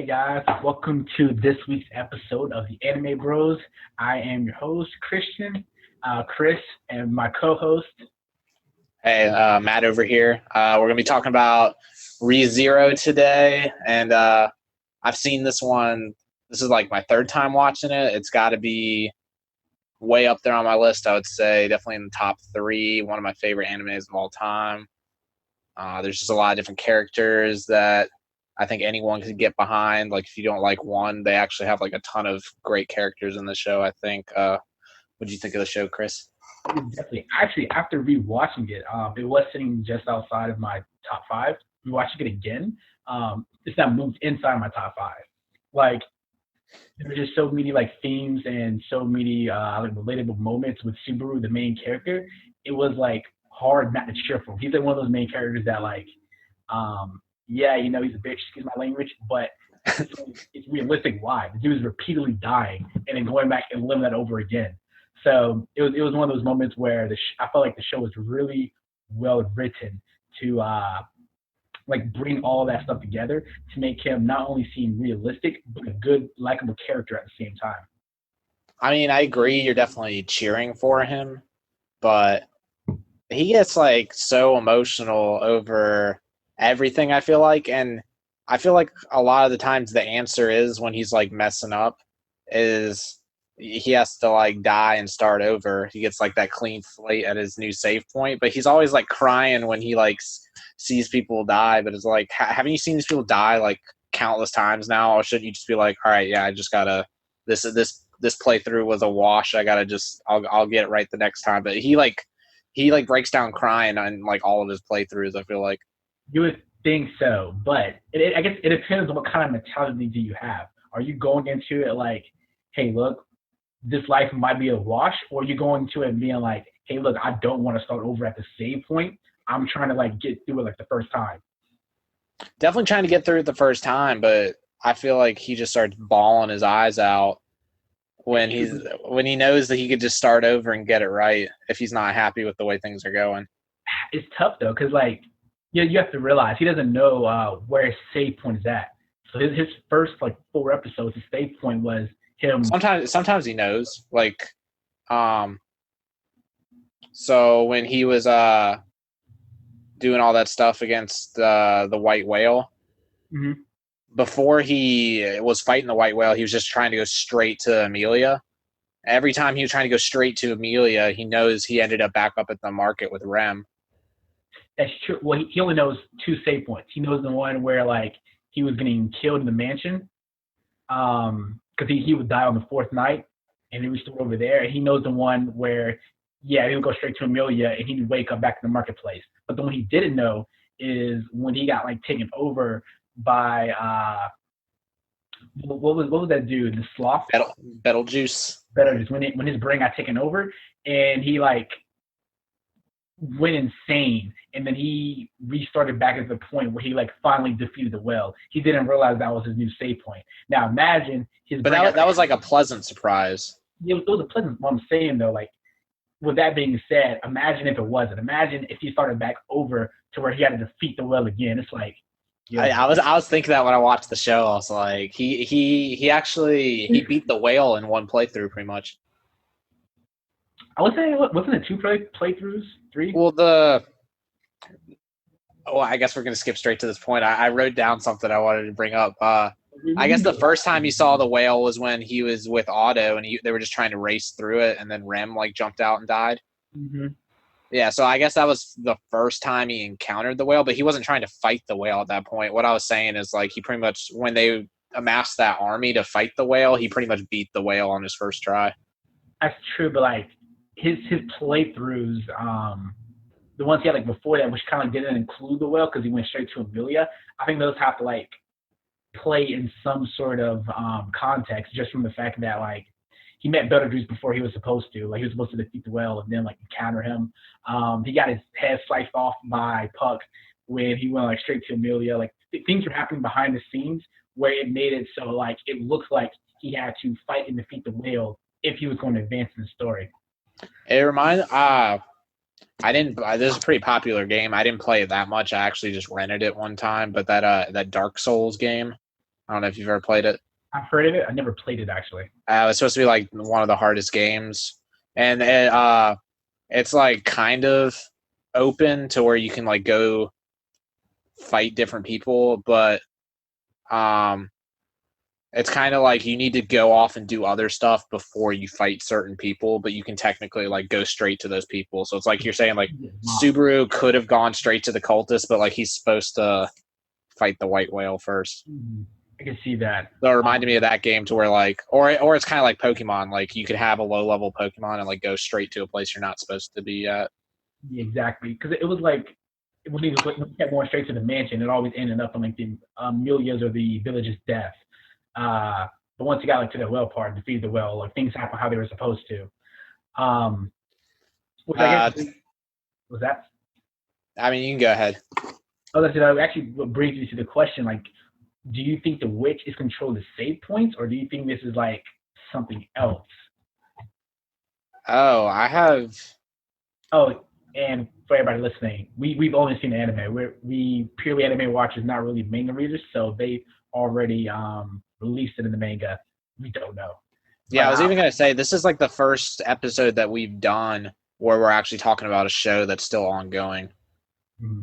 Hey guys, welcome to this week's episode of the Anime Bros. I am your host, Christian, Chris, and my co-host. Hey, Matt over here. We're going to be talking about ReZero today, and I've seen this one. This is like my third time watching it. It's got to be way up there on my list, I would say. Definitely in the top three. One of my favorite animes of all time. There's just a lot of different characters that I think anyone could get behind. Like, if you don't like one, they actually have like a ton of great characters in the show, I think. What do you think of the show, Chris? Definitely. Actually, after rewatching it, it was sitting just outside of my top five. Rewatching it again, it's now moved inside my top five. Like, there were just so many like themes and so many like relatable moments with Subaru, the main character. It was like hard not to cheer for him. He's like one of those main characters that like, yeah, he's a bitch, excuse my language, but it's realistic why. The dude is repeatedly dying and then going back and living that over again. So it was one of those moments where I felt like the show was really well written to like bring all that stuff together to make him not only seem realistic but a good likable character at the same time. I mean, I agree. You're definitely cheering for him, but he gets like so emotional over everything, I feel like. And I feel like a lot of the times the answer is when he's like messing up is he has to like die and start over. He gets like that clean slate at his new save point, but he's always like crying when he like sees people die. But it's like, haven't you seen these people die like countless times now? Or should you just be like, all right, yeah, I just gotta this playthrough was a wash. I gotta just I'll get it right the next time. But he breaks down crying on like all of his playthroughs, I feel like. You would think so, but I guess it depends on what kind of mentality do you have. Are you going into it like, hey, look, this life might be a wash, or are you going to it and being like, hey, look, I don't want to start over at the same point. I'm trying to like get through it like the first time. Definitely trying to get through it the first time, but I feel like he just starts bawling his eyes out when he knows that he could just start over and get it right if he's not happy with the way things are going. It's tough though, because like you have to realize he doesn't know where his save point is at. So his first like four episodes, his save point was him. Sometimes he knows. Like, so when he was doing all that stuff against the white whale, Mm-hmm. before he was fighting the white whale, he was just trying to go straight to Amelia. Every time he was trying to go straight to Amelia, he knows he ended up back up at the market with Rem. That's true. Well, he only knows two save points. He knows the one where like he was getting killed in the mansion, because he would die on the fourth night, and he was still over there. And he knows the one where, yeah, he would go straight to Amelia, and he'd wake up back in the marketplace. But the one he didn't know is when he got like taken over by what was that dude? The sloth. Betelgeuse. Betelgeuse. When his brain got taken over, and he like went insane, and then he restarted back at the point where he like finally defeated the whale. He didn't realize that was his new save point. Now imagine his. But that was like a pleasant surprise. It was a pleasant. What I'm saying though, like with that being said, imagine if it wasn't. Imagine if he started back over to where he had to defeat the whale again. It's like. Yeah. I was thinking that when I watched the show. I was like, he actually beat the whale in one playthrough pretty much. I was saying, wasn't it two playthroughs? Three? Well, I guess we're going to skip straight to this point. I wrote down something I wanted to bring up. I guess the first time he saw the whale was when he was with Otto, and they were just trying to race through it, and then Rem like jumped out and died. Mm-hmm. Yeah, so I guess that was the first time he encountered the whale, but he wasn't trying to fight the whale at that point. What I was saying is like he pretty much, when they amassed that army to fight the whale, he pretty much beat the whale on his first try. That's true, but like his playthroughs, the ones he had like before that, which kind of didn't include the whale because he went straight to Amelia. I think those have to like play in some sort of context, just from the fact that like he met Betelgeuse before he was supposed to. Like he was supposed to defeat the whale and then like encounter him. He got his head sliced off by Puck when he went like straight to Amelia. Like things were happening behind the scenes where it made it so like it looks like he had to fight and defeat the whale if he was going to advance in the story. It reminds I didn't. This is a pretty popular game. I didn't play it that much. I actually just rented it one time. But that Dark Souls game, I don't know if you've ever played it. I've heard of it. I never played it actually. It's supposed to be like one of the hardest games, and it's like kind of open to where you can like go fight different people, but um, it's kind of like you need to go off and do other stuff before you fight certain people, but you can technically like go straight to those people. So it's like you're saying like Subaru could have gone straight to the cultist, but like he's supposed to fight the white whale first. I can see that. So it reminded me of that game to where like, or it's kind of like Pokemon. Like you could have a low level Pokemon and like go straight to a place you're not supposed to be at. Yeah, exactly, because it was like when he kept going straight to the mansion, it always ended up on like the Amelia's or the village's death. But once he got like to the well part, defeated the well, like things happened how they were supposed to. Which I guess was that. I mean, you can go ahead. Oh, that's it. Actually, what brings me to the question, like, do you think the witch is controlling the save points, or do you think this is like something else? Oh, I have. Oh, and for everybody listening, we've only seen the anime. We purely anime watchers, not really manga readers, so they already released it in the manga. We don't know. Yeah, I was even gonna say this is like the first episode that we've done where we're actually talking about a show that's still ongoing. Mm-hmm.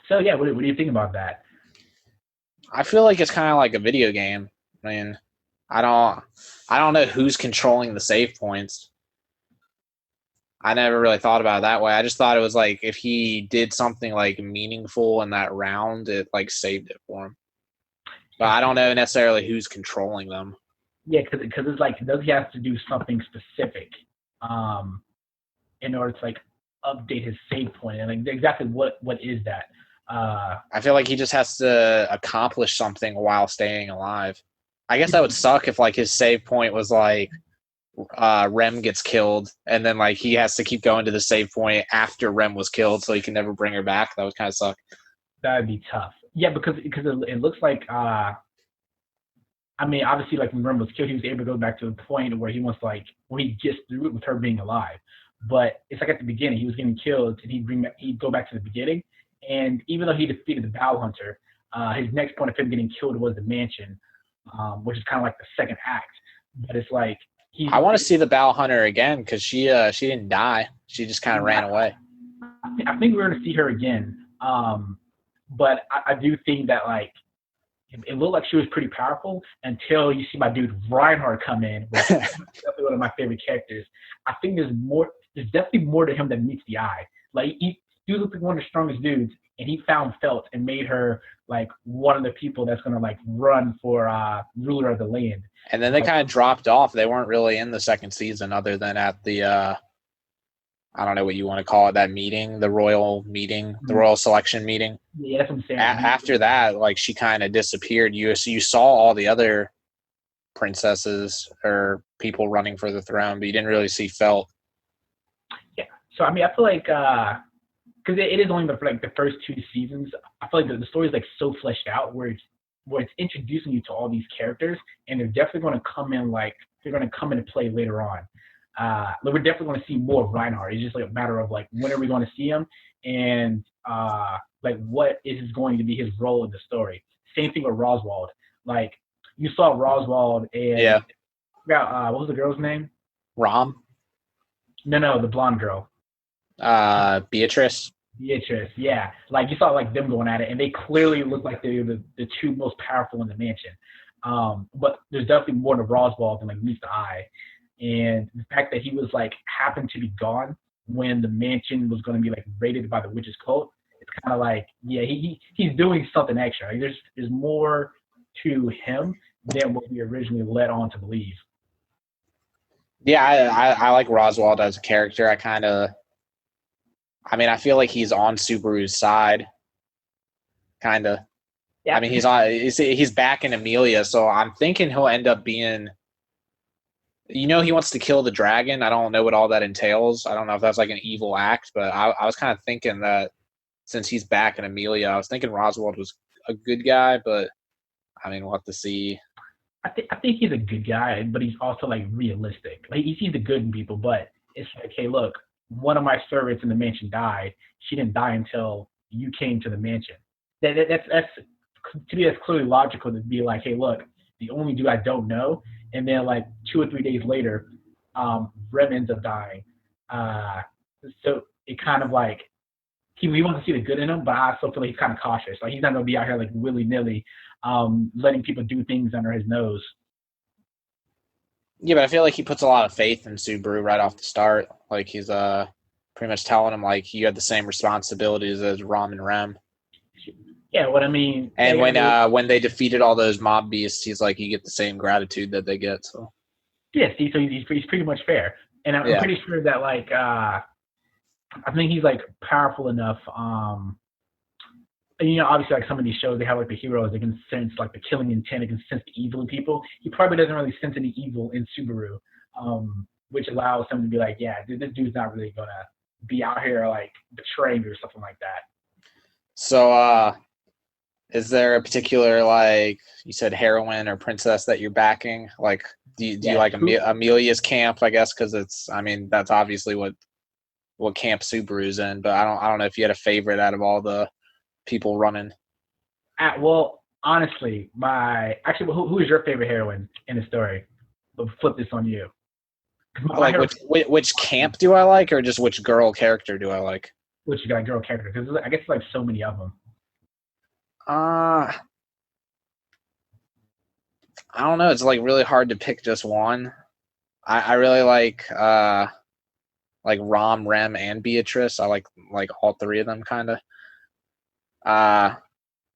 So yeah, what do you think about that? I feel like it's kind of like a video game. I mean, I don't know who's controlling the save points. I never really thought about it that way. I just thought it was like if he did something like meaningful in that round, it like saved it for him. But I don't know necessarily who's controlling them. Yeah, because it's like, does he have to do something specific in order to like update his save point? And like exactly what is that? I feel like he just has to accomplish something while staying alive. I guess that would suck if like his save point was like Rem gets killed and then like he has to keep going to the save point after Rem was killed so he can never bring her back. That would kind of suck. That'd be tough. Yeah, because it looks like I mean, obviously, like when Rem was killed, he was able to go back to the point where he wants like where he gets through it with her being alive. But it's like at the beginning, he was getting killed, and he'd go back to the beginning. And even though he defeated the Bow Hunter, his next point of him getting killed was the mansion, which is kind of like the second act. But it's like I want to see the Bow Hunter again because she didn't die. She just kind of ran away. I think we're going to see her again. But I do think that like it looked like she was pretty powerful until you see my dude Reinhardt come in, which is definitely one of my favorite characters. I think there's more. There's definitely more to him than meets the eye. Like he looks like one of the strongest dudes, and he found Felt and made her like one of the people that's gonna like run for ruler of the land. And then they kind of dropped off. They weren't really in the second season, other than at the I don't know what you want to call it, that meeting, the royal meeting, the royal selection meeting. Yeah, that's what I'm saying. After that, like she kind of disappeared. You saw all the other princesses or people running for the throne, but you didn't really see Felt. Yeah. So I mean, I feel like because it is only the first 2 seasons. I feel like the story is like so fleshed out where it's introducing you to all these characters, and they're definitely going to come in like they're going to come into play later on. We're definitely going to see more of Reinhardt. It's just like a matter of like when are we going to see him, and like what is going to be his role in the story. Same thing with Roswald. Like you saw Roswald and yeah, what was the girl's name? Rom. No, the blonde girl. Beatrice. Beatrice, yeah. Like you saw like them going at it, and they clearly look like they're the 2 most powerful in the mansion. But there's definitely more to Roswald than like meets the eye. And the fact that he was like happened to be gone when the mansion was going to be like raided by the witch's cult, it's kind of like yeah, he's doing something extra. Like, there's more to him than what we originally led on to believe. Yeah, I like Roswald as a character. I mean, I feel like he's on Subaru's side, kind of. Yeah. I mean, he's back in Amelia, so I'm thinking he'll end up being. He wants to kill the dragon. I don't know what all that entails. I don't know if that's like an evil act, but I was kind of thinking that since he's back in Amelia, I was thinking Roswald was a good guy, but I mean, we'll have to see. I think he's a good guy, but he's also like realistic. Like he sees the good in people, but it's like, hey, look, one of my servants in the mansion died. She didn't die until you came to the mansion. That's to me, that's clearly logical to be like, hey, look, the only dude I don't know, and then like 2 or 3 days later, Rem ends up dying. Uh, so it kind of like he wants to see the good in him, but I also feel like he's kind of cautious. Like he's not gonna be out here like willy nilly, letting people do things under his nose. Yeah, but I feel like he puts a lot of faith in Subaru right off the start. Like he's pretty much telling him like you had the same responsibilities as Rom and Rem. Yeah, what I mean, yeah, And yeah, when they defeated all those mob beasts, he's like you get the same gratitude that they get. So yeah. See, so he's pretty much fair, and I'm yeah, pretty sure that like I think he's like powerful enough. And, obviously, like some of these shows, they have like the heroes. They can sense like the killing intent. They can sense the evil in people. He probably doesn't really sense any evil in Subaru, which allows him to be like, yeah, this dude's not really gonna be out here like betraying me or something like that. so is there a particular like you said heroine or princess that you're backing? Like do you Yeah, like Amelia's camp? I guess because it's I mean that's obviously what camp Subaru's in, but I don't know if you had a favorite out of all the people running. well, honestly, who is your favorite heroine in the story? We'll flip this on you. My Like hero, which camp do I like, or just which girl character do I like? which you got girl character because I guess like so many of them. Uh I don't know. It's like really hard to pick just one. I really like Rom, Rem, and Beatrice. I like all three of them kind of. Uh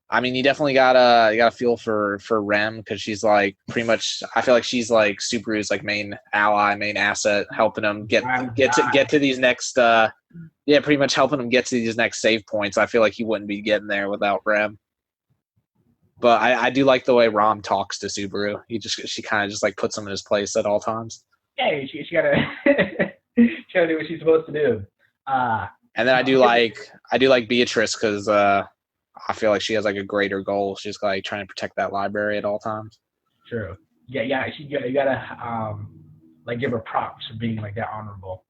I mean, you gotta feel for Rem because she's like pretty much. I feel like she's like Subaru's like main ally, main asset, helping him get to these next. Yeah, pretty much helping him get to these next save points. I feel like he wouldn't be getting there without Rem. But I do like the way Rom talks to Subaru. She kind of just like puts him in his place at all times. Yeah, she gotta she gotta do what she's supposed to do. And then I do like Beatrice because I feel like she has like a greater goal. She's like trying to protect that library at all times. True. Yeah. You gotta like give her props for being like that honorable.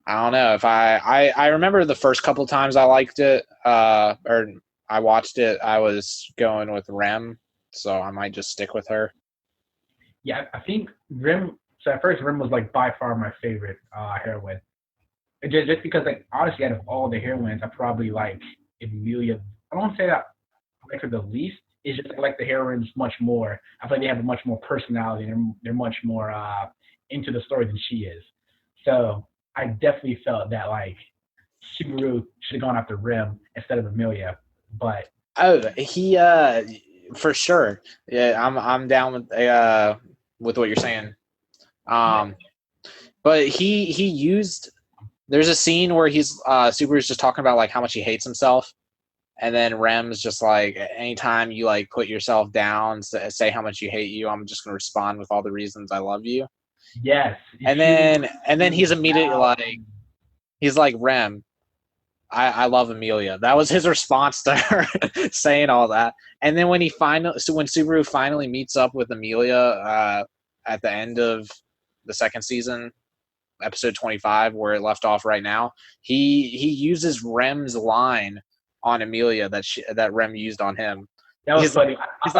I don't know if I remember the first couple times I liked it or I watched it. I was going with Rem, so I might just stick with her. Yeah, I think Rim. So at first, Rim was like by far my favorite heroine. Just because like honestly, out of all the heroines, I probably like Emilia. I don't say that I like her the least. It's just I like the heroines much more. I feel like they have a much more personality. They're much more into the story than she is. So I definitely felt that like Subaru should have gone after Rim instead of Amelia. But Oh, he for sure. Yeah, I'm down with what you're saying. Um, but he used. There's a scene where he's Subaru's just talking about like how much he hates himself, and then Rem's just like anytime you like put yourself down, say how much you hate you, I'm just gonna respond with all the reasons I love you. yes, And then he's immediately like he's like Rem, I love Amelia. That was his response to her saying all that. And then when when Subaru finally meets up with Amelia at the end of the second season, episode 25, where it left off right now, he uses Rem's line on Amelia that Rem used on him. that was funny. He's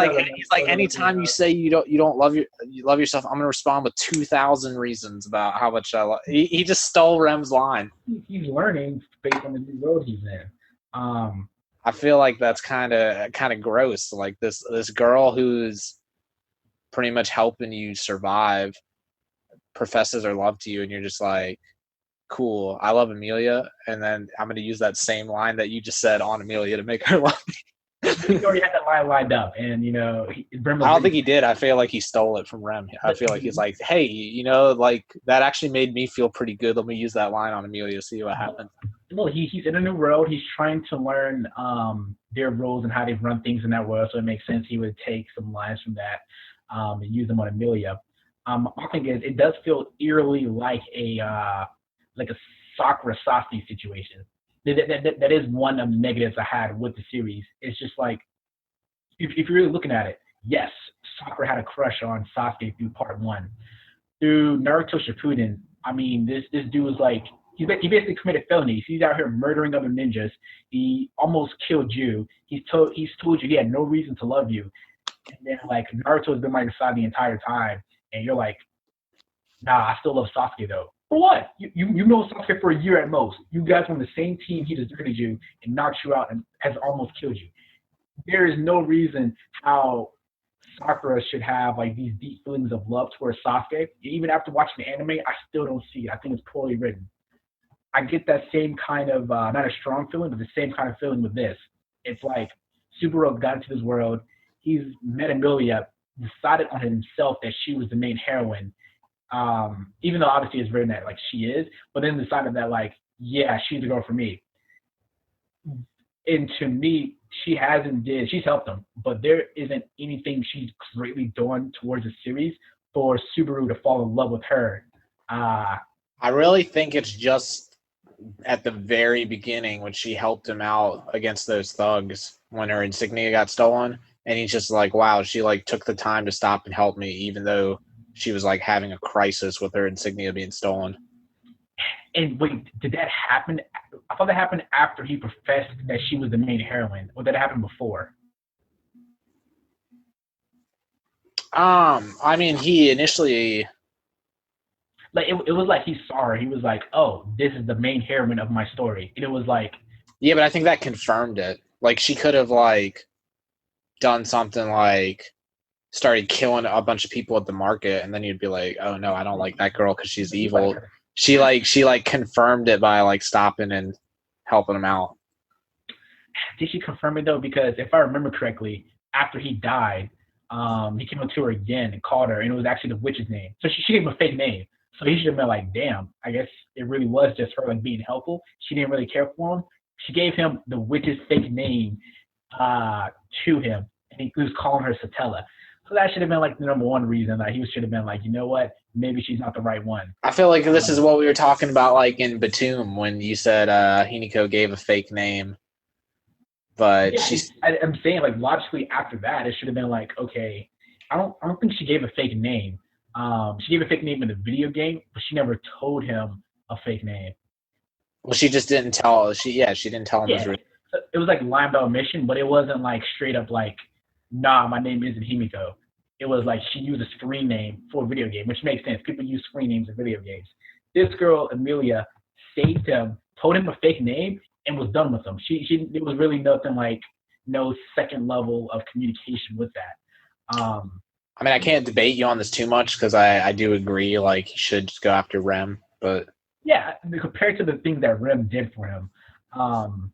like anytime you say you don't you love yourself, I'm gonna respond with 2,000 reasons about how much I love. He just stole Rem's line. He's learning based on the new road he's in. I feel like that's kind of gross. Like this girl who's pretty much helping you survive professes her love to you, and you're just like, cool, I love Amelia, and then I'm gonna use that same line that you just said on Amelia to make her love me. He already had that line lined up, and I don't think he did. I feel like he stole it from Rem. I feel like he's like, hey, like that actually made me feel pretty good. Let me use that line on Amelia, see what happens. Well, he's in a new world. He's trying to learn their roles and how they run things in that world. So it makes sense he would take some lines from that and use them on Amelia. I think it does feel eerily like a Sakura Sasuke situation. That is one of the negatives I had with the series. It's just like if you're really looking at it, yes, Sakura had a crush on Sasuke through part one. Through Naruto Shippuden, I mean, this dude was like he basically committed felonies. He's out here murdering other ninjas. He almost killed you. He's told you he had no reason to love you. And then like Naruto has been by your side the entire time, and you're like, nah, I still love Sasuke though. For what? You know Sasuke for a year at most. You guys were on the same team. He deserted you and knocked you out and has almost killed you. There is no reason how Sakura should have like these deep feelings of love towards Sasuke. Even after watching the anime, I still don't see it. I think it's poorly written. I get that same kind of not a strong feeling, but the same kind of feeling with this. It's like Subaru got into this world. He's met Amelia, decided on himself that she was the main heroine. Even though obviously it's written that like she is, but then decided that like yeah, she's the girl for me. And to me, she's helped him, but there isn't anything she's greatly done towards the series for Subaru to fall in love with her. Uh, I really think it's just at the very beginning when she helped him out against those thugs when her insignia got stolen, and he's just like, wow, she like took the time to stop and help me, even though she was like having a crisis with her insignia being stolen. and wait, did that happen? I thought that happened after he professed that she was the main heroine, or did that happen before? I mean, he initially, Like it was like he saw her. He was like, "Oh, this is the main heroine of my story," and it was like, yeah, but I think that confirmed it. Like she could have like done something like started killing a bunch of people at the market, and then you'd be like, oh no, I don't like that girl because she's like evil. She confirmed it by like stopping and helping him out. did she confirm it though? Because if I remember correctly, after he died, he came up to her again and called her, and it was actually the witch's name. So she gave him a fake name. So he should have been like, damn, I guess it really was just her like being helpful. She didn't really care for him. She gave him the witch's fake name uh, to him, and he was calling her Satella. So that should have been like the number one reason that he should have been like, you know what, maybe she's not the right one. I feel like this is Um, what we were talking about like in Batum when you said Hiniko gave a fake name, but yeah, she's I'm saying like logically after that, it should have been like, okay, I don't think she gave a fake name. She gave a fake name in the video game, but she never told him a fake name. well, she just didn't tell. She didn't tell him his Yeah, real. so it was like line by omission, but it wasn't like straight up like, nah, my name isn't Himiko. It was like she used a screen name for a video game, which makes sense. People use screen names in video games. This girl Amelia saved him, told him a fake name, and was done with him. She there was really nothing like no second level of communication with that. I mean, I can't debate you on this too much because I do agree like he should just go after Rem, but Yeah, compared to the things that Rim did for him, um,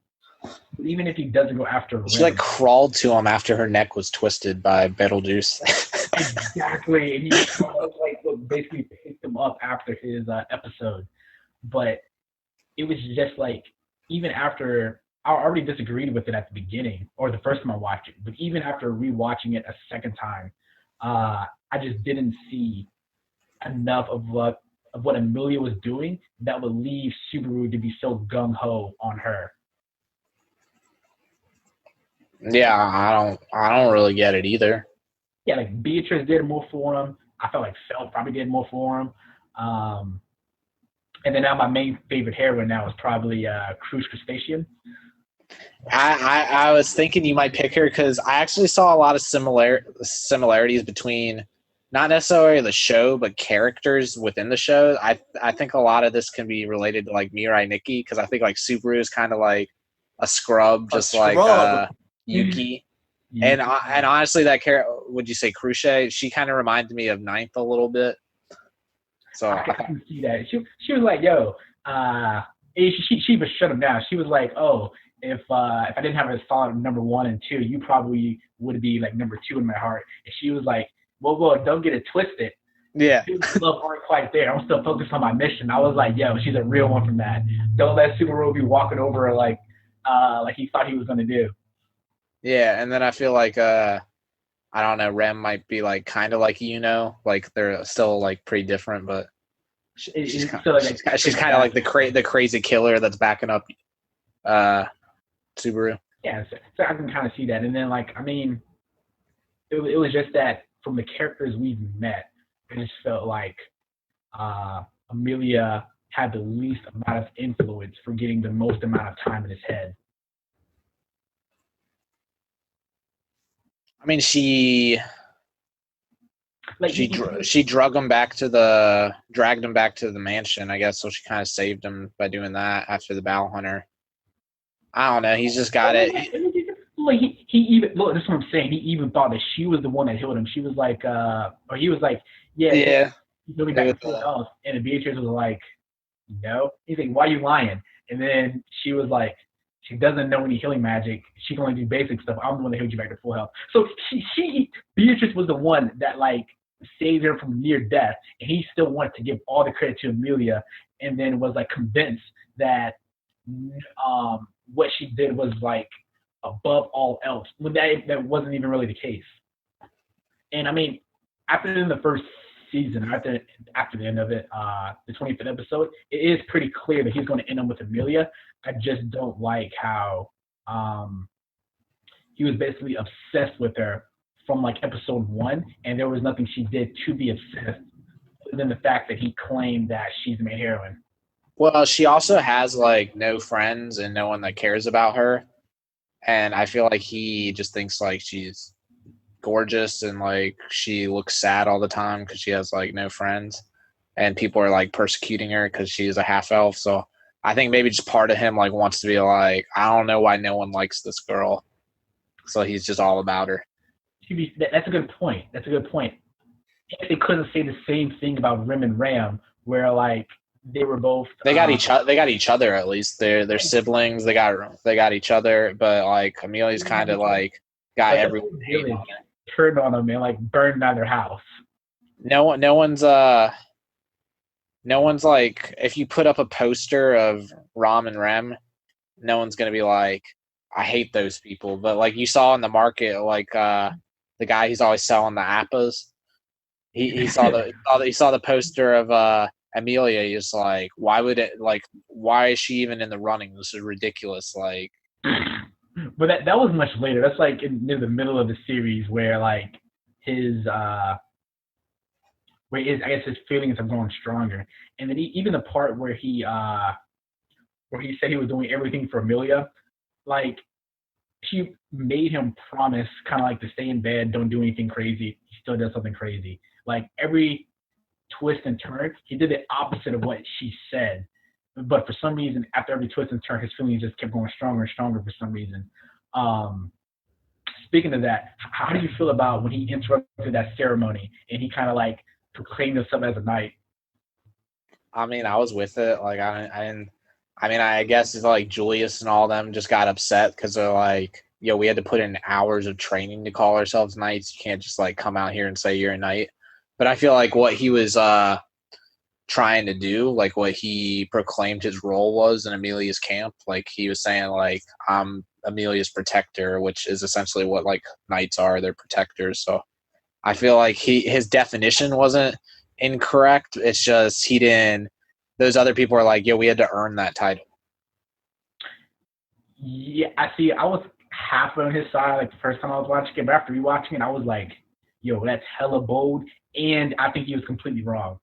even if he doesn't go after she like Rim, crawled to him after her neck was twisted by Betelgeuse. exactly, and he like basically picked him up after his episode. But it was just like even after I already disagreed with it at the beginning or the first time I watched it, but even after rewatching it a second time, I just didn't see enough of what Amelia was doing that would leave Subaru to be so gung ho on her. Yeah, I don't really get it either. Yeah, like Beatrice did more for him. I felt like Felt probably did more for him. Um, and then now my main favorite heroine now is probably Cruise Crustacean. I was thinking you might pick her because I actually saw a lot of similarities between not necessarily the show but characters within the show. I think a lot of this can be related to like Mirai Nikki because I think like Subaru is kind of like a scrub, A just like scrub. Yuki. You, And honestly, that character, would you say Crochet? She kind of reminded me of Ninth a little bit. So I can see that. She was like, yo, she even shut him down. She was like, oh, if I didn't have a solid number one and two, you probably would be like number two in my heart. And she was like, well, don't get it twisted. yeah, Love aren't quite there. I'm still focused on my mission. I was like, yo, she's a real one from that. Don't let Subaru be walking over her like he thought he was gonna do. yeah. And then I feel like I don't know, Rem might be like kind of like like they're still like pretty different, but she's It's kind still like she's kind of like the crazy killer that's backing up uh Subaru. yeah. So I can kind of see that. And then like I mean, it was just that from the characters we've met, it just felt like Amelia had the least amount of influence for getting the most amount of time in his head. I mean, she Like she dr- she drug him back to the dragged him back to the mansion, I guess. So she kind of saved him by doing that after the Battle Hunter. I don't know. He's just got it. like he even look. That's what I'm saying. He even thought that she was the one that killed him. She was like, or he was like, yeah, Yeah. he's going back to full health. And Beatrice was like, no. He's like, why are you lying? And then she was like, she doesn't know any healing magic. She can only do basic stuff. I'm the one that healed you back to full health. So Beatrice was the one that like saved her from near death, and he still wanted to give all the credit to Amelia, and then was like convinced that what she did was like above all else. When that wasn't even really the case. And I mean, after the first season, after the end of it, the 25th episode, it is pretty clear that he's going to end up with Amelia. I just don't like how he was basically obsessed with her from like episode 1, and there was nothing she did to be obsessed, other than the fact that he claimed that she's the main heroine. Well, she also has like no friends and no one that cares about her, and I feel like he just thinks like she's gorgeous and like she looks sad all the time because she has like no friends, and people are like persecuting her because she's a half elf. So I think maybe just part of him like wants to be like, I don't know why no one likes this girl, so he's just all about her. That's a good point. That's a good point. If they couldn't say the same thing about Rim and Ram, where like they were both They got each other. They got each other at least. They're siblings. They got each other. But like Amelia's kind of like got everyone hating on her. Turned on them and like burned down their house. No one's like, if you put up a poster of Rom and Rem, no one's gonna be like, I hate those people. But like you saw in the market, like the guy who's always selling the appas, he saw the poster of Amelia. He's like, why is she even in the running? This is ridiculous. Like, but that was much later. That's like near the middle of the series where like his I guess his feelings have grown stronger, and then even the part where he said he was doing everything for Amelia, like she made him promise kind of like to stay in bed, don't do anything crazy. He still does something crazy. Like every twist and turn, he did the opposite of what she said. But for some reason, after every twist and turn, his feelings just kept going stronger and stronger for some reason. Um, Speaking of that, how do you feel about when he interrupted that ceremony and he kind of like proclaimed himself as a knight? I mean, I was with it. Like, I didn't. I mean, I guess it's like Julius and all them just got upset because they're like, yo, we had to put in hours of training to call ourselves knights. You can't just like come out here and say you're a knight. But I feel like what he was trying to do, like what he proclaimed his role was in Amelia's camp, like he was saying like, I'm Amelia's protector, which is essentially what like knights are. They're protectors. So I feel like his definition wasn't incorrect. It's just he didn't. Those other people are like, yo, we had to earn that title. Yeah, I see. I was half on his side like the first time I was watching it, but after rewatching it, I was like, yo, that's hella bold, and I think he was completely wrong.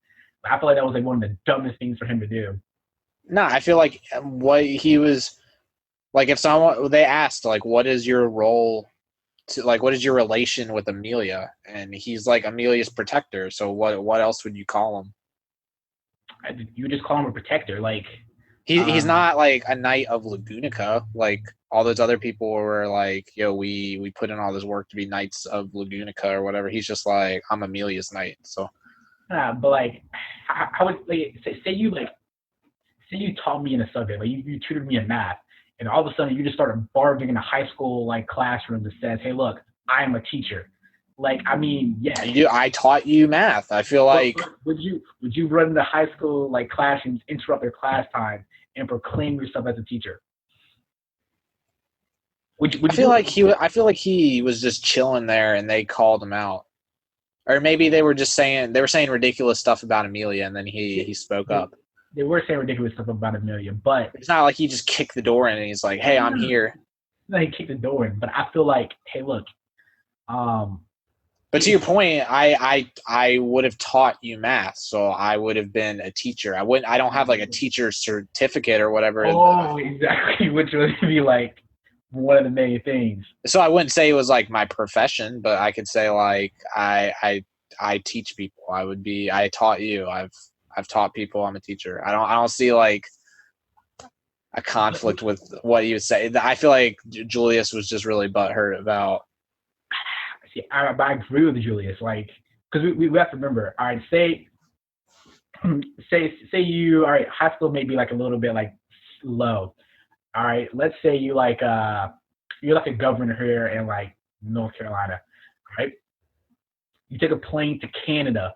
I feel like that was like one of the dumbest things for him to do. No, I feel like what he was like, if someone they asked like, what is your role to like, what is your relation with Amelia? And he's like Amelia's protector. So what else would you call him? You just call him a protector, like He's not like a knight of Lagunica. Like all those other people were like, yo, we put in all this work to be knights of Lagunica or whatever. He's just like, I'm Amelia's knight. So but like, I would like say you taught me in a subject, like you tutored me in math, and all of a sudden you just started barging in a high school like classroom that says, hey, look, I am a teacher. Like, I mean, yeah. I taught you math. I feel like would you run into high school like classrooms, interrupt their class time, and proclaim yourself as a teacher? I feel like he was just chilling there and they called him out. Or maybe they were saying ridiculous stuff about Amelia and then he spoke up. They were saying ridiculous stuff about Amelia, but it's not like he just kicked the door in and he's like, hey, I'm here. No, he kicked the door in, but I feel like, hey, look, But to your point, I would have taught you math, so I would have been a teacher. I don't have like a teacher certificate or whatever. Oh, exactly. Which would be like one of the main things. So I wouldn't say it was like my profession, but I could say like I teach people. I taught you. I've taught people. I'm a teacher. I don't see like a conflict with what you would say. I feel like Julius was just really butthurt about. See, I agree with Julius. Like, because we have to remember. All right, say you all right. High school may be like a little bit like low. All right, let's say you're like a governor here in like North Carolina, right? You take a plane to Canada,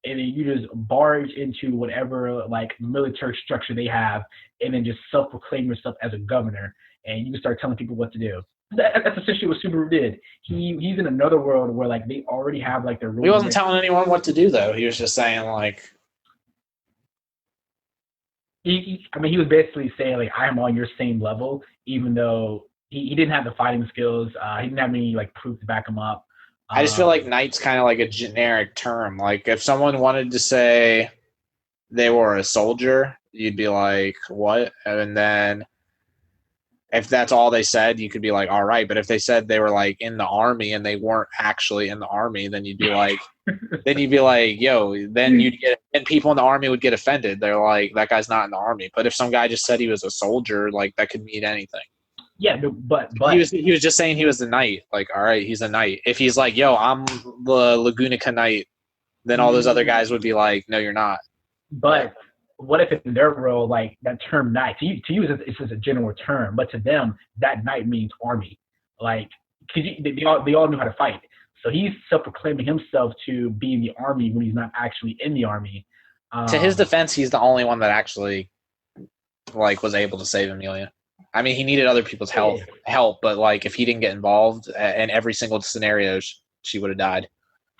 and then you just barge into whatever like military structure they have, and then just self-proclaim yourself as a governor, and you can start telling people what to do. That's essentially what Subaru did. He's in another world where like they already have like their He rules. wasn't telling anyone what to do though. He was just saying like. I mean, he was basically saying like I am on your same level, even though he didn't have the fighting skills. He didn't have any like proof to back him up. I just feel Um, like knight's kind of like a generic term. Like if someone wanted to say they were a soldier, you'd be like, what? And then if that's all they said, you could be like, all right. But if they said they were like in the army and they weren't actually in the army, then you'd be like, yo, then you'd get, and people in the army would get offended. They're like, that guy's not in the army. But if some guy just said he was a soldier, like that could mean anything. yeah, He but was he was just saying he was a knight. Like, all right, he's a knight. If he's like, yo, I'm the Lagunica knight, then all those other guys would be like, no, you're not. but what if in their world like that term knight to you it's just a general term, but to them that knight means army. Like, cause they all knew how to fight. So he's self-proclaiming himself to be in the army when he's not actually in the army. To his Um, defense, he's the only one that actually like was able to save Amelia. I mean, he needed other people's help, but like if he didn't get involved in every single scenario, she would have died.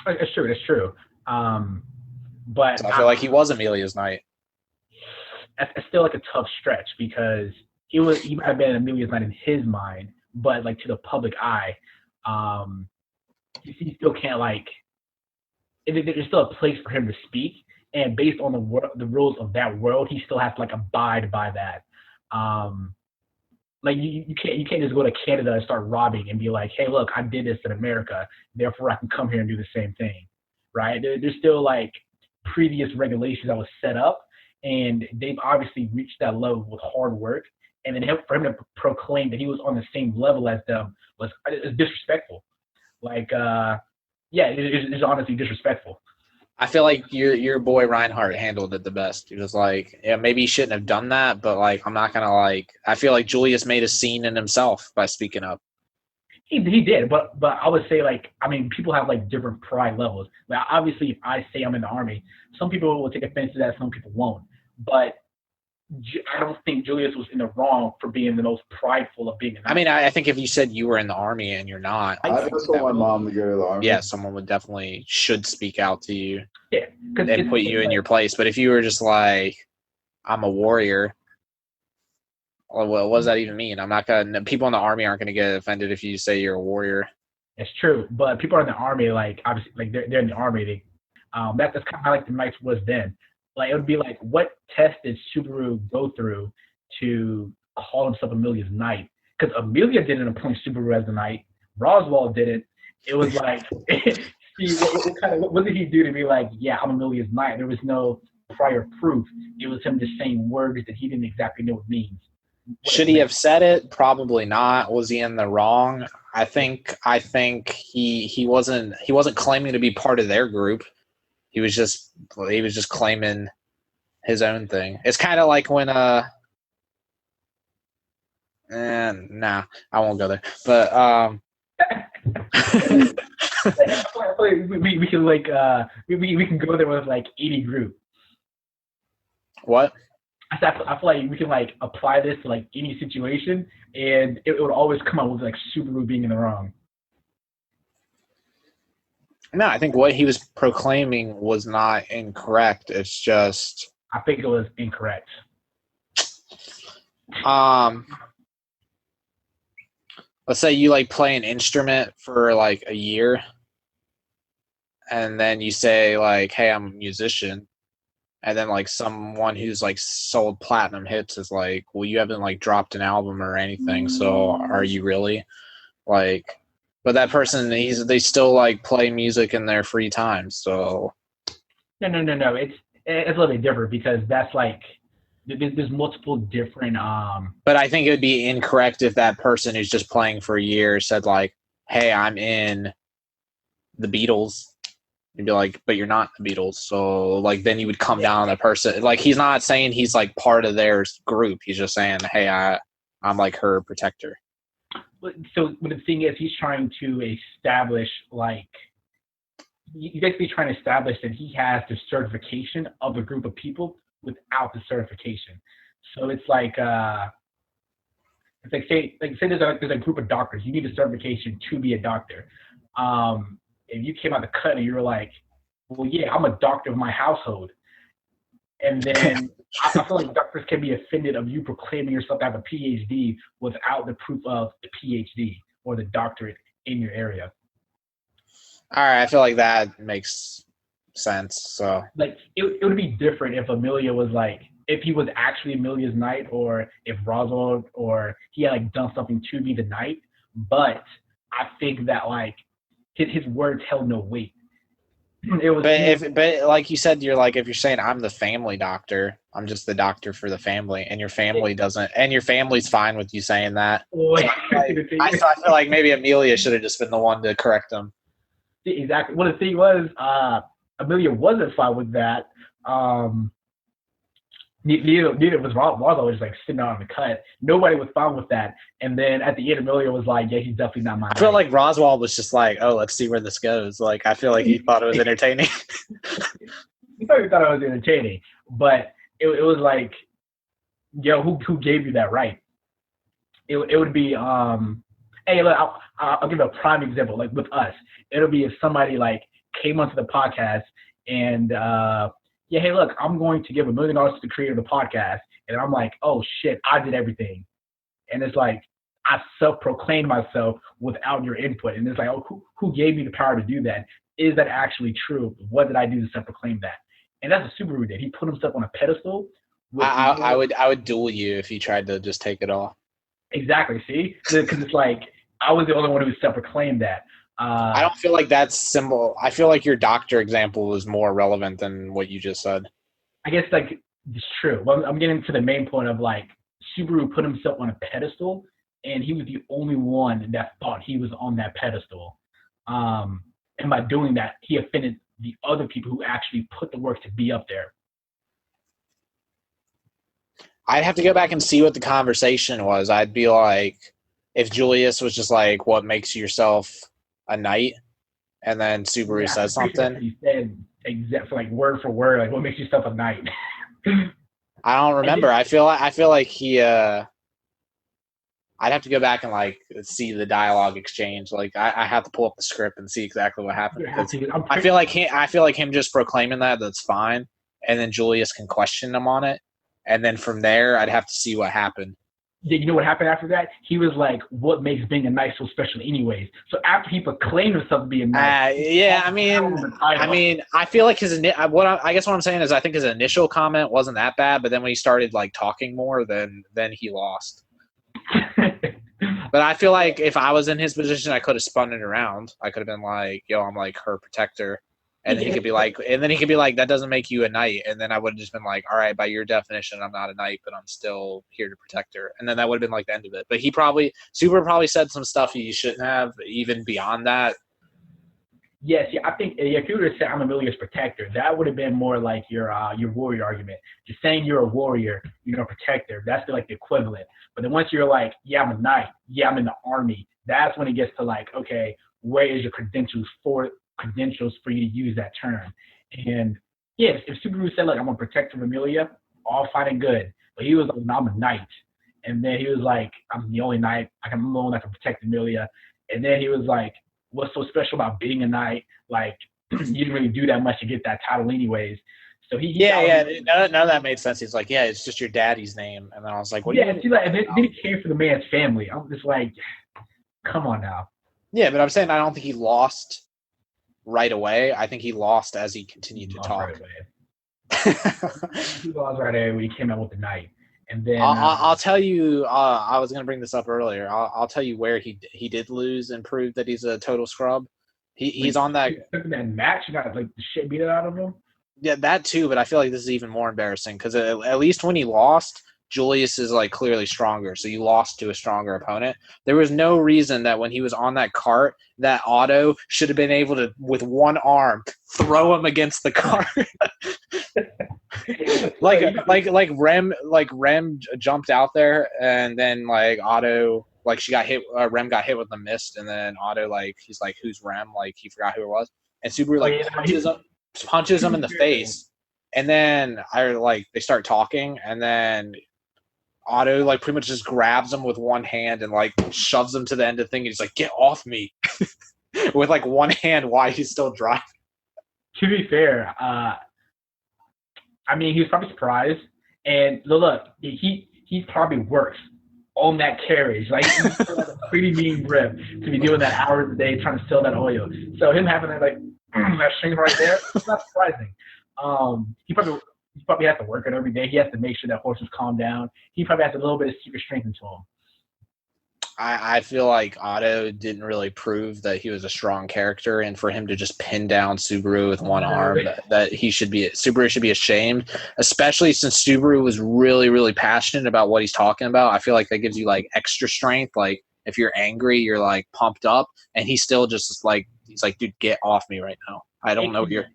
it's true. It's true. Um, but So I feel like he was Amelia's knight. it's still like a tough stretch because he might have been Amelia's knight in his mind, but like to the public eye, um, he still can't like. There's still a place for him to speak, and based on the rules of that world, he still has to like abide by that. Um, like you can't just go to Canada and start robbing and be like, hey, look, I did this in America, therefore I can come here and do the same thing, right? There's still like previous regulations that was set up, and they've obviously reached that level with hard work. And then for him to proclaim that he was on the same level as them was disrespectful. Like, yeah, it's honestly disrespectful. I feel like your boy Reinhardt handled it the best. He was like, yeah, maybe he shouldn't have done that, but like I'm not gonna like. I feel like Julius made a scene in himself by speaking up. He did, but I would say like I mean people have like different pride levels. Like obviously, if I say I'm in the army, some people will take offense to that, some people won't. But I don't think Julius was in the wrong for being the most prideful of being. I mean, I think if you said you were in the army and you're not, I just told my mom to go to the army. Yeah, someone would definitely should speak out to you. Yeah, and put you in your place. But if you were just like, I'm a warrior, well, what does that even mean? I'm not gonna. People in the army aren't gonna get offended if you say you're a warrior. It's true, but people are in the army, like obviously, like they're in the army. That's kind of like the Knights was then. Like it would be like, what test did Subaru go through to call himself Amelia's knight? Because Amelia didn't appoint Subaru as the knight. Roswell didn't. It was like, see, what did he do to be like, yeah, I'm Amelia's knight? There was no prior proof. It was him just saying words that he didn't exactly know what it means. Should he have said it? Probably not. Was he in the wrong? I think he wasn't claiming to be part of their group. He was just claiming his own thing. It's kind of like when nah, I won't go there. But we can like we can go there with like 80 group. What? I feel like we can like apply this to like any situation, and it would always come out with like Subaru being in the wrong. No, I think what he was proclaiming was not incorrect. It's just I think it was incorrect. Let's say you like play an instrument for like a year and then you say like, "Hey, I'm a musician," and then like someone who's like sold platinum hits is like, "Well, you haven't like dropped an album or anything, so are you really?" Like, but that person, they still like play music in their free time, so. No. It's a little bit different because that's like there's multiple different. But I think it would be incorrect if that person who's just playing for a year said like, "Hey, I'm in the Beatles." You'd be like, "But you're not the Beatles." So like then you would come down on the person. Like he's not saying he's like part of their group. He's just saying, "Hey, I'm like her protector." So the thing is, he's trying to establish like he's basically trying to establish that he has the certification of a group of people without the certification. So it's like say there's a group of doctors. You need a certification to be a doctor. If you came out the cut and you were like, well, yeah, I'm a doctor of my household, and then I feel like doctors can be offended of you proclaiming yourself to have a PhD without the proof of the PhD or the doctorate in your area. All right, I feel like that makes sense. So like it would be different if Amelia was like if he was actually Amelia's knight or if Roswell or he had like done something to be the knight. But I think that like his words held no weight. It was but like you said, you're like if you're saying I'm the family doctor, I'm just the doctor for the family, and your family doesn't, and your family's fine with you saying that. So I feel like maybe Amelia should have just been the one to correct him. Exactly. Well, the thing was, Amelia wasn't fine with that. Neither was Roswell was like sitting on the cut. Nobody was fine with that. And then at the end, Amelia was like, "Yeah, he's definitely not my." I feel like Roswell was just like, "Oh, let's see where this goes." Like, I feel like he thought it was entertaining. He probably thought it was entertaining, but it was like, yo, who gave you that right? It would be hey, look, I'll give you a prime example. Like with us, it'll be if somebody like came onto the podcast and yeah, hey, look, I'm going to give $1 million to the creator of the podcast, and I'm like, oh shit, I did everything, and it's like I self-proclaimed myself without your input, and it's like, oh, who gave me the power to do that? Is that actually true? What did I do to self-proclaim that? And that's what Subaru did. He put himself on a pedestal. I would duel you if you tried to just take it off. Exactly. See, because it's like I was the only one who self-proclaimed that. I don't feel like that's symbol. I feel like your doctor example is more relevant than what you just said. I guess like it's true. Well, I'm getting to the main point of like Subaru put himself on a pedestal, and he was the only one that thought he was on that pedestal. And by doing that, he offended the other people who actually put the work to be up there. I'd have to go back and see what the conversation was. I'd be like, if Julius was just like, "What makes yourself a knight?" and then Subaru says something. He said exactly like word for word, like, "What makes yourself a knight?" I don't remember. I feel like he. I'd have to go back and like see the dialogue exchange. Like I have to pull up the script and see exactly what happened. I feel like him just proclaiming that's fine, and then Julius can question him on it, and then from there I'd have to see what happened. You know what happened after that? He was like, "What makes being a knight so special, anyways?" So after he proclaimed himself to be a knight, I feel like I guess what I'm saying is I think his initial comment wasn't that bad, but then when he started like talking more, then he lost. But I feel like if I was in his position, I could have spun it around. I could have been like, "Yo, I'm like her protector." And then he could be like, that doesn't make you a knight. And then I would have just been like, all right, by your definition, I'm not a knight, but I'm still here to protect her. And then that would have been like the end of it. But Super probably said some stuff he shouldn't have, even beyond that. Yes, I think if you were to say I'm Amelia's protector, that would have been more like your warrior argument. Just saying you're a warrior, you're a protector, that's like the equivalent. But then once you're like, yeah, I'm a knight, yeah, I'm in the army, that's when it gets to like, okay, where is your credentials for you to use that term? And yes, if Subaru said like I'm a protector of Amelia, all fine and good. But he was like, no, I'm a knight. And then he was like, I'm the only knight, I'm the only one that can protect Amelia. And then he was like, what's so special about being a knight? Like, you didn't really do that much to get that title anyways. So none of that made sense. He's like, yeah, it's just your daddy's name. And then I was like, what do you mean? Like, and then he came for the man's family. I'm just like, come on now. Yeah, but I'm saying I don't think he lost right away. I think he lost as he continued to talk. Right away. He lost right away when he came out with the knife. And then I'll tell you. I was going to bring this up earlier. I'll tell you where he did lose and prove that he's a total scrub. He's on that match. You got like the shit beat out of him. Yeah, that too. But I feel like this is even more embarrassing because at least when he lost, Julius is like clearly stronger. So you lost to a stronger opponent. There was no reason that when he was on that cart, that Otto should have been able to, with one arm, throw him against the cart. like Rem jumped out there, and then like Otto, like she got hit. Rem got hit with the mist, and then Otto, like he's like, "Who's Rem?" Like he forgot who it was, and Subaru punches him in the face, and then they start talking, and then Otto like pretty much just grabs him with one hand and like shoves him to the end of the thing. And he's like, "Get off me!" with like one hand while he's still driving. To be fair, I mean, he was probably surprised. And look, he's probably works on that carriage. Like, he's like a pretty mean grip to be doing that hours a day trying to sell that oil. So him having that, like, that string right there, it's not surprising. He probably has to work it every day. He has to make sure that horses calm down. He probably has a little bit of secret strength into him. I feel like Otto didn't really prove that he was a strong character, and for him to just pin down Subaru with one arm, that Subaru should be ashamed, especially since Subaru was really, really passionate about what he's talking about. I feel like that gives you like extra strength. Like if you're angry, you're like pumped up, and he's still just like, he's like, dude, get off me right now. I don't know what you're.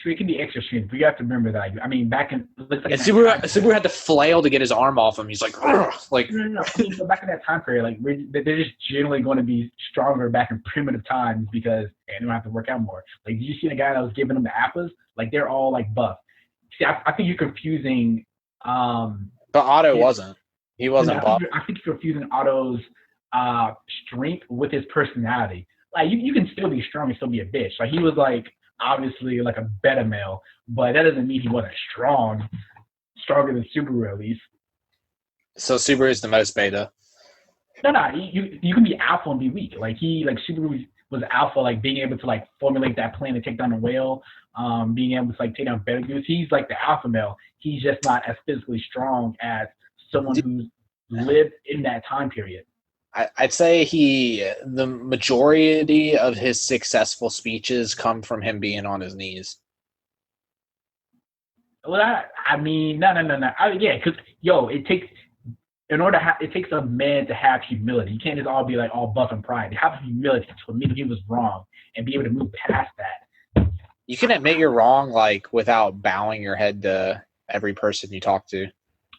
It can be extra strength, but you have to remember that. I mean, back in Subaru had to flail to get his arm off him. He's like, like no. I mean, so back in that time period, like they're just generally going to be stronger back in primitive times because they don't have to work out more. Like, did you see the guy that was giving them the apples? Like, they're all like buff. See, I think you're confusing. But Otto wasn't. He wasn't buff. I think you're confusing Otto's strength with his personality. Like, you can still be strong and still be a bitch. Like, he was like, obviously like a beta male, but that doesn't mean he wasn't stronger than Subaru at least. So Subaru is the most beta. No, you can be alpha and be weak. Like Subaru was alpha, like being able to like formulate that plan to take down a whale, being able to like take down better goose. He's like the alpha male. He's just not as physically strong as someone who's lived in that time period. I'd say the majority of his successful speeches come from him being on his knees. Well, I mean, no. Yeah, because it takes it takes a man to have humility. You can't just all be like all buff and pride. You have humility to admit he was wrong and be able to move past that. You can admit you're wrong, like without bowing your head to every person you talk to.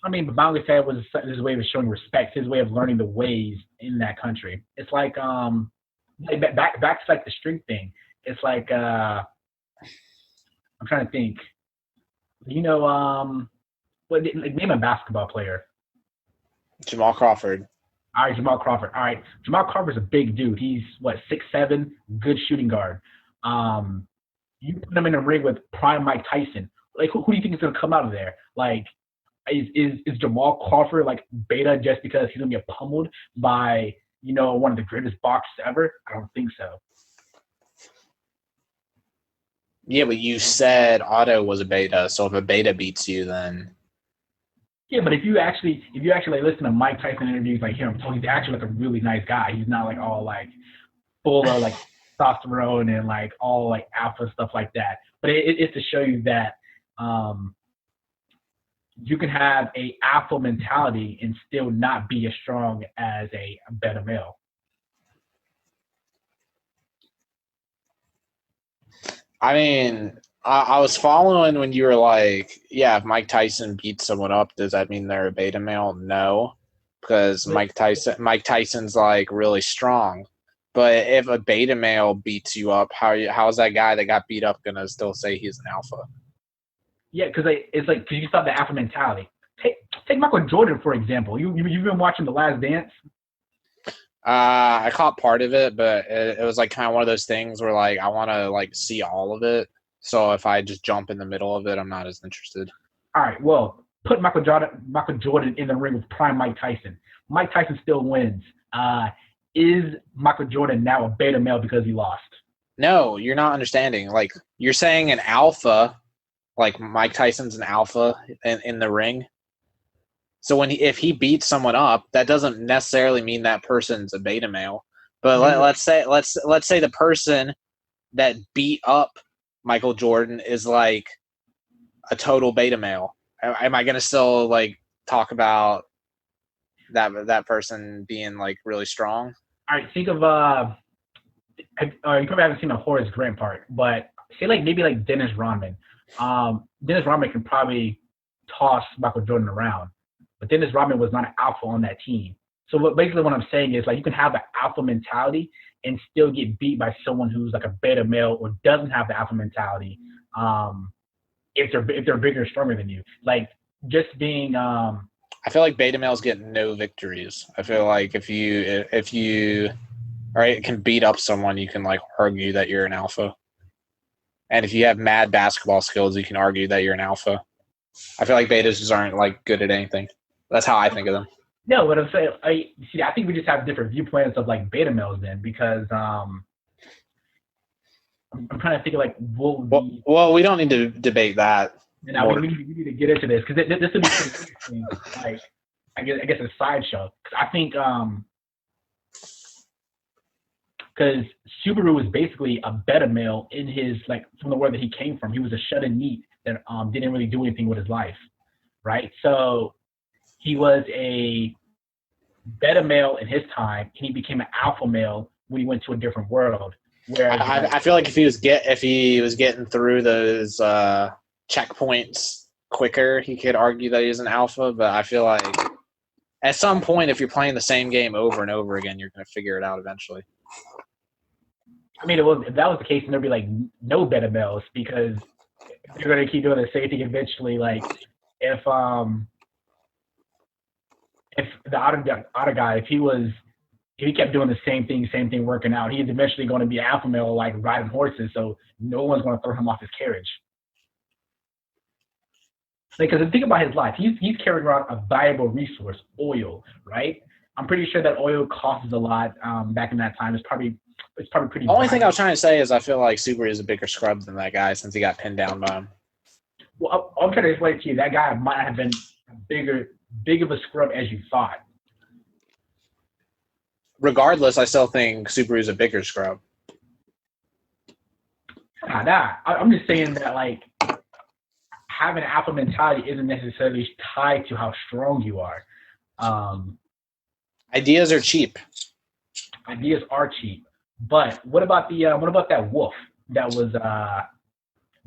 I mean, but Bangladesh Fad was his way of showing respect, his way of learning the ways in that country. It's like back to like the string thing. It's like I'm trying to think. You know, name a basketball player. Jamal Crawford. All right, Jamal Crawford. All right, Jamal Crawford's a big dude. He's 6'7", good shooting guard. You put him in a ring with prime Mike Tyson. Like, who do you think is gonna come out of there? Like, is Jamal Crawford like beta just because he's gonna get pummeled by one of the greatest boxers ever? I don't think so. Yeah, but you said Otto was a beta, so if a beta beats you, then yeah. But if you actually listen to Mike Tyson interviews, like hear him talk, he's actually like a really nice guy. He's not like all like full of like testosterone and like all like alpha stuff like that. But it's to show you that you can have a alpha mentality and still not be as strong as a beta male. I mean, I was following when you were like, yeah, if Mike Tyson beats someone up, does that mean they're a beta male? No, because Mike Tyson's like really strong. But if a beta male beats you up, how is that guy that got beat up gonna still say he's an alpha? Yeah, because it's like because you saw the alpha mentality. Take Michael Jordan for example. You've been watching The Last Dance. I caught part of it, but it was like kind of one of those things where like I want to like see all of it. So if I just jump in the middle of it, I'm not as interested. All right, well, put Michael Jordan in the ring with prime Mike Tyson. Mike Tyson still wins. Is Michael Jordan now a beta male because he lost? No, you're not understanding. Like, you're saying an alpha, like Mike Tyson's an alpha in the ring. So if he beats someone up, that doesn't necessarily mean that person's a beta male. But let's say the person that beat up Michael Jordan is like a total beta male. Am I going to still like talk about that person being like really strong? All right, think of you probably haven't seen the Horace Grant part, but say like maybe like Dennis Rodman. Dennis Rodman can probably toss Michael Jordan around, but Dennis Rodman was not an alpha on that team. So basically what I'm saying is like you can have the alpha mentality and still get beat by someone who's like a beta male or doesn't have the alpha mentality. If they're bigger and stronger than you, like just being. I feel like beta males get no victories. I feel like if you can beat up someone, you can like argue that you're an alpha. And if you have mad basketball skills, you can argue that you're an alpha. I feel like betas just aren't like good at anything. That's how I think of them. No, what I'm saying, I think we just have different viewpoints of like beta males then, because I'm trying to think of like well, we don't need to debate that. Now we need to get into this because this would be pretty interesting. Like, I guess a sideshow, because I think because Subaru was basically a beta male in his like from the world that he came from. He was a shut-in meat that didn't really do anything with his life, right? So he was a beta male in his time, and he became an alpha male when he went to a different world. Whereas I feel like if he was getting through those checkpoints quicker, he could argue that he's an alpha. But I feel like at some point, if you're playing the same game over and over again, you're going to figure it out eventually. I mean, if that was the case, then there'd be like no beta males because they're going to keep doing the same thing eventually. Like if the Otto guy, if he kept doing the same thing, working out, he's eventually going to be alpha male, like riding horses. So no one's going to throw him off his carriage. Because think about his life, he's carrying around a valuable resource, oil, right? I'm pretty sure that oil costs a lot back in that time. It's probably pretty. The only thing I was trying to say is I feel like Subaru is a bigger scrub than that guy since he got pinned down by him. Well, I'm trying to explain to you that guy might have been big of a scrub as you thought. Regardless, I still think Subaru is a bigger scrub. I'm just saying that like having an alpha mentality isn't necessarily tied to how strong you are. Ideas are cheap. Ideas are cheap, but what about that wolf that was that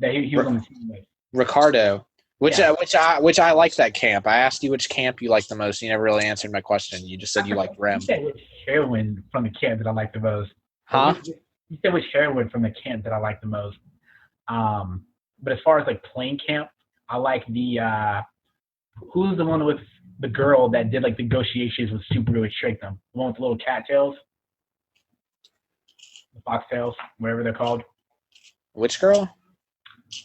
he was on the team with? Ricardo, which I like that camp. I asked you which camp you like the most. You never really answered my question. You just said you liked Rem. You said which heroine from the camp that I like the most. Huh? You said which heroine from the camp that I like the most. But as far as like playing camp, I like the who's the one with the girl that did like negotiations with Subaru and tricked them? The one with the little cattails, the foxtails, whatever they're called. Which girl?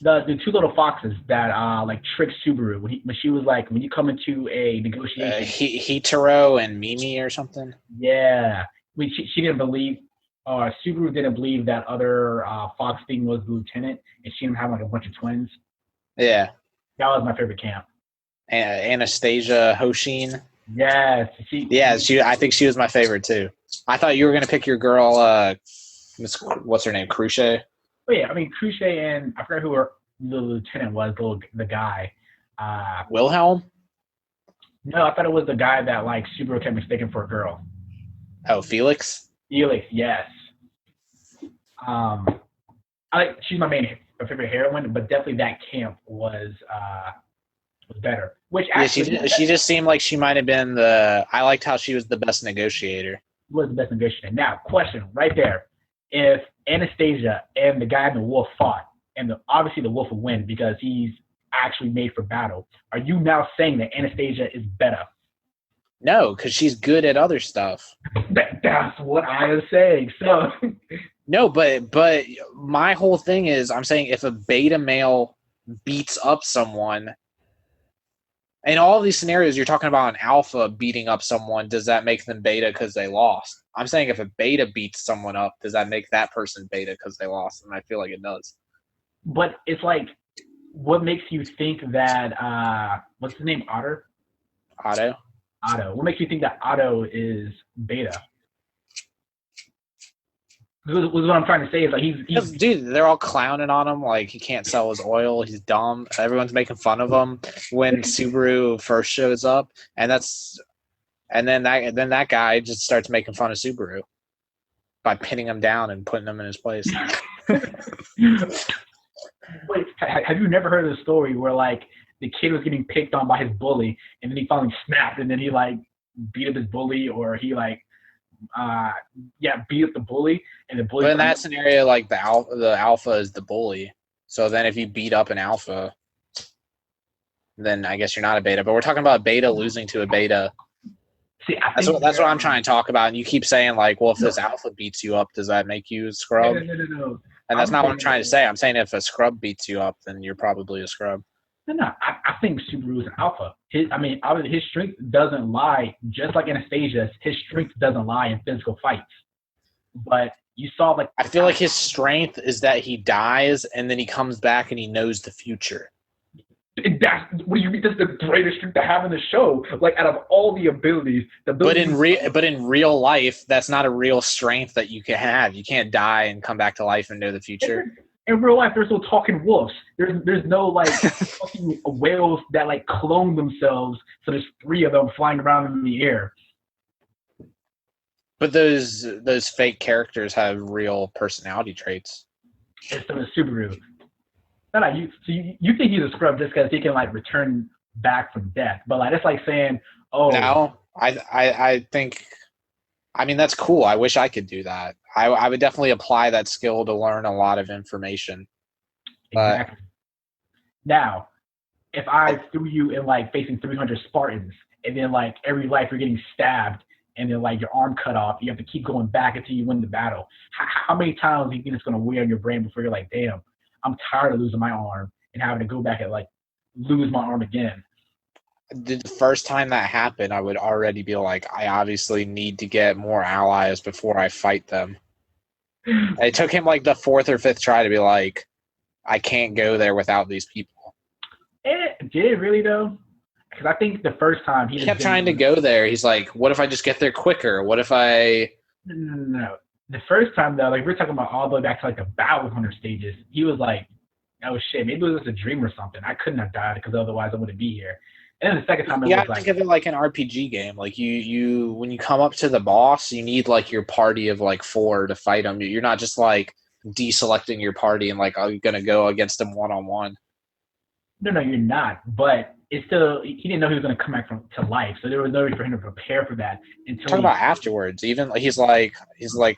The two little foxes that like tricked Subaru when she was like, when you come into a negotiation. Hitaro and Mimi or something. Yeah, she didn't believe. Subaru didn't believe that other fox thing was the lieutenant, and she didn't have like a bunch of twins. Yeah, that was my favorite camp. Anastasia Hoshin. Yes, I think she was my favorite too. I thought you were gonna pick your girl. What's her name? Cruce. Oh yeah, I mean Cruce, and I forgot who the lieutenant was. The guy. Wilhelm. No, I thought it was the guy that like Subaru kept mistaken for a girl. Oh, Felix. Felix, yes. She's my favorite heroine, but definitely that camp was better. Which actually, she just seemed like she might have been I liked how she was the best negotiator. Was the best negotiator. Now, question right there: if Anastasia and the guy in the wolf fought, and obviously the wolf would win because he's actually made for battle, are you now saying that Anastasia is better? No, because she's good at other stuff. That's what I am saying. So no, but my whole thing is I'm saying if a beta male beats up someone, in all of these scenarios you're talking about an alpha beating up someone, does that make them beta because they lost? I'm saying if a beta beats someone up, does that make that person beta because they lost? And I feel like it does. But it's like, what makes you think that what's his name? Otto? Otto. What makes you think that Otto is beta? What I'm trying to say is like he's dude, they're all clowning on him like he can't sell his oil, he's dumb. Everyone's making fun of him when Subaru first shows up, and then that guy just starts making fun of Subaru by pinning him down and putting him in his place. Wait, have you never heard of the story where like the kid was getting picked on by his bully, and then he finally snapped, and then he like beat up his bully, or he like beat up the bully, and the bully. But in that scenario, like the alpha is the bully. So then if you beat up an alpha, then I guess you're not a beta. But we're talking about beta losing to a beta. See, that's what I'm trying to talk about. And you keep saying like, well, if this alpha beats you up, does that make you a scrub? No. And that's not what I'm trying to say. I'm saying if a scrub beats you up, then you're probably a scrub. No. I think Subaru is an alpha. His strength doesn't lie. Just like Anastasia's, his strength doesn't lie in physical fights. But you saw like I feel like his strength is that he dies and then he comes back and he knows the future. What do you mean? That's the greatest strength to have in the show. Like out of all the abilities, but in real life, that's not a real strength that you can have. You can't die and come back to life and know the future. In real life, there's no talking wolves. There's no like fucking whales that like clone themselves. So there's 3 of them flying around in the air. But those fake characters have real personality traits. It's the Subaru. No, you think he's a scrub just because he can like return back from death, but like it's like saying, oh. No, I think, I mean that's cool. I wish I could do that. I would definitely apply that skill to learn a lot of information. Exactly. Now, if I threw you in like facing 300 Spartans, and then like every life you're getting stabbed, and then like your arm cut off, you have to keep going back until you win the battle. How many times do you think it's going to wear on your brain before you're like, damn, I'm tired of losing my arm and having to go back and like lose my arm again? The first time that happened, I would already be like, I obviously need to get more allies before I fight them. It took him like the 4th or 5th try to be like, I can't go there without these people. Did it really though? Because I think the first time he kept trying to go there. He's like, what if I just get there quicker? What if I... No. The first time though, like we're talking about all the way back to like the Battle Hunter stages, he was like, oh shit, maybe it was just a dream or something. I couldn't have died because otherwise I wouldn't be here. And then the second time, think of it like an RPG game. Like you, when you come up to the boss, you need like your party of like 4 to fight him. You're not just like deselecting your party and like, oh, you're gonna go against him one-on-one. No, you're not. But it's still, he didn't know he was gonna come back to life, so there was no way for him to prepare for that until. Talk about afterwards. Even he's like,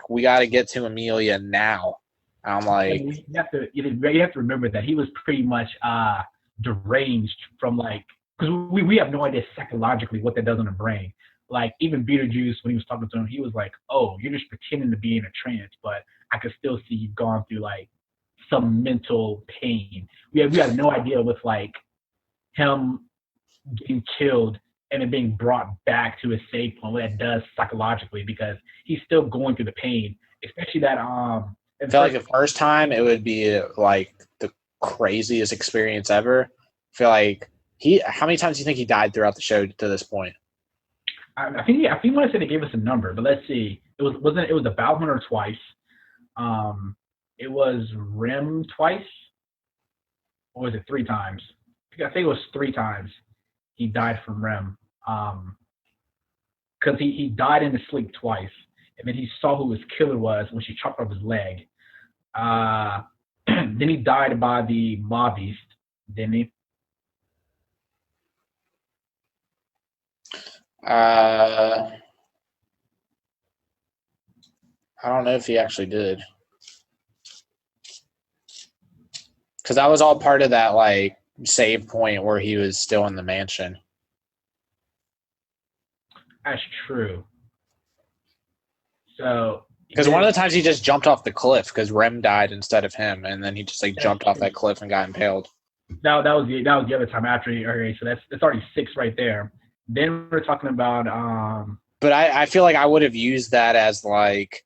we got to get to Amelia now. And I'm like, you have to remember that he was pretty much deranged from like. Because we have no idea psychologically what that does in the brain. Like, even Beetlejuice, when he was talking to him, he was like, oh, you're just pretending to be in a trance, but I could still see you've gone through, like, some mental pain. We have no idea with, like, him getting killed and then being brought back to his safe point, what that does psychologically, because he's still going through the pain, especially that I feel like the first time it would be, like, the craziest experience ever. I feel like how many times do you think he died throughout the show to this point? I think when I said they gave us a number, but let's see. It was the Battle Hunter twice. It was Rem twice, or was it 3 times? I think it was 3 times he died from Rem. Because he died in his sleep twice, and then he saw who his killer was when she chopped off his leg. Then he died by the mob beast, didn't he? I don't know if he actually did. Because that was all part of that, like, save point where he was still in the mansion. That's true. So... Because one of the times he just jumped off the cliff because Rem died instead of him, and then he just, like, jumped off that cliff and got impaled. That was the other time after. Okay, so that's already 6 right there. Then we're talking about. But I feel like I would have used that as like,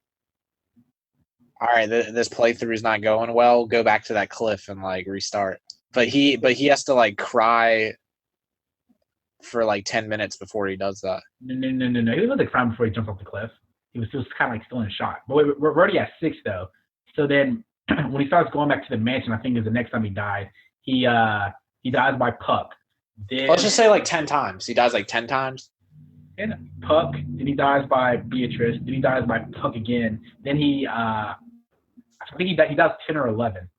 all right, this playthrough is not going well. Go back to that cliff and like restart. But he has to like cry for like 10 minutes before he does that. No. He was like crying before he jumped off the cliff. He was just kind of like still in shock. But we're already at 6 though. So then when he starts going back to the mansion, I think is the next time he died. He dies by Puck. Then, Let's just say like 10 times. He dies like 10 times. And Puck. Then he dies by Beatrice. Then he dies by Puck again. Then I think he dies 10 or 11.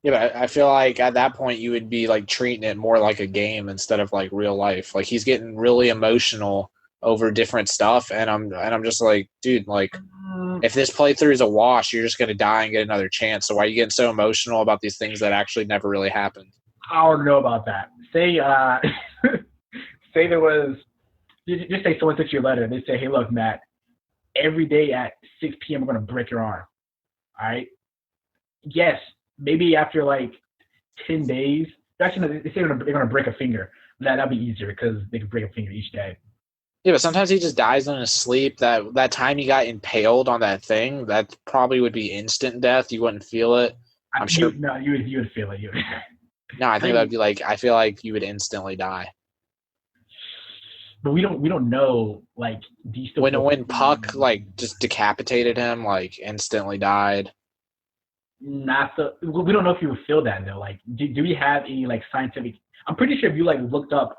Yeah, but I feel like at that point you would be like treating it more like a game instead of like real life. Like he's getting really emotional over different stuff, and I'm just like, dude, like if this playthrough is a wash, you're just gonna die and get another chance. So why are you getting so emotional about these things that actually never really happened? I don't know about that. Say say there was just say someone sent you a letter and they say, hey, look, Matt, every day at 6 p.m. I'm gonna break your arm. All right. Yes, maybe after like 10 days. Actually, they say they're gonna break a finger. That'd be easier because they could break a finger each day. Yeah, but sometimes he just dies in his sleep. That time he got impaled on that thing, that probably would be instant death. You wouldn't feel it. I'm sure. No, you would feel it. No, I think that would be like, I feel like you would instantly die. But we don't know, like, do you still when Puck like just decapitated him, like instantly died. We don't know if you would feel that though. Like, do we have any like scientific? I'm pretty sure if you like looked up,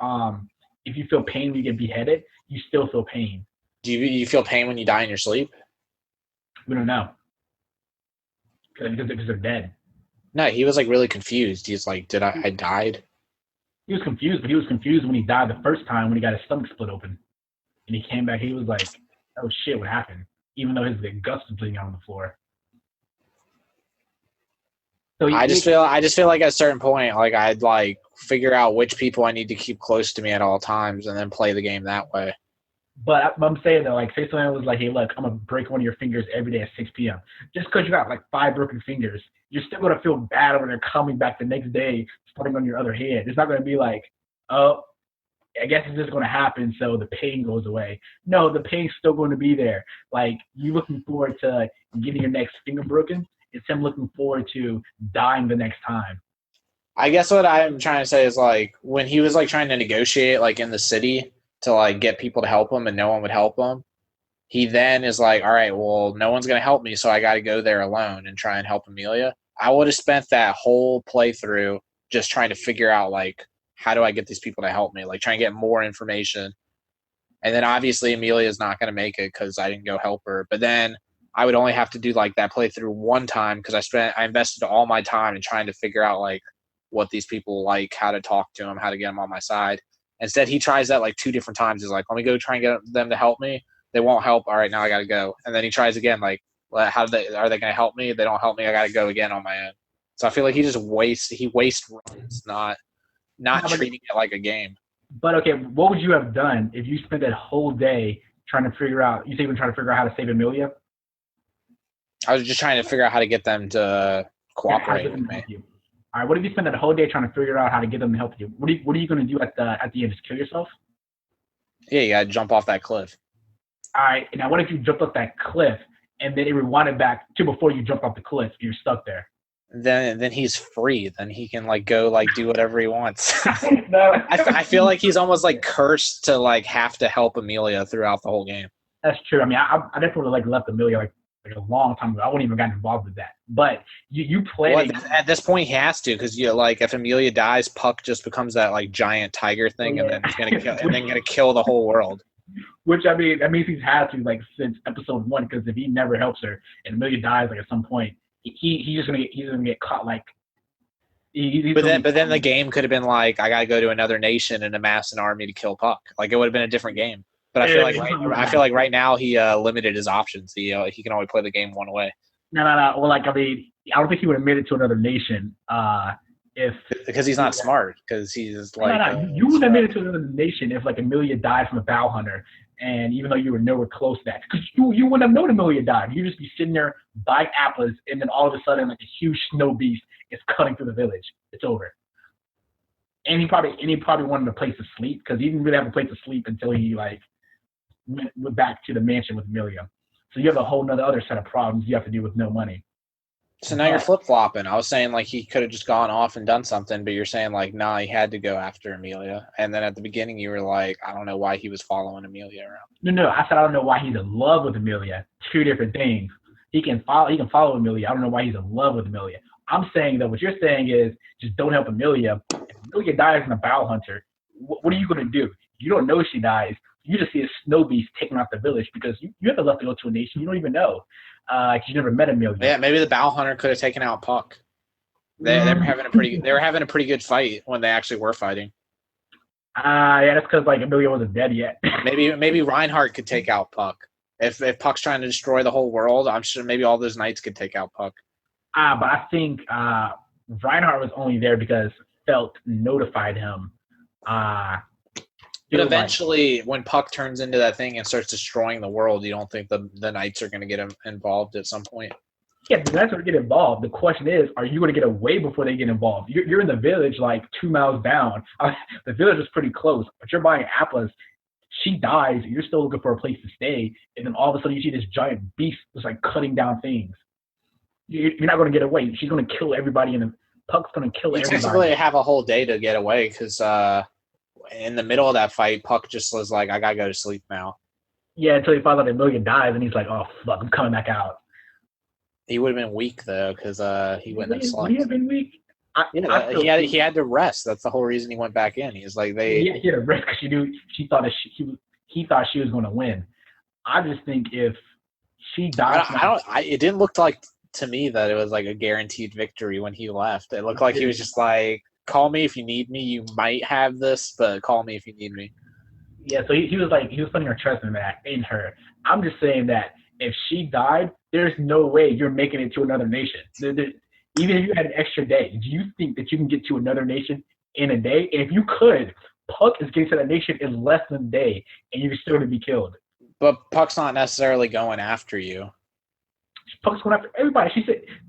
if you feel pain when you get beheaded, you still feel pain. Do you feel pain when you die in your sleep? We don't know because they're dead. No, he was like really confused. He's like, did I died? He was confused, but he was confused when he died the first time when he got his stomach split open, and he came back. He was like, "Oh shit, what happened?" Even though his guts was bleeding out on the floor. So I just feel like at a certain point, like I'd like figure out which people I need to keep close to me at all times, and then play the game that way. But I'm saying though, like, say someone was like, "Hey, look, I'm gonna break one of your fingers every day at 6 p.m." Just because you got like 5 broken fingers, you're still gonna feel bad when they're coming back the next day, starting on your other hand. It's not gonna be like, "Oh, I guess it's just gonna happen, so the pain goes away." No, the pain's still going to be there. Like, you looking forward to getting your next finger broken. It's him looking forward to dying the next time. I guess what I'm trying to say is like when he was like trying to negotiate like in the city to like get people to help him and no one would help him, he then is like, all right, well, no one's going to help me, so I got to go there alone and try and help Amelia. I would have spent that whole playthrough just trying to figure out like, how do I get these people to help me? Like, try and get more information. And then obviously Amelia's not going to make it because I didn't go help her. But then I would only have to do like that playthrough one time because I invested all my time in trying to figure out like what these people like, how to talk to them, how to get them on my side. Instead, he tries that like 2 different times. He's like, let me go try and get them to help me. They won't help. All right, now I got to go. And then he tries again, like, are they going to help me? They don't help me. I got to go again on my own. So I feel like he just wastes runs, not treating it like a game. But okay, what would you have done if you spent that whole day trying to figure out? You say you were trying to figure out how to save Amelia. I was just trying to figure out how to get them to cooperate with me. All right, what if you spend that whole day trying to figure out how to get them to help you? What are you going to do at the end? Just kill yourself? Yeah, you got to jump off that cliff. All right, now what if you jumped off that cliff and then it rewinded back to before you jumped off the cliff? You're stuck there. Then he's free. Then he can like go like do whatever he wants. No. I feel like he's almost like cursed to like have to help Amelia throughout the whole game. That's true. I mean, I definitely would have like left Amelia like a long time ago. I wouldn't even gotten involved with that. But you play at this point he has to because you like if Amelia dies, Puck just becomes that like giant tiger thing, and then he's gonna kill the whole world. Which I mean, that means he's had to like since episode 1 because if he never helps her and Amelia dies like at some point, he's gonna get caught like. But then the game could have been like I gotta go to another nation and amass an army to kill Puck. Like it would have been a different game. But I feel like right now he limited his options. He can only play the game one way. No. Well, like I mean, I don't think he would have made it to another nation because he's not smart. Because he's like you would have made it to another nation if like Amelia died from a bow hunter, and even though you were nowhere close to that, because you wouldn't have known Amelia died. You'd just be sitting there buying apples, and then all of a sudden like a huge snow beast is cutting through the village. It's over. And he probably wanted a place to sleep because he didn't really have a place to sleep until he like went back to the mansion with Amelia. So you have a whole nother other set of problems you have to deal with no money. So now you're flip flopping. I was saying like he could have just gone off and done something, but you're saying like nah, he had to go after Amelia. And then at the beginning you were like, I don't know why he was following Amelia around. No, I said I don't know why he's in love with Amelia. Two different things. He can follow Amelia. I don't know why he's in love with Amelia. I'm saying that what you're saying is just don't help Amelia. If Amelia dies in a bow hunter, what are you going to do? You don't know she dies. You just see a snow beast taking off the village because you haven't left to go to a nation you don't even know. You never met Amelia. Yeah, maybe the bow hunter could have taken out Puck. They were having a pretty good fight when they actually were fighting. Yeah, that's because like Amelia wasn't dead yet. maybe Reinhardt could take out Puck. If Puck's trying to destroy the whole world, I'm sure maybe all those knights could take out Puck. But I think Reinhardt was only there because Felt notified him. But eventually, when Puck turns into that thing and starts destroying the world, you don't think the knights are going to get involved at some point? Yeah, the knights are going to get involved. The question is, are you going to get away before they get involved? You're in the village like 2 miles down. The village is pretty close, but you're buying apples. She dies, you're still looking for a place to stay, and then all of a sudden you see this giant beast just like cutting down things. You're not going to get away. She's going to kill everybody, and Puck's going to kill everybody. You technically have a whole day to get away because in the middle of that fight, Puck just was like, I got to go to sleep now. Yeah, until he finds out Amelia dies, and he's like, oh, fuck, I'm coming back out. He would have been weak, though, because he wouldn't have slept. Would he have been weak? He had to rest. That's the whole reason he went back in. He's like he had to rest because he thought that he thought she was going to win. I just think if she died, it didn't look like to me that it was like a guaranteed victory when he left. It looked like he was just like, call me if you need me. You might have this, but call me if you need me. Yeah, so he was putting her trust in her. I'm just saying that if she died, there's no way you're making it to another nation. Even if you had an extra day, do you think that you can get to another nation in a day? And if you could, Puck is getting to that nation in less than a day, and you're still going to be killed. But Puck's not necessarily going after you. Puck's going after everybody.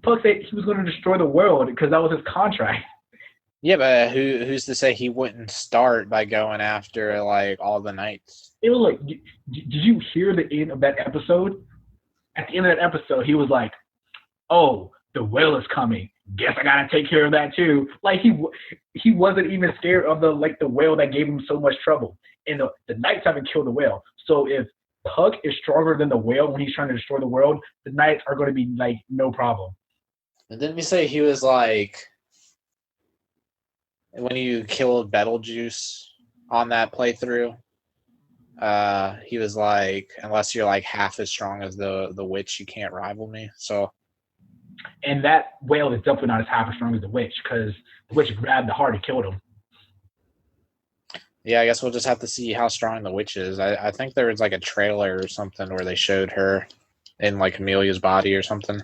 Puck said he was going to destroy the world because that was his contract. Yeah, but who's to say he wouldn't start by going after like all the knights? It was like, did you hear the end of that episode? At the end of that episode, he was like, "Oh, the whale is coming. Guess I gotta take care of that too." Like he wasn't even scared of the whale that gave him so much trouble. And the knights haven't killed the whale. So if Puck is stronger than the whale when he's trying to destroy the world, the knights are going to be like no problem. And didn't we say he was like when you killed Betelgeuse on that playthrough? He was like, unless you're like half as strong as the witch, you can't rival me. So. And that whale is definitely not as half as strong as the witch because the witch grabbed the heart and killed him. Yeah, I guess we'll just have to see how strong the witch is. I think there was like a trailer or something where they showed her in like Amelia's body or something.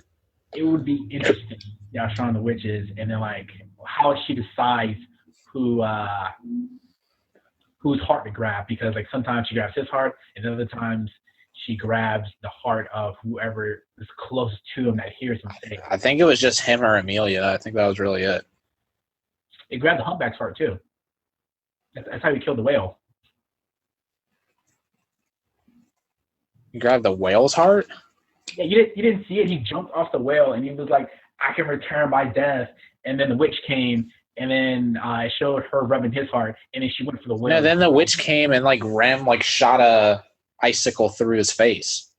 It would be interesting how strong the witch is, and then like how she decides whose heart to grab, because like sometimes she grabs his heart and other times she grabs the heart of whoever is closest to him that hears him say. I think it was just him or Amelia. I think that was really it. It grabbed the humpback's heart too. That's how you killed the whale. You grabbed the whale's heart? Yeah, you didn't see it. He jumped off the whale and he was like, I can return by death. And then the witch came and then I showed her rubbing his heart and then she went for the whale. No, then the witch came and like Rem like shot a icicle through his face.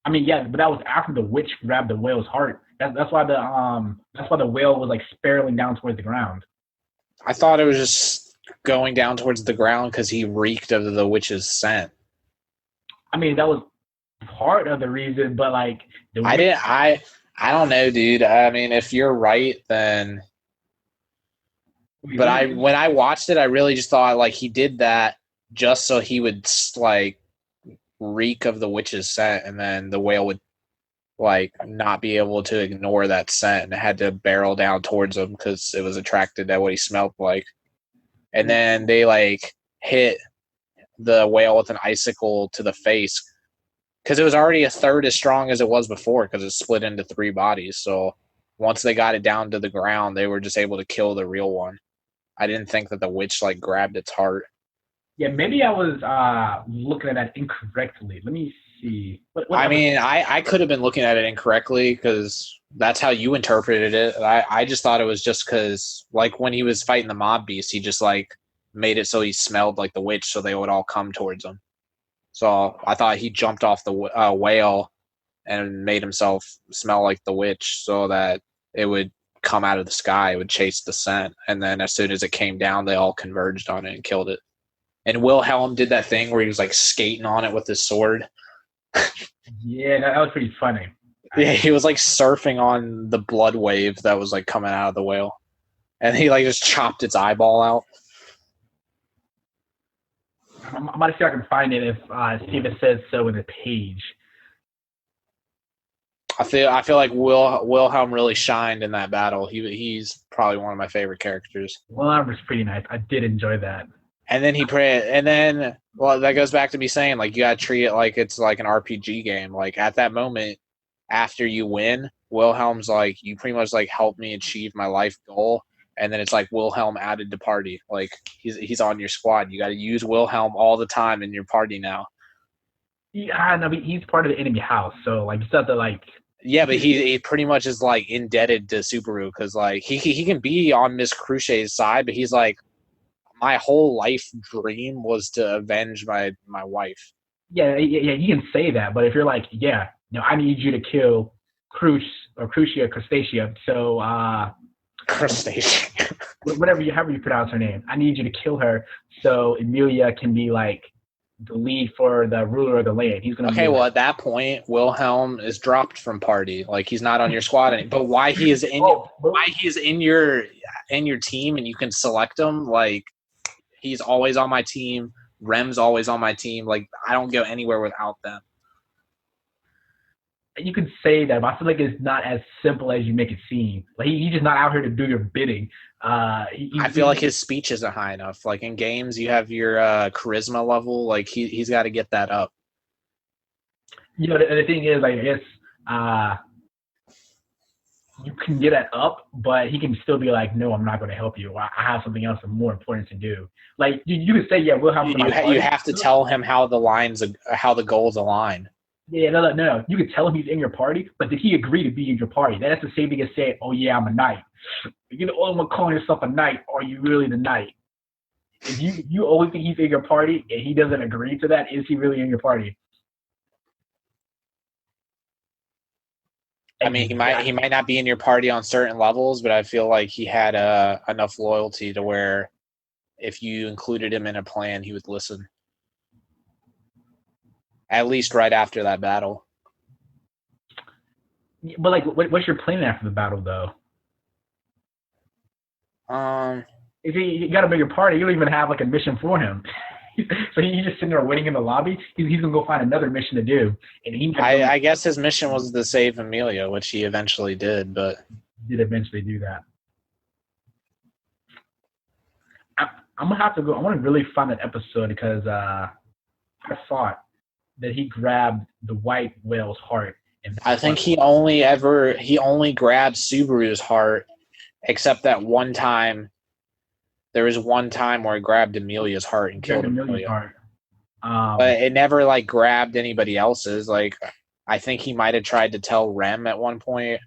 I mean, yeah, but that was after the witch grabbed the whale's heart. That's why the whale was like spiraling down towards the ground. I thought it was just going down towards the ground because he reeked of the witch's scent. I mean, that was part of the reason, but like I don't know, dude. I mean, if you're right, then. But when I watched it, I really just thought like he did that just so he would like reek of the witch's scent, and then the whale would like not be able to ignore that scent and it had to barrel down towards him because it was attracted to what he smelled like. And then they like hit the whale with an icicle to the face because it was already a third as strong as it was before because it split into 3 bodies. So once they got it down to the ground, they were just able to kill the real one. I didn't think that the witch like grabbed its heart. Yeah, maybe I was looking at that incorrectly. Let me see. I mean, I could have been looking at it incorrectly because that's how you interpreted it. I just thought it was just because, like, when he was fighting the mob beast, he just, like, made it so he smelled like the witch so they would all come towards him. So I thought he jumped off the whale and made himself smell like the witch so that it would come out of the sky, it would chase the scent. And then as soon as it came down, they all converged on it and killed it. And Wilhelm did that thing where he was, like, skating on it with his sword. Yeah, that was pretty funny. Yeah, he was like surfing on the blood wave that was like coming out of the whale, and he like just chopped its eyeball out. I'm gonna see if I can find it if see if it says so in the page. I feel like Wilhelm really shined in that battle. He's probably one of my favorite characters. Wilhelm was pretty nice. I did enjoy that. And then well, that goes back to me saying like you gotta treat it like it's like an RPG game. Like at that moment, after you win, Wilhelm's like, you pretty much like helped me achieve my life goal. And then it's like Wilhelm added to party. Like he's on your squad. You got to use Wilhelm all the time in your party now. Yeah, no, but he's part of the enemy house, so like you have to like. Yeah, but he pretty much is like indebted to Subaru because like he can be on Miss Cruchet's side, but he's like, my whole life dream was to avenge my wife. Yeah, you can say that, but if you're like, yeah, no, I need you to kill Crustacea, so Crustacea. however you pronounce her name, I need you to kill her so Emilia can be like the lead for the ruler of the land. He's gonna. Okay, well at that point, Wilhelm is dropped from party. Like he's not on your squad anymore. But why he is in your team and you can select him, like he's always on my team. Rem's always on my team. Like I don't go anywhere without them. You could say that, but I feel like it's not as simple as you make it seem. Like he's just not out here to do your bidding. I feel like his speech isn't high enough. Like in games, you have your charisma level. Like he's got to get that up. You know, the thing is, like, I guess you can get that up, but he can still be like, no, I'm not going to help you. I have something else more important to do. Like you could say, yeah, we'll have. You have to tell him how the goals align. Yeah, no. You could tell him he's in your party, but did he agree to be in your party? That's the same thing as saying, oh, yeah, I'm a knight. You're the only one calling yourself a knight, or are you really the knight? If you always think he's in your party and he doesn't agree to that, is he really in your party? I mean, he might not be in your party on certain levels, but I feel like he had enough loyalty to where if you included him in a plan, he would listen. At least right after that battle. But like, what's your plan after the battle, though? If you got to make your party, you don't even have like a mission for him. So he's just sitting there waiting in the lobby. He's gonna go find another mission to do, and I guess his mission was to save Emilia, which he eventually did. But did eventually do that. I'm gonna have to go. I want to really find that episode because I thought that he grabbed the white whale's heart. And I think he only grabbed Subaru's heart, except that one time. There was one time where he grabbed Emilia's heart and killed Emilia's heart. But it never like grabbed anybody else's. Like I think he might have tried to tell Rem at one point,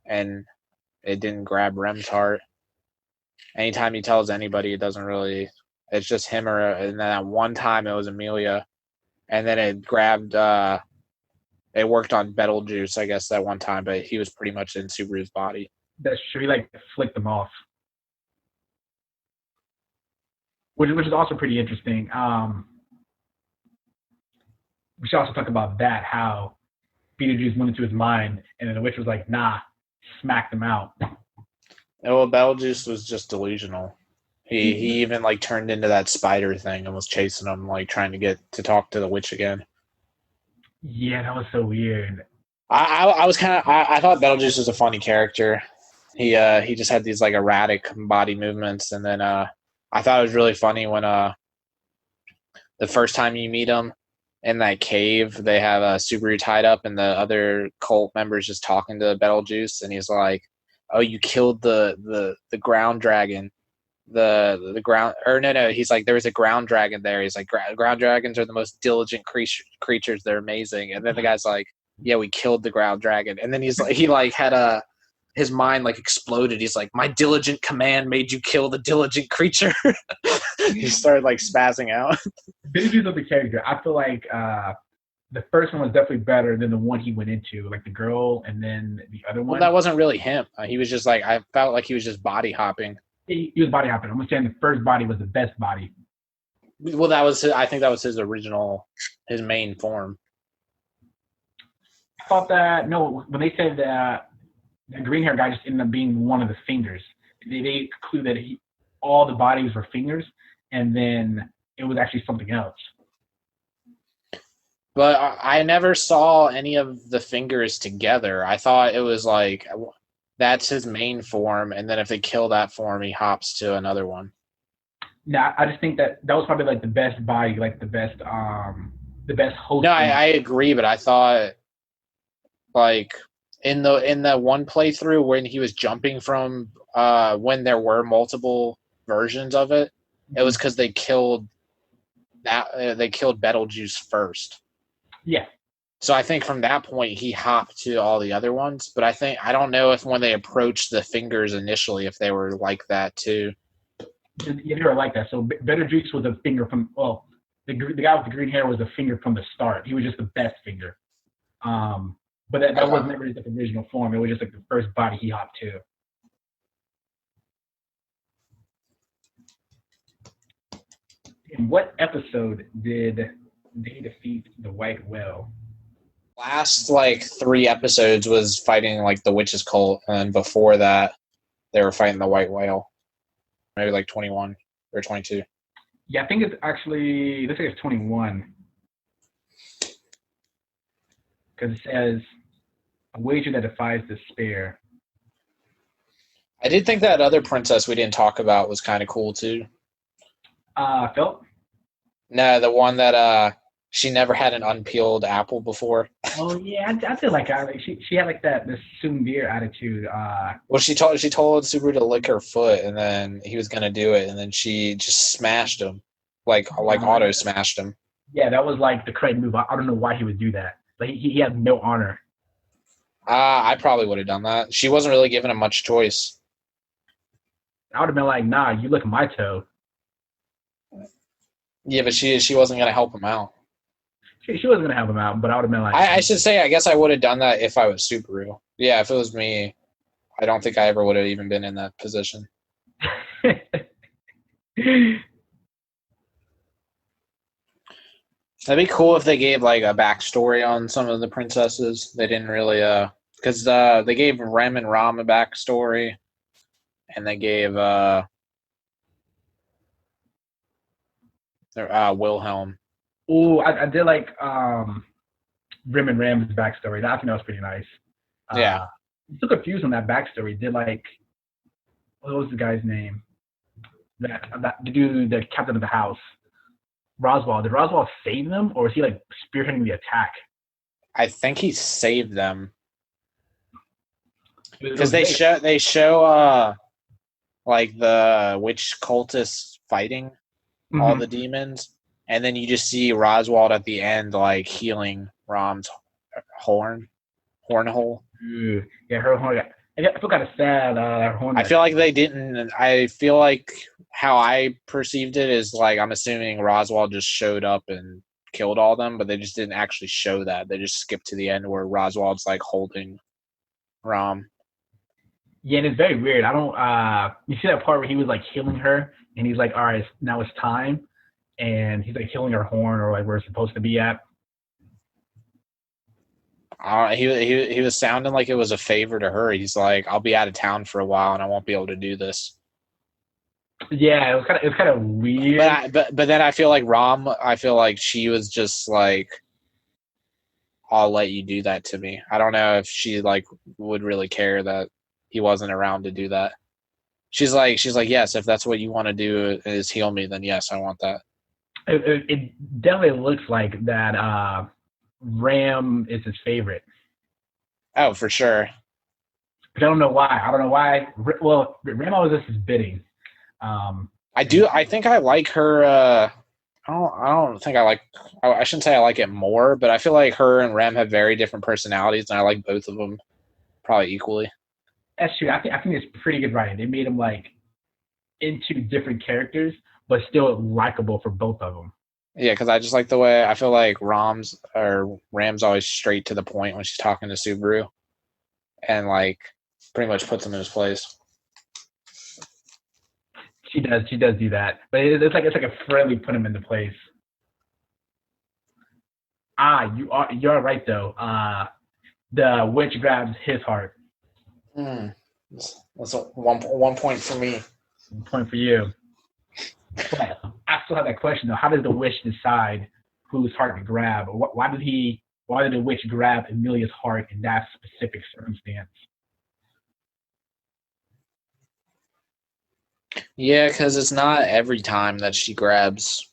and it didn't grab Rem's heart. Anytime he tells anybody, it doesn't really. It's just him and then that one time it was Emilia. And then it grabbed, it worked on Betelgeuse, I guess, that one time, but he was pretty much in Subaru's body. That's true. He, like, flicked them off. Which is also pretty interesting. We should also talk about that, how Beetlejuice went into his mind, and then the witch was like, nah, smacked him out. Well, Betelgeuse was just delusional. He even like turned into that spider thing and was chasing him, like trying to get to talk to the witch again. Yeah, that was so weird. I thought Betelgeuse was a funny character. He just had these like erratic body movements, and then I thought it was really funny when the first time you meet him in that cave, they have Subaru tied up, and the other cult members just talking to Betelgeuse, and he's like, "Oh, you killed the ground dragon." the ground, or no, he's like, there was a ground dragon there. He's like, ground dragons are the most diligent creatures. They're amazing. And then the guy's like, yeah, we killed the ground dragon. And then he's like, he like had his mind like exploded. He's like, my diligent command made you kill the diligent creature. He started like spazzing out. Visuals of the character, I feel like the first one was definitely better than the one he went into, like the girl, and then the other one. Well, that wasn't really him. He was just like, I felt like he was just body hopping. He was body hopping. I'm saying the first body was the best body. Well, I think that was his main form. I thought that, no, when they said that the green hair guy just ended up being one of the fingers, they concluded that all the bodies were fingers, and then it was actually something else. But I never saw any of the fingers together. I thought it was like, that's his main form, and then if they kill that form, he hops to another one. No, I just think that was probably like the best body, like the best host. No, I agree, but I thought like in the one playthrough when he was jumping from when there were multiple versions of it, it was because they killed Betelgeuse first. Yeah. So I think from that point he hopped to all the other ones, but I don't know if when they approached the fingers initially if they were like that too. Yeah, they were like that. So Betelgeuse was a finger from the guy with the green hair was a finger from the start. He was just the best finger. But that was never his original form. It was just like the first body he hopped to. In what episode did they defeat the White Whale? Last like 3 episodes was fighting like the witch's cult, and before that they were fighting the White Whale. Maybe like 21 or 22. Yeah, I think it's actually, looks like it's 21. Because it says, a wager that defies despair. I did think that other princess we didn't talk about was kind of cool too. Phil? No, the one that she never had an unpeeled apple before. Oh yeah, I feel like she had like this Sundir attitude. Well, she told Subaru to lick her foot, and then he was gonna do it, and then she just smashed him, like Otto smashed him. Yeah, that was like the correct move. I don't know why he would do that. Like he had no honor. I probably would have done that. She wasn't really given him much choice. I would have been like, nah, you lick my toe. Yeah, but she wasn't gonna help him out. She wasn't gonna help him out, but I would have been like, I should say, I guess I would have done that if I was Subaru. Yeah, if it was me, I don't think I ever would have even been in that position. That'd be cool if they gave like a backstory on some of the princesses. They didn't really, because they gave Rem and Ram a backstory, and they gave Wilhelm. Oh, I did like Rim and Ram's backstory. I think that was pretty nice. Yeah. I'm so confused on that backstory. Did like, what was the guy's name? The dude, the captain of the house, Roswell. Did Roswell save them, or was he like spearheading the attack? I think he saved them because they show like the witch cultists fighting all the demons, and then you just see Roswell at the end like healing Ram's horn hole. Yeah, her horn. I feel kind of sad. Her horn. I feel like they didn't. I feel like how I perceived it is like I'm assuming Roswell just showed up and killed all of them, but they just didn't actually show that. They just skipped to the end where Roswell's like holding Ram. Yeah, and it's very weird. I don't. You see that part where he was like healing her, and he's like, "All right, now it's time," and he's like healing her horn, or like where it's supposed to be at. He was sounding like it was a favor to her. He's like, "I'll be out of town for a while, and I won't be able to do this." Yeah, it was kind of weird. But then I feel like Ram. I feel like she was just like, "I'll let you do that to me." I don't know if she like would really care that he wasn't around to do that. She's like, yes, if that's what you want to do is heal me, then yes, I want that. It definitely looks like that. Ram is his favorite. Oh, for sure. But I don't know why. Well, Ram always does his bidding. I do. I think I like her. I don't think I like. I shouldn't say I like it more, but I feel like her and Rem have very different personalities, and I like both of them probably equally. That's true. I think it's pretty good writing. They made them like into different characters, but still likable for both of them. Yeah, because I just like the way I feel like Ram's always straight to the point when she's talking to Subaru, and like pretty much puts him in his place. She does do that, but it's like a friendly put him into place. You're right though. The witch grabs his heart. That's one point for me. Point for you. But I still have that question though. How does the witch decide whose heart to grab? Why did the witch grab Amelia's heart in that specific circumstance? Yeah, because it's not every time that she grabs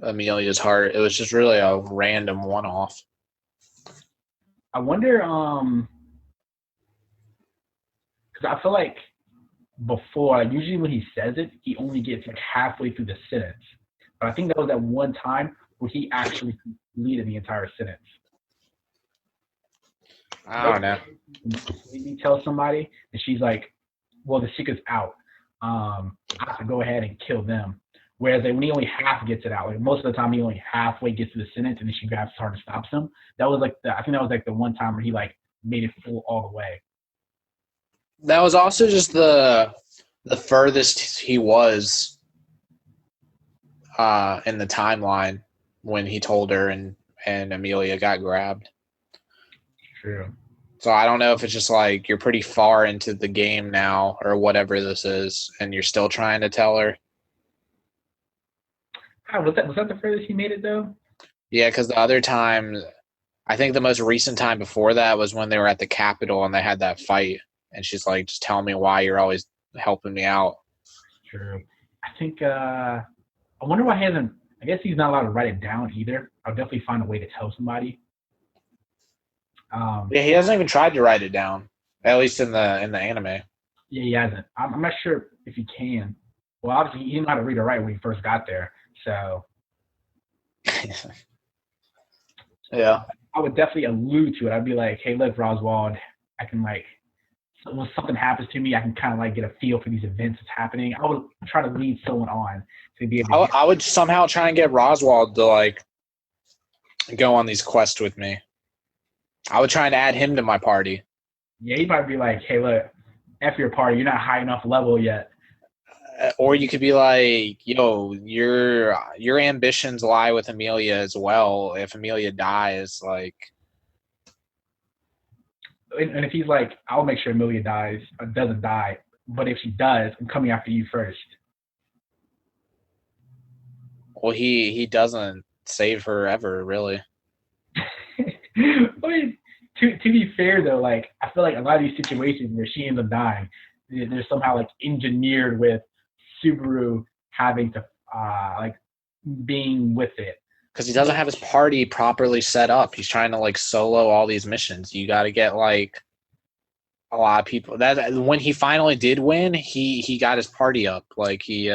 Amelia's heart. It was just really a random one-off. I wonder, because I feel like before, usually when he says it, he only gets like halfway through the sentence. But I think that was that one time where he actually completed the entire sentence. I don't know. Maybe tell somebody, and she's like, "Well, the secret's out. I have to go ahead and kill them." Whereas like, when he only half gets it out, like most of the time he only halfway gets to the sentence, and then she grabs his heart and stops him. That was like I think that was like the one time where he like made it full all the way. That was also just the furthest he was in the timeline when he told her and Amelia got grabbed. True. So I don't know if it's just like you're pretty far into the game now or whatever this is, and you're still trying to tell her. Was that the furthest he made it though? Yeah, because the other time, I think the most recent time before that was when they were at the Capitol and they had that fight, and she's like, "Just tell me why you're always helping me out." True. I think. I wonder why he hasn't. I guess he's not allowed to write it down either. I'll definitely find a way to tell somebody. Yeah, he hasn't even tried to write it down, at least in the anime. Yeah, he hasn't. I'm not sure if he can. Well, obviously he didn't know how to read or write when he first got there, so Yeah. I would definitely allude to it. I'd be like, "Hey, look, Roswald, I can like when something happens to me, I can kind of like get a feel for these events that's happening." I would try to lead someone on to be able to I would somehow try and get Roswald to like go on these quests with me. I would try and add him to my party. Yeah, he might be like, "Hey, look, F your party, you're not high enough level yet." Or you could be like, "Yo, your ambitions lie with Amelia as well. If Amelia dies, like." And if he's like, "I'll make sure Amelia dies or doesn't die, but if she does, I'm coming after you first." Well, he doesn't save her ever, really. I mean, to be fair though, like I feel like a lot of these situations where she ends up dying, they're somehow like engineered with Subaru having to like being with it. Because he doesn't have his party properly set up. He's trying to like solo all these missions. You got to get like a lot of people. That when he finally did win, he got his party up. Like he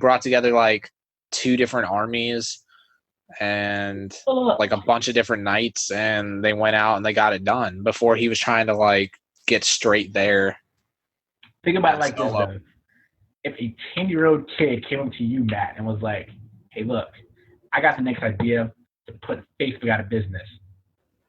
brought together like 2 different armies and like a bunch of different knights, and they went out and they got it done before he was trying to like get straight there. Think about it like this though. If a 10-year-old kid came up to you, Matt, and was like, "Hey, look, I got the next idea to put Facebook out of business."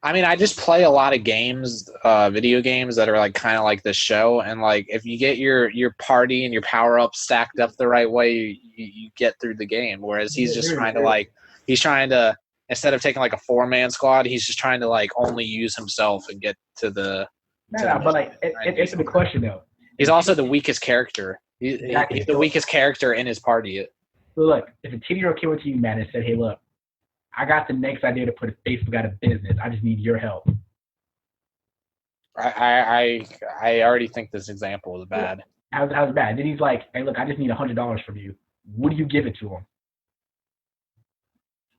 I mean, I just play a lot of games, video games that are like kind of like this show, and like if you get your party and your power up stacked up the right way, you get through the game. Whereas he's just trying to like instead of taking like a 4-man squad, he's just trying to like only use himself and get to the. But like answer the question though. He's also the weakest character. He's the weakest character in his party. So look, if a 10-year-old came up to you, Matt, and said, "Hey, look, I got the next idea to put Facebook out of business. I just need your help." I already think this example is bad. How's bad? Then he's like, "Hey, look, I just need $100 from you." Would you give it to him?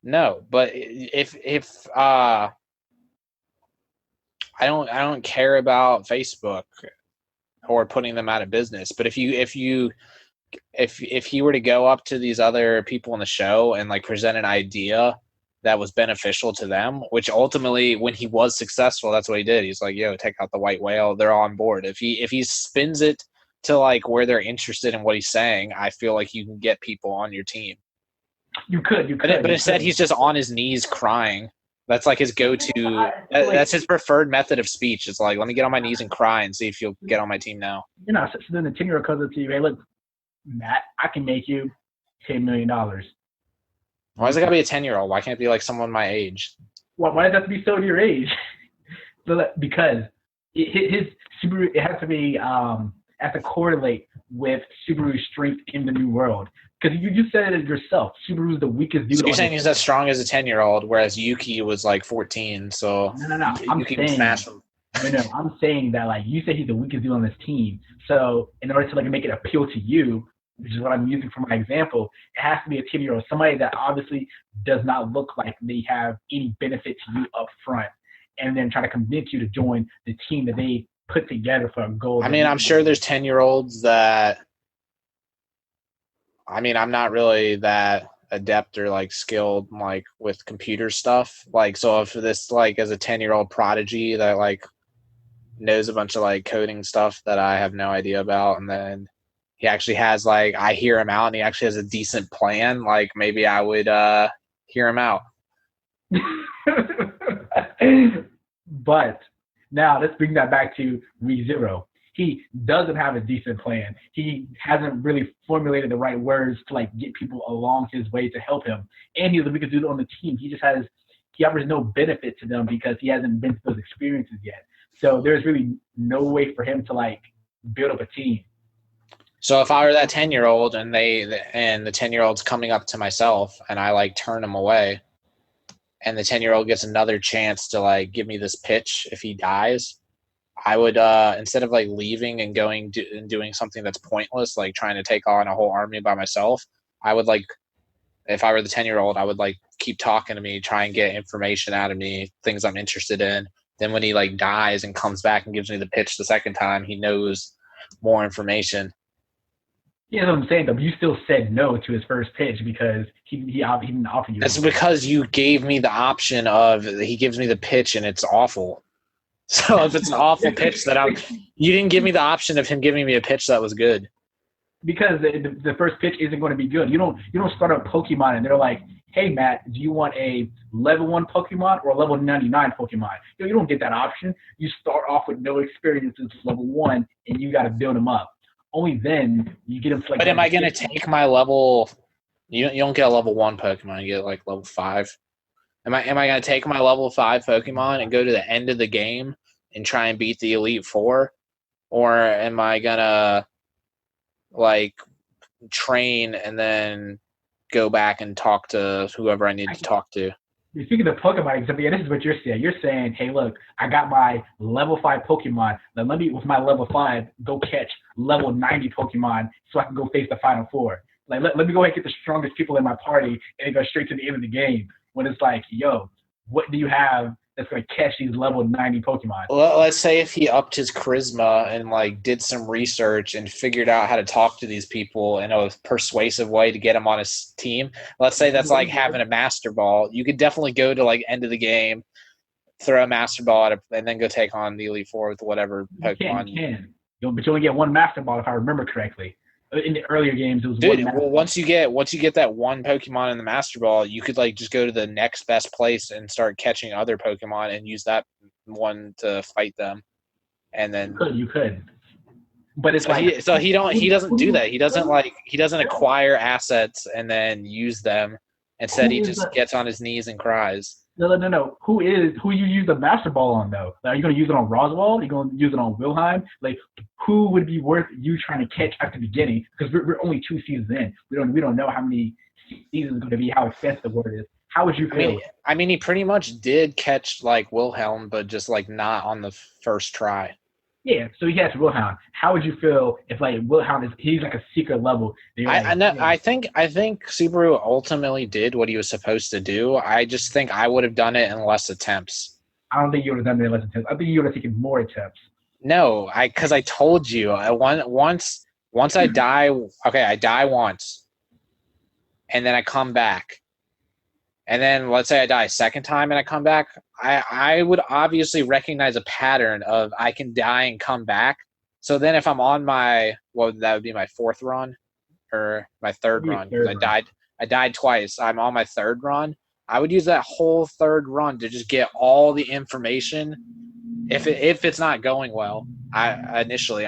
No, but if I don't care about Facebook. or putting them out of business. But if he were to go up to these other people in the show and like present an idea that was beneficial to them, which ultimately when he was successful, that's what he did. He's like, yo, take out the white whale. They're all on board. If he spins it to like where they're interested in what he's saying, I feel like you can get people on your team. You could. But instead he's just on his knees crying. That's like his go-to. That's his preferred method of speech. It's like, let me get on my knees and cry and see if you'll get on my team now. You know, so then the 10-year-old comes up to you, hey, look, Matt, I can make you $10 million. Why is it got to be a 10-year-old? Why can't it be like someone my age? Why does it have to be so to your age? Because his Subaru, it has to be has to correlate with Subaru's strength in the new world. Because you just said it yourself. Subaru's the weakest dude. So you're saying he's as strong as a 10-year-old, whereas Yuki was like 14. So no. Yuki can smash him. No, I'm saying that like you said he's the weakest dude on this team. So in order to like make it appeal to you, which is what I'm using for my example, it has to be a 10-year-old, somebody that obviously does not look like they have any benefit to you up front, and then try to convince you to join the team that they put together for a goal. I mean, I'm sure there's 10-year-olds that. I mean, I'm not really that adept or like skilled like with computer stuff. Like, so if this like as a 10-year-old prodigy that like knows a bunch of like coding stuff that I have no idea about, and then he actually has like I hear him out and he actually has a decent plan, like maybe I would hear him out. But now let's bring that back to rezero. He doesn't have a decent plan. He hasn't really formulated the right words to like get people along his way to help him. And he's the biggest dude on the team. He offers no benefit to them because he hasn't been through those experiences yet. So there's really no way for him to like build up a team. So if I were that 10-year-old and the 10-year-old's coming up to myself and I like turn him away, and the 10-year-old gets another chance to like give me this pitch if he dies, I would instead of like leaving and going and doing something that's pointless, like trying to take on a whole army by myself, I would like, if I were the 10-year-old, I would like keep talking to me, try and get information out of me, things I'm interested in. Then when he like dies and comes back and gives me the pitch the second time, he knows more information. Yeah, that's what I'm saying, though. But you still said no to his first pitch because he didn't offer you. That's because you gave me the option of he gives me the pitch and it's awful. So if it's an awful pitch you didn't give me the option of him giving me a pitch that was good. Because the first pitch isn't going to be good. You don't start a Pokemon and they're like, hey Matt, do you want a level 1 Pokemon or a level 99 Pokemon? You don't get that option. You start off with no experience as level 1 and you got to build them up. Only then you get them to like. But am I going to take my level? You don't get a level 1 Pokemon. You get like level 5. Am I going to take my level 5 Pokemon and go to the end of the game and try and beat the Elite Four, or am I going to like train and then go back and talk to whoever I need to talk to? Speaking of Pokemon, except this is what you're saying. You're saying, hey, look, I got my level 5 Pokemon. Now let me, with my level 5, go catch level 90 Pokemon so I can go face the Final Four. Like, let me go ahead and get the strongest people in my party and go straight to the end of the game. When it's like, yo, what do you have that's going to catch these level 90 Pokemon? Well, let's say if he upped his charisma and like did some research and figured out how to talk to these people in a persuasive way to get them on his team. Let's say that's like having a Master Ball. You could definitely go to like end of the game, throw a Master Ball at it, and then go take on the Elite Four with whatever Pokemon. You can. But you only get one Master Ball if I remember correctly. In the earlier games, it was one. Well, once you get that one Pokemon in the Master Ball, you could like just go to the next best place and start catching other Pokemon and use that one to fight them. And then you could. But it's he doesn't do that. He doesn't acquire assets and then use them. Instead, he just gets on his knees and cries. No. Who you use the Master Ball on, though? Are you going to use it on Roswell? Are you going to use it on Wilhelm? Like, who would be worth you trying to catch at the beginning? Because we're only 2 seasons in. We don't know how many seasons it's going to be, how expensive the word is. How would you feel? I mean, he pretty much did catch, like, Wilhelm, but just, like, not on the first try. Yeah, so he has Wilhelm. How would you feel if like Wilhelm he's like a secret level? I think Subaru ultimately did what he was supposed to do. I just think I would have done it in less attempts. I don't think you would have done it in less attempts. I think you would have taken more attempts. No, because I told you once I die. Okay, I die once, and then I come back, and then let's say I die a second time and I come back. I would obviously recognize a pattern of I can die and come back. So then if I'm on my that would be my fourth run or my third run because I died twice. I'm on my third run. I would use that whole third run to just get all the information. If it's not going well, I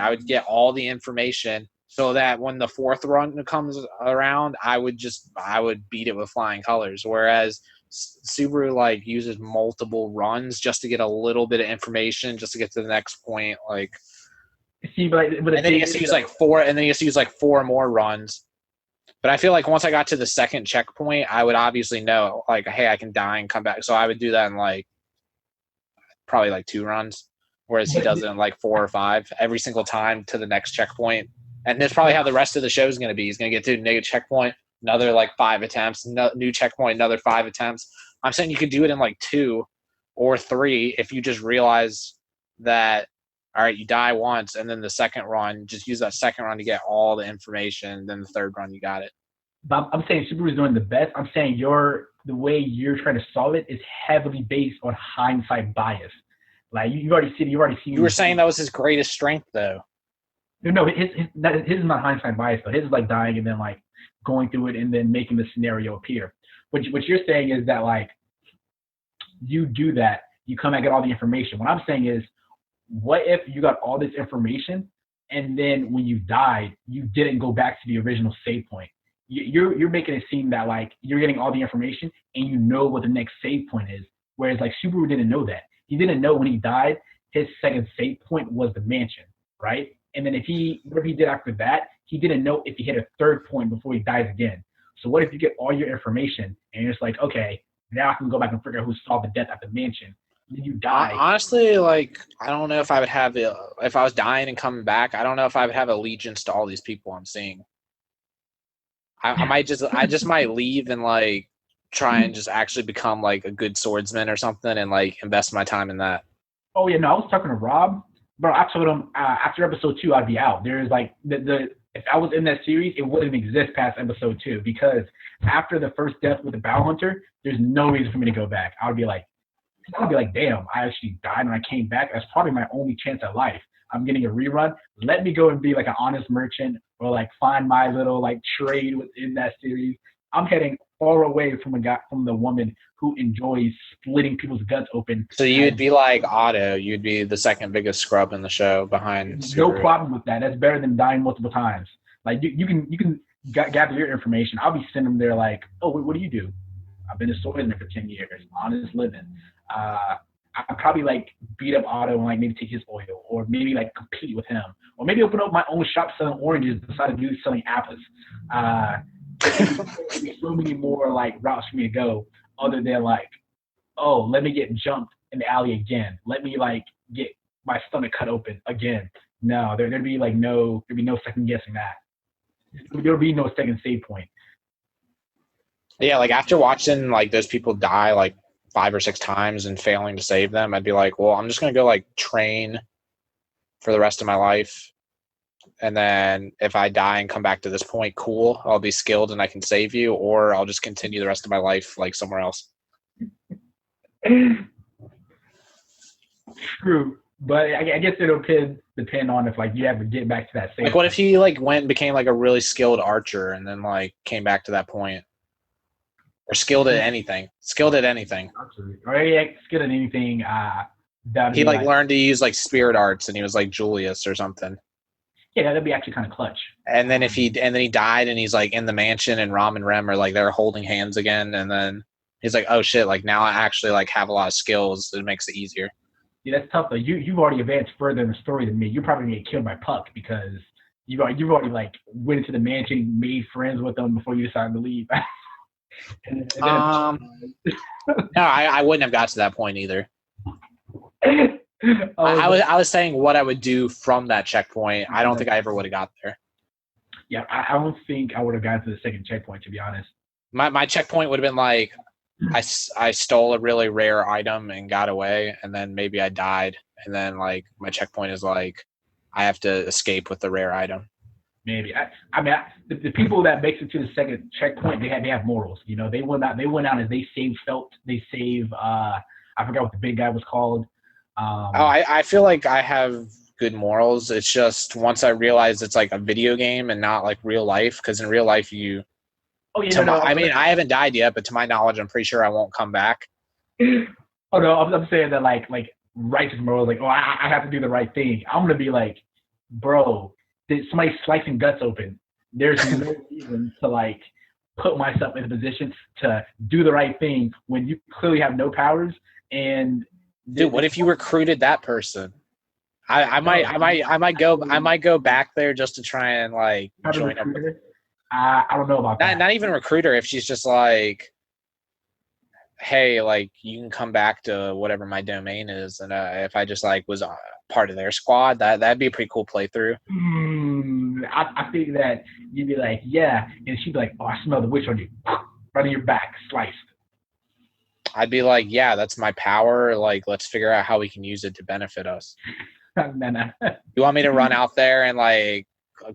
would get all the information so that when the fourth run comes around, I would beat it with flying colors. Whereas Subaru like uses multiple runs just to get a little bit of information, just to get to the next point. Like, see, but and then he has to use like four, and then he has to use like four more runs. But I feel like once I got to the second checkpoint, I would obviously know like, hey, I can die and come back. So I would do that in like probably like 2 runs, whereas he does it in like 4 or 5 every single time to the next checkpoint. And that's probably how the rest of the show is going to be. He's going to get to a negative checkpoint, another like 5 attempts, new checkpoint, another 5 attempts. I'm saying you could do it in like 2 or 3 if you just realize that, all right, you die once, and then the second run, just use that second run to get all the information. Then the third run, you got it. But I'm saying Subaru is doing the best. I'm saying the way you're trying to solve it is heavily based on hindsight bias. Like you've already seen. You were saying that was his greatest strength, though. No, his is not hindsight bias though. His is like dying and then like going through it and then making the scenario appear. What you're saying is that like you do that, you come and get all the information. What I'm saying is, what if you got all this information and then when you died, you didn't go back to the original save point? You're making it seem that like you're getting all the information and you know what the next save point is. Whereas like Subaru didn't know that. He didn't know when he died, his second save point was the mansion, right? And then whatever he did after that, he didn't know if he hit a third point before he dies again. So what if you get all your information and you're just like, okay, now I can go back and figure out who saw the death at the mansion. And then you die. Honestly, like I don't know if I would have if I was dying and coming back. I don't know if I would have allegiance to all these people I'm seeing. I just might leave and like try and just actually become like a good swordsman or something and like invest my time in that. Oh yeah, no, I was talking to Rob, bro. I told him after episode 2 I'd be out. There's like if I was in that series, it wouldn't exist past episode 2 because after the first death with the bow hunter, there's no reason for me to go back. I'd be like, damn, I actually died and I came back. That's probably my only chance at life. I'm getting a rerun. Let me go and be like an honest merchant or like find my little like trade within that series. I'm heading far away from the woman who enjoys splitting people's guts open. So you'd be like Otto. You'd be the second biggest scrub in the show behind Subaru. No problem with that. That's better than dying multiple times. Like you can gather your information. I'll be sending them there like, oh, what do you do? I've been a swordsman for 10 years, honest living. I'd probably like beat up Otto and like maybe take his oil, or maybe like compete with him, or maybe open up my own shop selling oranges beside a dude selling apples. There's so many more like routes for me to go, other than like, oh, let me get jumped in the alley again. Let me like get my stomach cut open again. No, there'd be no second guessing that. There'll be no second save point. Yeah, like after watching like those people die like 5 or 6 times and failing to save them, I'd be like, well, I'm just gonna go like train for the rest of my life, and then if I die and come back to this point, cool, I'll be skilled and I can save you, or I'll just continue the rest of my life like somewhere else. True, but I guess it'll depend on if like you have to get back to that save. Like, what if he like went and became like a really skilled archer and then like came back to that point? Or skilled at anything. Or yeah, skilled at anything. He like learned to use like spirit arts, and he was like Julius or something. Yeah, that'd be actually kind of clutch. And then he died, and he's like in the mansion, and Ram and Rem are like they're holding hands again, and then he's like, oh shit, like now I actually like have a lot of skills. It makes it easier. Yeah, that's tough though. You've already advanced further in the story than me. You're probably gonna get killed by Puck because you've already like went into the mansion, made friends with them before you decided to leave. No, I wouldn't have got to that point either. I was saying what I would do from that checkpoint. I don't think I ever would have got there. Yeah, I don't think I would have gotten to the second checkpoint, to be honest. My checkpoint would have been like, I stole a really rare item and got away, and then maybe I died, and then like my checkpoint is like I have to escape with the rare item. Maybe I mean the people that makes it to the second checkpoint, they have morals. You know, they went out and they save I forgot what the big guy was called. I feel like I have good morals. It's just once I realize it's like a video game and not like real life, because in real life Oh yeah, no, I mean, I haven't died yet, but to my knowledge, I'm pretty sure I won't come back. Oh no, I'm saying that like righteous morals, like I have to do the right thing. I'm gonna be like, bro, somebody's slicing guts open. There's no reason to like put myself in a position to do the right thing when you clearly have no powers. And dude, what if you recruited that person? I might go back there just to try and like join up. I don't know about that. Not even recruiter. If she's just like, hey, like you can come back to whatever my domain is, and if I just like was part of their squad, that'd be a pretty cool playthrough. I think that you'd be like, yeah, and she'd be like, oh, I smell the witch on you, right on your back, sliced. I'd be like, yeah, that's my power. Like, let's figure out how we can use it to benefit us. No. You want me to run out there and like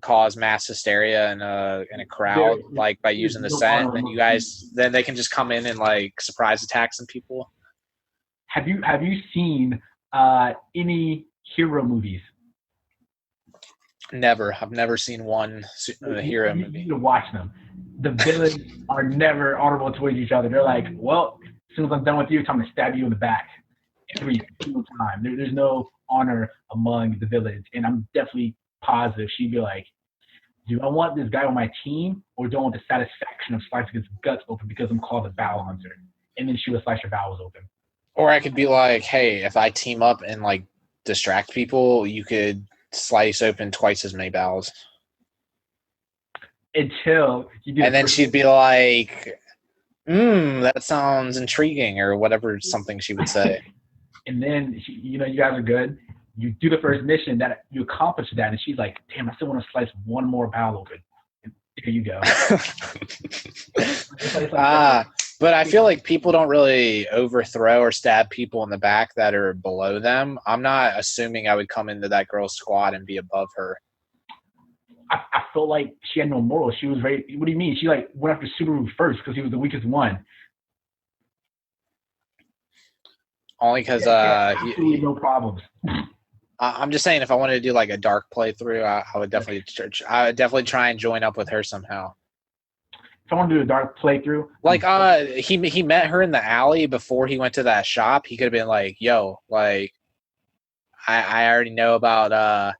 cause mass hysteria in a crowd, like by using the scent, and you guys then they can just come in and like surprise attack some people? Have you seen any hero movies? Never. I've never seen one hero movie. You need to watch them. The villains are never honorable towards each other. They're like, well, as soon as I'm done with you, I'm going to stab you in the back every single time. There's no honor among the villains. And I'm definitely positive she'd be like, do I want this guy on my team, or do I want the satisfaction of slicing his guts open because I'm called a Bow Hunter? And then she would slice your bowels open. Or I could be like, hey, if I team up and like distract people, you could slice open twice as many bowels. Until you do. And then she'd be like, that sounds intriguing, or whatever, something she would say. And then, you guys are good. You do the first mission, that you accomplish that, and she's like, damn, I still want to slice one more bowel open. And here you go. But I feel like people don't really overthrow or stab people in the back that are below them. I'm not assuming I would come into that girl's squad and be above her. I felt like she had no morals. She was very. What do you mean? She like went after Subaru first because he was the weakest one. Only because absolutely no problems. I'm just saying, if I wanted to do like a dark playthrough, I would definitely try and join up with her somehow. If I want to do a dark playthrough, like he met her in the alley before he went to that shop. He could have been like, yo, like I already know about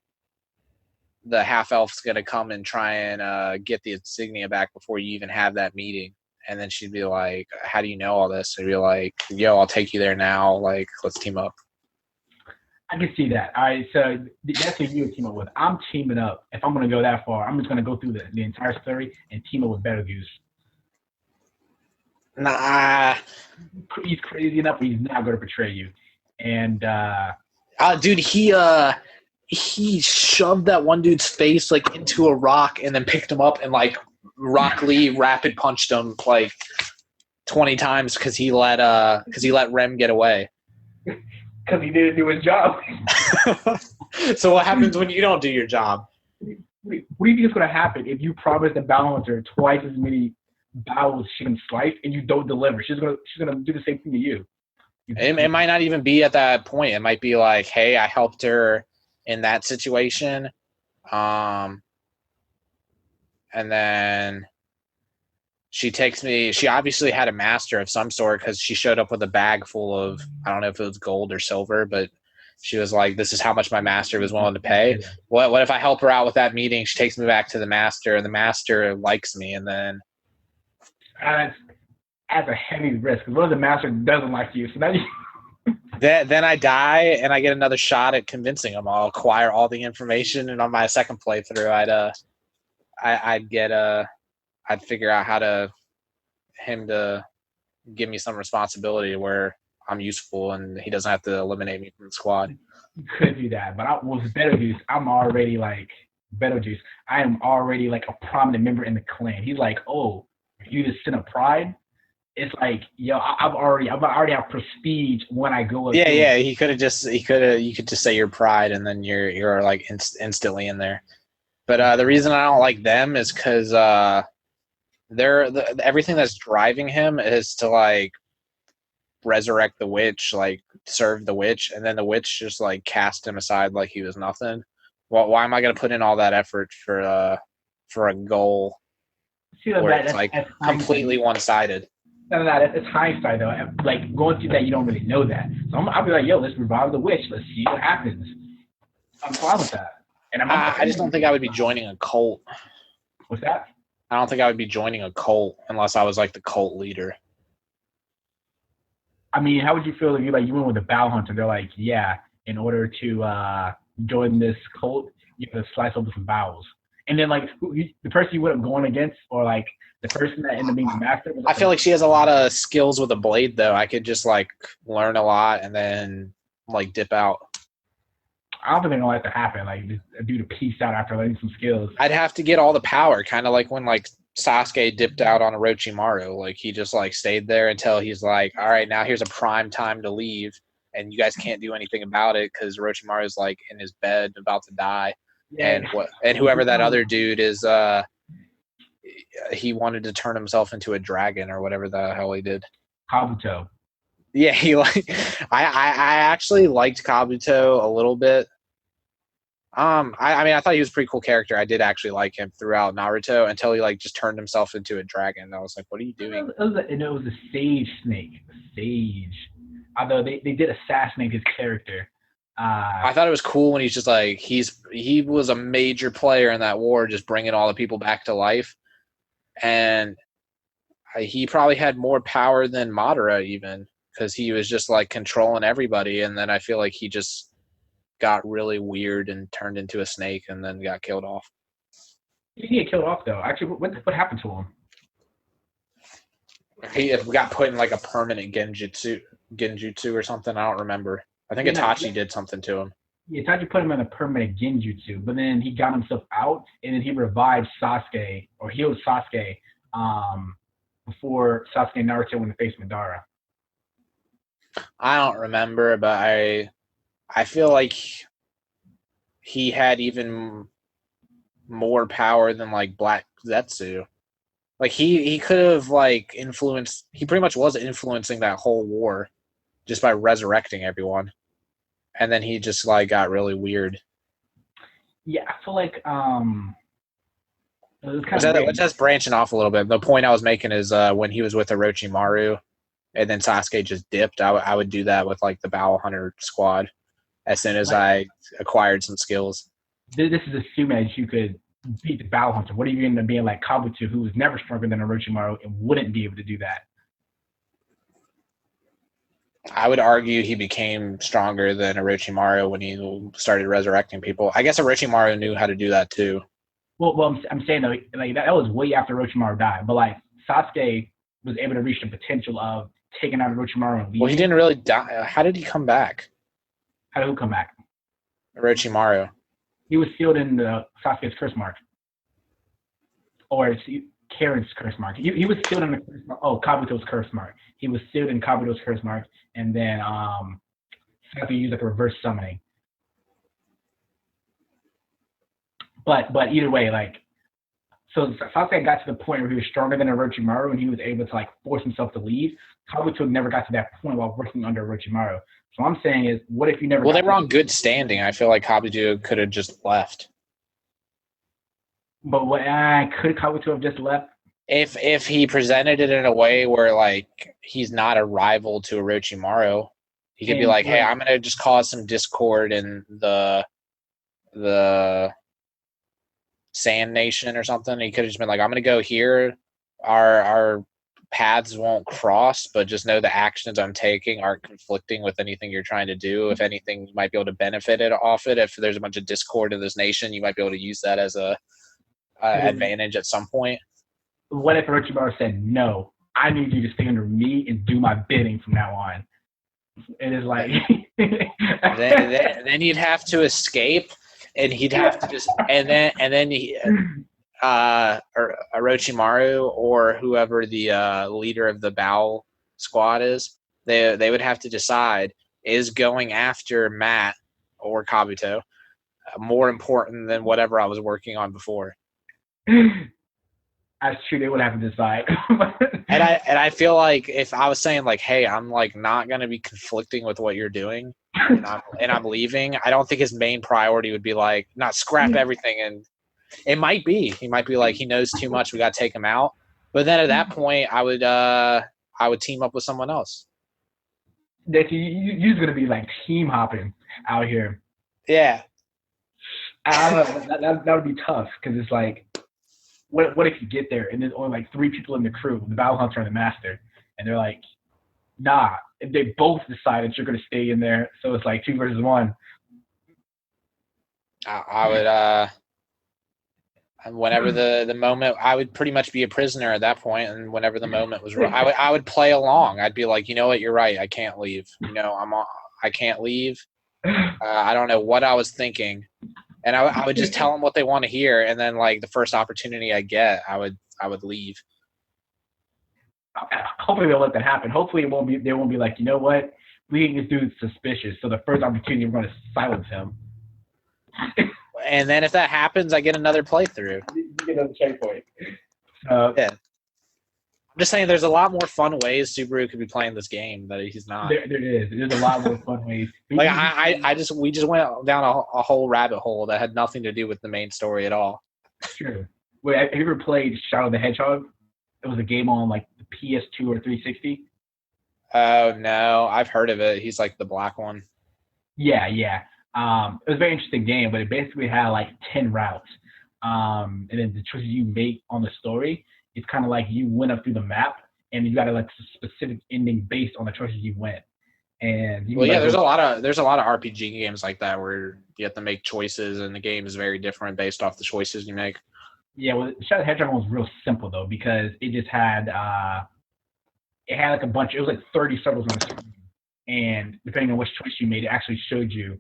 the half elf's gonna come and try and get the insignia back before you even have that meeting. And then she'd be like, how do you know all this? And be like, yo, I'll take you there now. Like, let's team up. I can see that. All right, so that's who you would team up with. I'm teaming up. If I'm going to go that far, I'm just going to go through the entire story and team up with Betelgeuse. Nah. He's crazy enough, but he's not going to betray you. And dude, he shoved that one dude's face like into a rock and then picked him up and like Rock Lee rapid punched him like 20 times because he let Rem get away. Because he didn't do his job. So what happens when you don't do your job? What do you think is going to happen if you promise the balancer twice as many bowels she can slice and you don't deliver? She's going to do the same thing to you. It might not even be at that point. It might be like, hey, I helped her in that situation. And then she takes me. She obviously had a master of some sort because she showed up with a bag full of, I don't know if it was gold or silver, but she was like, this is how much my master was willing to pay. What if I help her out with that meeting? She takes me back to the master, and the master likes me, and then that's a heavy risk. What if the master doesn't like you? So now you. Then I die, and I get another shot at convincing him. I'll acquire all the information, and on my second playthrough, I'd figure out how to him to give me some responsibility where I'm useful and he doesn't have to eliminate me from the squad. You could do that, but with Betelgeuse, I'm already like Betelgeuse. I am already like a prominent member in the clan. He's like, oh, you just sin of pride. it's like, yo, I've already have prestige when I go up. Yeah. You could just say your pride, and then you're like instantly in there. But the reason I don't like them is because everything that's driving him is to like resurrect the witch, like serve the witch, and then the witch just like cast him aside like he was nothing. Well, why am I gonna put in all that effort for a goal where it's like completely one-sided? No, it's hindsight though. Like going through that, you don't really know that. So I'll be like, yo, let's revive the witch. Let's see what happens. I'm fine with that. And I just don't think I would be joining a cult. What's that? I don't think I would be joining a cult unless I was like the cult leader. I mean, how would you feel if you went with a bow hunter? They're like, yeah, in order to join this cult, you have to slice open some bowels. And then like the person you would have gone against, or like the person that ended up being the master. I feel like she has a lot of skills with a blade, though. I could just like learn a lot and then like dip out. I don't think they're gonna let that happen. Like a dude to peace out after learning some skills. I'd have to get all the power, kind of like when like Sasuke dipped out on Orochimaru. Like he just like stayed there until he's like, all right, now here's a prime time to leave, and you guys can't do anything about it because Orochimaru's like in his bed about to die, and whoever that other dude is, he wanted to turn himself into a dragon or whatever the hell he did. Kabuto. Yeah, I actually liked Kabuto a little bit. I mean, I thought he was a pretty cool character. I did actually like him throughout Naruto until he like just turned himself into a dragon. I was like, what are you doing? It was a sage snake. Sage. Although they did assassinate his character. I thought it was cool when he's just like he was a major player in that war, just bringing all the people back to life, and he probably had more power than Madara even. Because he was just like controlling everybody, and then I feel like he just got really weird and turned into a snake, and then got killed off. He didn't get killed off though. Actually, what happened to him? He got put in like a permanent genjutsu or something. I don't remember. I think Itachi did something to him. Yeah, Itachi put him in a permanent genjutsu, but then he got himself out, and then he revived Sasuke or healed Sasuke before Sasuke and Naruto went to face Madara. I don't remember, but I feel like he had even more power than like Black Zetsu. Like he could have like influenced. He pretty much was influencing that whole war just by resurrecting everyone, and then he just like got really weird. Yeah, I feel like Let's just branching off a little bit. The point I was making is when he was with Orochimaru. And then Sasuke just dipped. I would do that with like the Bow Hunter squad as soon as I acquired some skills. This is assuming that you could beat the Bow Hunter. What are you going to be like Kabuto, who was never stronger than Orochimaru and wouldn't be able to do that? I would argue he became stronger than Orochimaru when he started resurrecting people. I guess Orochimaru knew how to do that too. Well, I'm saying though, like that was way after Orochimaru died. But like Sasuke was able to reach the potential of taking out Orochimaru and leaving. Well, he didn't really die. How did he come back? How did who come back? Orochimaru. He was sealed in the Sasuke's curse mark. Or Karen's curse mark. He was sealed in the curse mark. Oh, Kabuto's curse mark. He was sealed in Kabuto's curse mark, and then Sasuke used like a reverse summoning. But either way, like, so Sasuke got to the point where he was stronger than Orochimaru and he was able to like force himself to leave. Kabuto never got to that point while working under Orochimaru. So what I'm saying is, what if you never? Well, they were on good standing. I feel like Kabuto could have just left. But what could Kabuto have just left? If he presented it in a way where like he's not a rival to Orochimaru, he could be like, "Hey, I'm gonna just cause some discord in the Sand Nation or something." He could have just been like, "I'm gonna go here. Our paths won't cross, but just know the actions I'm taking aren't conflicting with anything you're trying to do. If anything, you might be able to benefit off it. If there's a bunch of discord in this nation, you might be able to use that as a advantage at some point." What if Orochimaru said, "No, I need you to stay under me and do my bidding from now on"? It is like then he'd have to escape, and he'd have to just and then he Orochimaru or whoever the leader of the Bao squad is, they would have to decide, is going after Matt or Kabuto more important than whatever I was working on before. That's true. They would have to decide. And I feel like if I was saying like, hey, I'm like not gonna be conflicting with what you're doing, and I'm leaving, I don't think his main priority would be like not scrap everything. And it might be he might be like he knows too much, we gotta take him out. But then at that point, I would team up with someone else. You're gonna be like team hopping out here. Yeah. I don't know. That would be tough because it's like, what if you get there and there's only like 3 people in the crew, the Battle Hunter and the Master, and they're like, nah. If they both decide that you're gonna stay in there, so it's like 2 versus 1. I would whenever the moment, I would pretty much be a prisoner at that point, and whenever the moment was right, I would play along. I'd be like, you know what, you're right, I can't leave. I can't leave. I don't know what I was thinking. And I would just tell them what they want to hear, and then like the first opportunity I get, I would leave. Hopefully they'll let that happen. Hopefully they won't be like, you know what, we think this dude's suspicious, so the first opportunity we're going to silence him. And then if that happens, I get another playthrough. You get another checkpoint. Yeah. I'm just saying, there's a lot more fun ways Subaru could be playing this game that he's not. There is. There's a lot more fun ways. Like we just went down a whole rabbit hole that had nothing to do with the main story at all. True. Wait, have you ever played Shadow the Hedgehog? It was a game on like the PS2 or 360. Oh no, I've heard of it. He's like the black one. Yeah. It was a very interesting game, but it basically had like 10 routes. And then the choices you make on the story, it's kind of like you went up through the map, and you got a like specific ending based on the choices you went. And there's a lot of RPG games like that where you have to make choices, and the game is very different based off the choices you make. Yeah, well, Shadow the Hedgehog was real simple though, because it just had like a bunch. It was like 30 circles on the screen, and depending on which choice you made, it actually showed you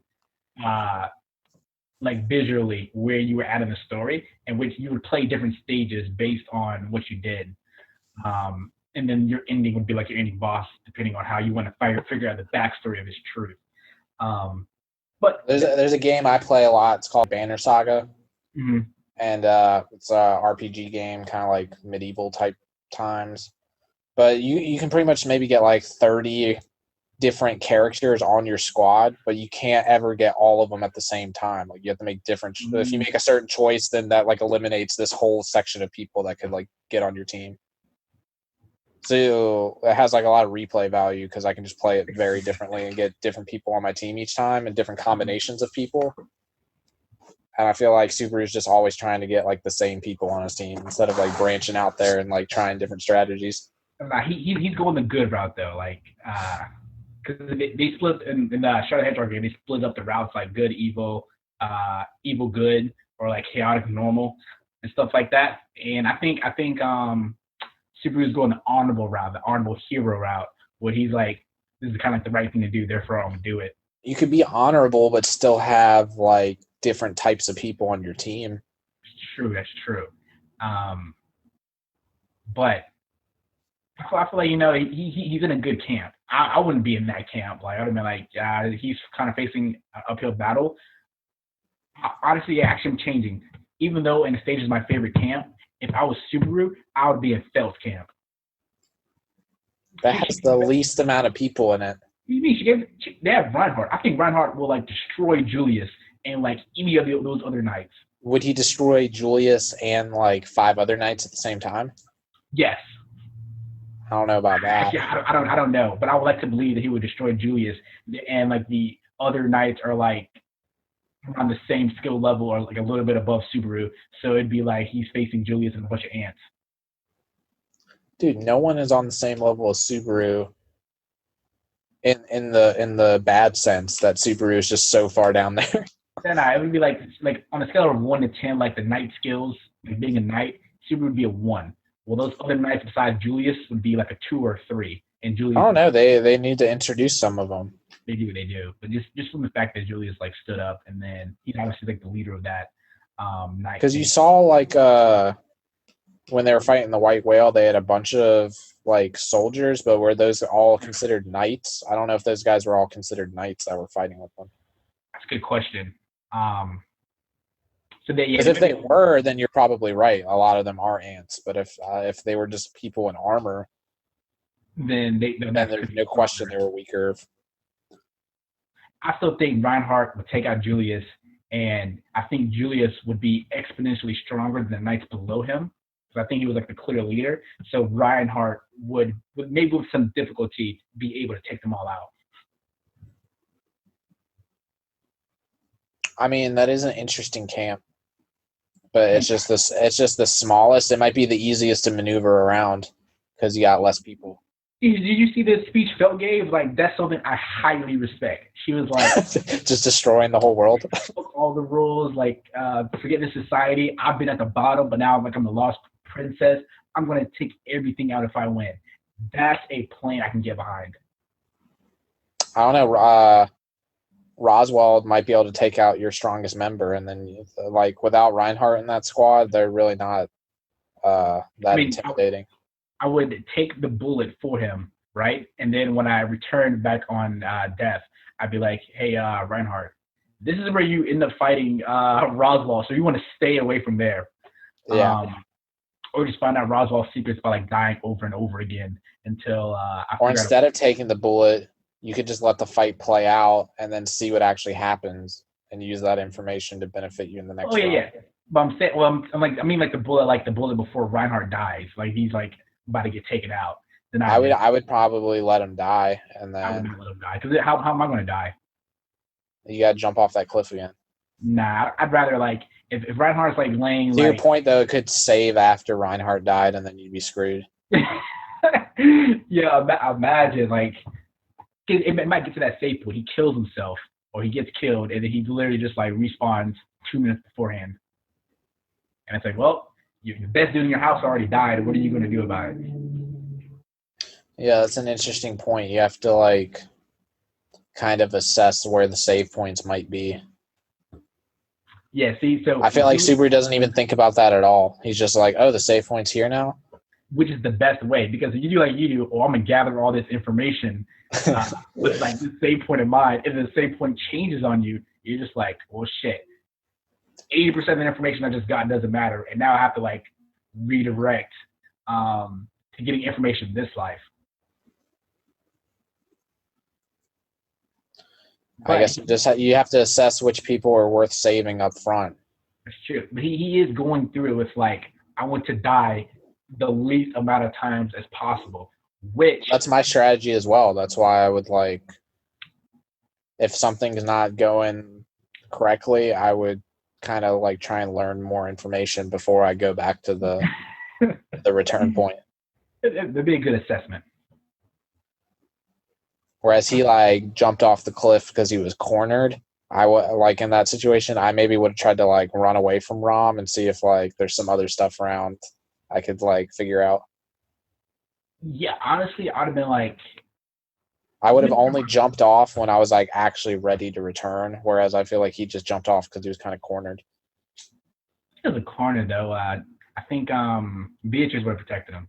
like visually where you were at in the story, and which you would play different stages based on what you did. And then your ending would be like your ending boss, depending on how you want to figure out the backstory of his truth. But there's a game I play a lot. It's called Banter Saga, and it's a RPG game, kind of like medieval type times. But you can pretty much maybe get like 30 different characters on your squad, but you can't ever get all of them at the same time. Like you have to make different. If you make a certain choice, then that like eliminates this whole section of people that could like get on your team. So it has like a lot of replay value because I can just play it very differently and get different people on my team each time and different combinations of people. And I feel like Subaru is just always trying to get like the same people on his team instead of like branching out there and like trying different strategies. He's going the good route though, like because they split in the Shadow the Hedgehog game. They split up the routes like good, evil, evil, good, or like chaotic, normal, and stuff like that. And I think Subaru's going the honorable route, the honorable hero route, where he's like, this is kind of like the right thing to do, therefore I'm gonna do it. You could be honorable, but still have like different types of people on your team. That's true. But I feel like, you know, he's in a good camp. I wouldn't be in that camp. Like I would have been like, he's kind of facing an uphill battle. Honestly, yeah, actually, I'm changing. Even though in the stage is my favorite camp, if I was Subaru, I would be in Felt's camp. That has the least amount of people in it. What do you mean? They have Reinhardt. I think Reinhardt will like destroy Julius and like any of those other knights. Would he destroy Julius and like 5 other knights at the same time? Yes. I don't know about that. Actually, I don't know, but I would like to believe that he would destroy Julius, and like the other knights are like on the same skill level or like a little bit above Subaru, so it'd be like he's facing Julius and a bunch of ants. Dude, no one is on the same level as Subaru. In the bad sense that Subaru is just so far down there. Then it would be like on a scale of 1 to 10, like the knight skills, like being a knight, Subaru would be a 1. Well, those other knights besides Julius would be like a 2 or 3. And Julius, I don't know. They need to introduce some of them. They do. But just from the fact that Julius like stood up, and then he's obviously like the leader of that. Because you saw like when they were fighting the white whale, they had a bunch of like soldiers, but were those all considered knights? I don't know if those guys were all considered knights that were fighting with them. That's a good question. Because if they were, then you're probably right. A lot of them are ants. But if they were just people in armor, then there's no question they were weaker. I still think Reinhardt would take out Julius, and I think Julius would be exponentially stronger than the knights below him. So I think he was like the clear leader. So Reinhardt would maybe with some difficulty be able to take them all out. I mean, that is an interesting camp, but it's just this. It's just the smallest. It might be the easiest to maneuver around because you got less people. Did you see the speech Phil gave? Like, that's something I highly respect. She was like, just destroying the whole world. All the rules, like, forget the society. I've been at the bottom, but now I'm the lost princess. I'm going to take everything out if I win. That's a plan I can get behind. I don't know. Roswald might be able to take out your strongest member, and then like without Reinhardt in that squad, they're really not intimidating. I would take the bullet for him, right? And then when I return back on death, I'd be like, hey, Reinhardt, this is where you end up fighting Roswald, so you want to stay away from there. Yeah. Or just find out Roswald's secrets by like dying over and over again until or instead of taking the bullet, you could just let the fight play out and then see what actually happens and use that information to benefit you in the next round. Yeah. But I'm saying, I mean the bullet before Reinhardt dies, like he's like about to get taken out. Then I would probably let him die, and then I would not let him die because how am I going to die? You got to jump off that cliff again. Nah, I'd rather like if Reinhardt's like laying. To your point though, it could save after Reinhardt died, and then you'd be screwed. Yeah, imagine like it might get to that safe point. He kills himself, or he gets killed, and then he literally just like respawns 2 minutes beforehand. And it's like, well, your best dude in your house already died. What are you going to do about it? Yeah, that's an interesting point. You have to like kind of assess where the save points might be. Yeah, see, so I feel like Subaru doesn't even think about that at all. He's just like, oh, the save point's here now? Which is the best way, because if you do like you do, I'm going to gather all this information with like the save point in mind. If the save point changes on you, you're just like, well, shit. 80% of the information I just got doesn't matter, and now I have to like redirect to getting information this life. But I guess you have to assess which people are worth saving up front. That's true. But he is going through it with like, I want to die the least amount of times as possible. That's my strategy as well. That's why I would like, if something's not going correctly, I would kind of like try and learn more information before I go back to the the return point. It'd be a good assessment. Whereas he like jumped off the cliff because he was cornered. I would like in that situation, I maybe would have tried to like run away from Rom and see if like there's some other stuff around I could like figure out. Yeah, honestly, I'd have been like, I would have only jumped off when I was like actually ready to return. Whereas I feel like he just jumped off because he was kind of cornered. He was a corner though. I think Beatrice would have protected him.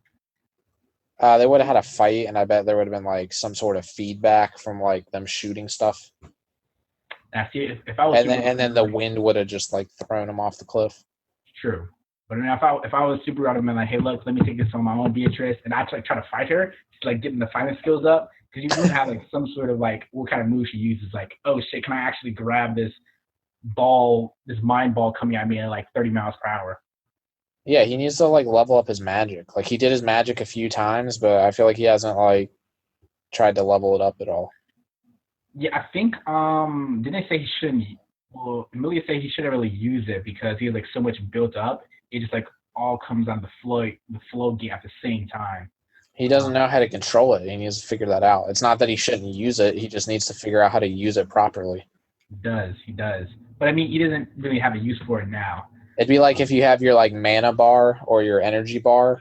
They would have had a fight, and I bet there would have been like some sort of feedback from like them shooting stuff. If I was, and then the wind would have just like thrown him off the cliff. True, but if I was super, I'd have been like, hey, look, let me take this on my own, Beatrice, and I'd like try to fight her, to like getting the fighting skills up, because you would have like some sort of like what kind of move she uses, like, oh shit, can I actually grab this ball, this mind ball coming at me at like 30 miles per hour? Yeah, he needs to like level up his magic. Like he did his magic a few times, but I feel like he hasn't like tried to level it up at all. Yeah, I think didn't they say he shouldn't? Well, Amelia said he shouldn't really use it because he has like so much built up. It just like all comes on the flow gate at the same time. He doesn't know how to control it. He needs to figure that out. It's not that he shouldn't use it. He just needs to figure out how to use it properly. He does. But I mean, he doesn't really have a use for it now. It'd be like if you have your like mana bar or your energy bar,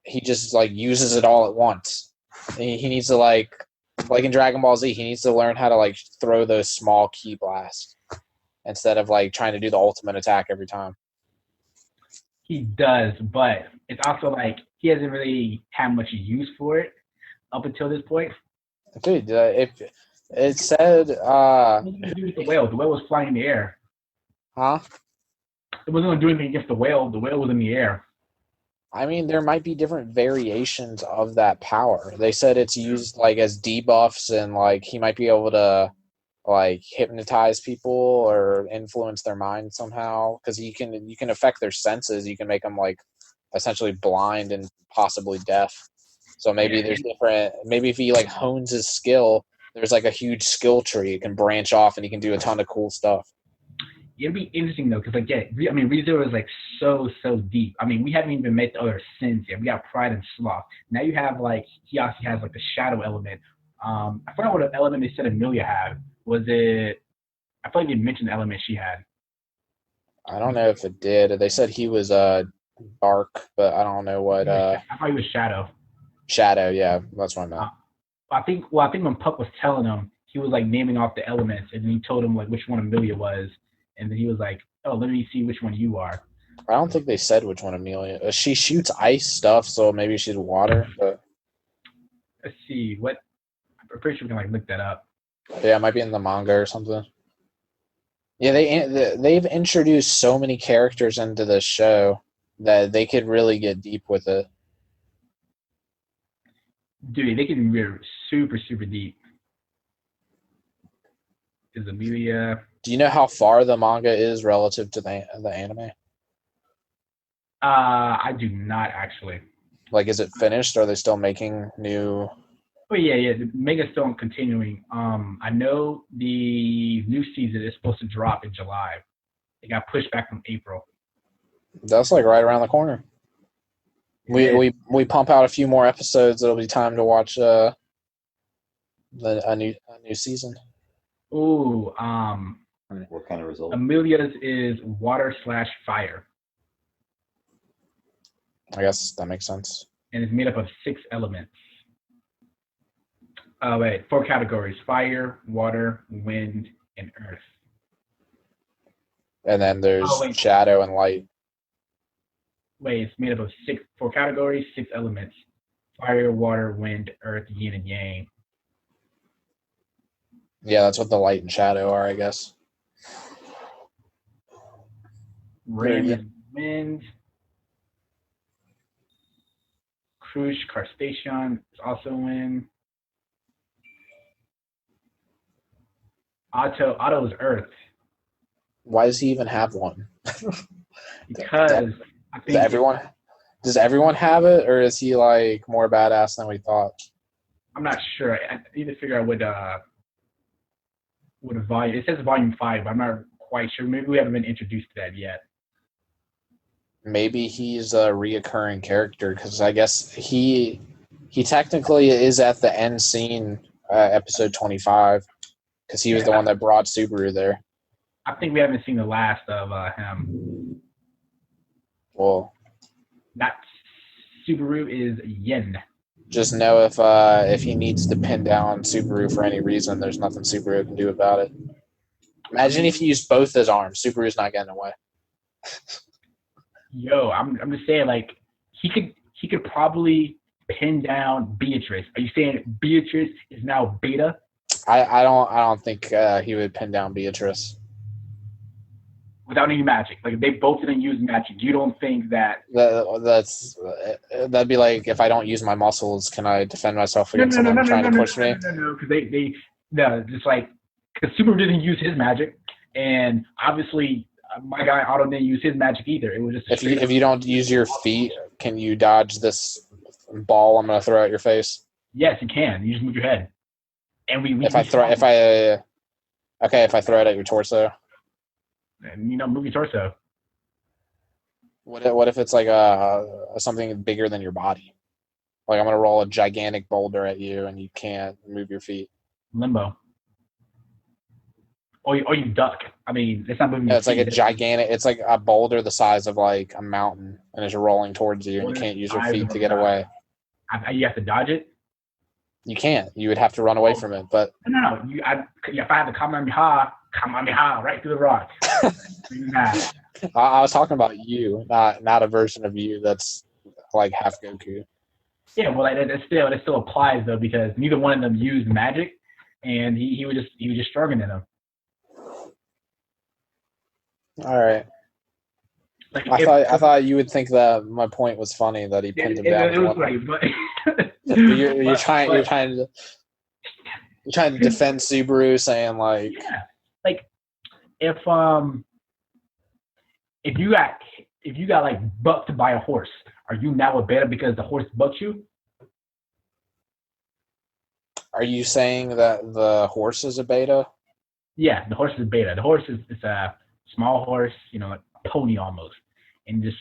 he just like uses it all at once. He needs to like in Dragon Ball Z, he needs to learn how to like throw those small ki blasts. instead of like trying to do the ultimate attack every time. He does, but it's also like he hasn't really had much use for it up until this point. Dude, if it said, What was it going to do with the whale? The whale was flying in the air. huh? It wasn't going to do anything against the whale. The whale was in the air. I mean, there might be different variations of that power. They said it's used like as debuffs, and like he might be able to like hypnotize people or influence their mind somehow, because you can affect their senses. You can make them like essentially blind and possibly deaf. So maybe there's different. Maybe if he like hones his skill, there's like a huge skill tree. It can branch off, and he can do a ton of cool stuff. It'd be interesting though, because like I mean, rezero is like so deep. I mean, we haven't even met the other sins yet. We got pride and sloth. Now you have like he also has like the shadow element. I forgot what element they said Amelia had. Was it? I feel like they mentioned the element she had. I don't know if it did. They said he was dark, but I don't know what I thought he was shadow. shadow. Yeah, that's what I meant. I think when Puck was telling him, he was like naming off the elements, and then he told him like which one Amelia was, and then he was like, "Oh, let me see which one you are." I don't think they said which one Amelia. She shoots ice stuff, so maybe she's water. But Let's see what. I'm pretty sure we can like look that up. yeah, it might be in the manga or something. Yeah, they've introduced so many characters into this show that they could really get deep with it. Dude, they can be super deep. Is Amelia? Do you know how far the manga is relative to the anime? I do not actually. Like, is it finished? Or are they still making new? Oh yeah. The manga's still continuing. I know the new season is supposed to drop in July. It got pushed back from April. That's like right around the corner. We pump out a few more episodes. It'll be time to watch a new season. Ooh, What kind of result? Amelia's is water/fire, I guess that makes sense. and it's made up of 6 elements. 4 categories: fire, water, wind, and earth. And then there's shadow and light. Wait, it's made up of 4 categories, 6 elements: fire, water, wind, earth, yin and yang. Yeah, that's what the light and shadow are, I guess. Rain and wind. Crush Crustacean is also wind. Otto is earth. Why does he even have one? Because I think does everyone have it, or is he like more badass than we thought? I'm not sure. I need to figure out what a volume. It says volume 5, but I'm not quite sure. Maybe we haven't been introduced to that yet. Maybe he's a reoccurring character, because I guess he technically is at the end scene, episode 25, because he was the one that brought Subaru there. I think we haven't seen the last of him. Well, Not Subaru is Yen. Just know if he needs to pin down Subaru for any reason, there's nothing Subaru can do about it. Imagine if he used both his arms. Subaru's not getting away. Yo, I'm just saying, like, he could probably pin down Beatrice. Are you saying Beatrice is now beta? I don't think he would pin down Beatrice Without any magic. Like, if they both didn't use magic, you don't think that... That'd be like, if I don't use my muscles, can I defend myself against someone trying to push me? No, because just like, because Subaru didn't use his magic, and obviously my guy Otto didn't use his magic either. It was just if you don't use your feet, can you dodge this ball I'm gonna throw at your face? Yes, you can. You just move your head. And if I throw it at your torso. And, move your torso. What if it's like something bigger than your body? Like, I'm gonna roll a gigantic boulder at you, and you can't move your feet. Limbo. Or you duck. I mean, it's not moving. Yeah, it's like a gigantic. It's like a boulder the size of like a mountain, and it's rolling towards you, and you can't use your feet to get away. You have to dodge it. You can't. You would have to run away from it. But no. If I have the Kamehameha Kamehameha, right through the rock. Nah. I was talking about you, not a version of you that's like half Goku. Yeah, well, that still applies though because neither one of them used magic, and he was just stronger than them. All right. Like I thought you would think that my point was funny that he pinned him down. it was funny, but you're trying to defend Subaru, saying like, yeah, like if you got like bucked by a horse, are you now a beta because the horse bucked you? are you saying that the horse is a beta? Yeah, the horse is a beta. The horse is a small horse, like a pony almost, and just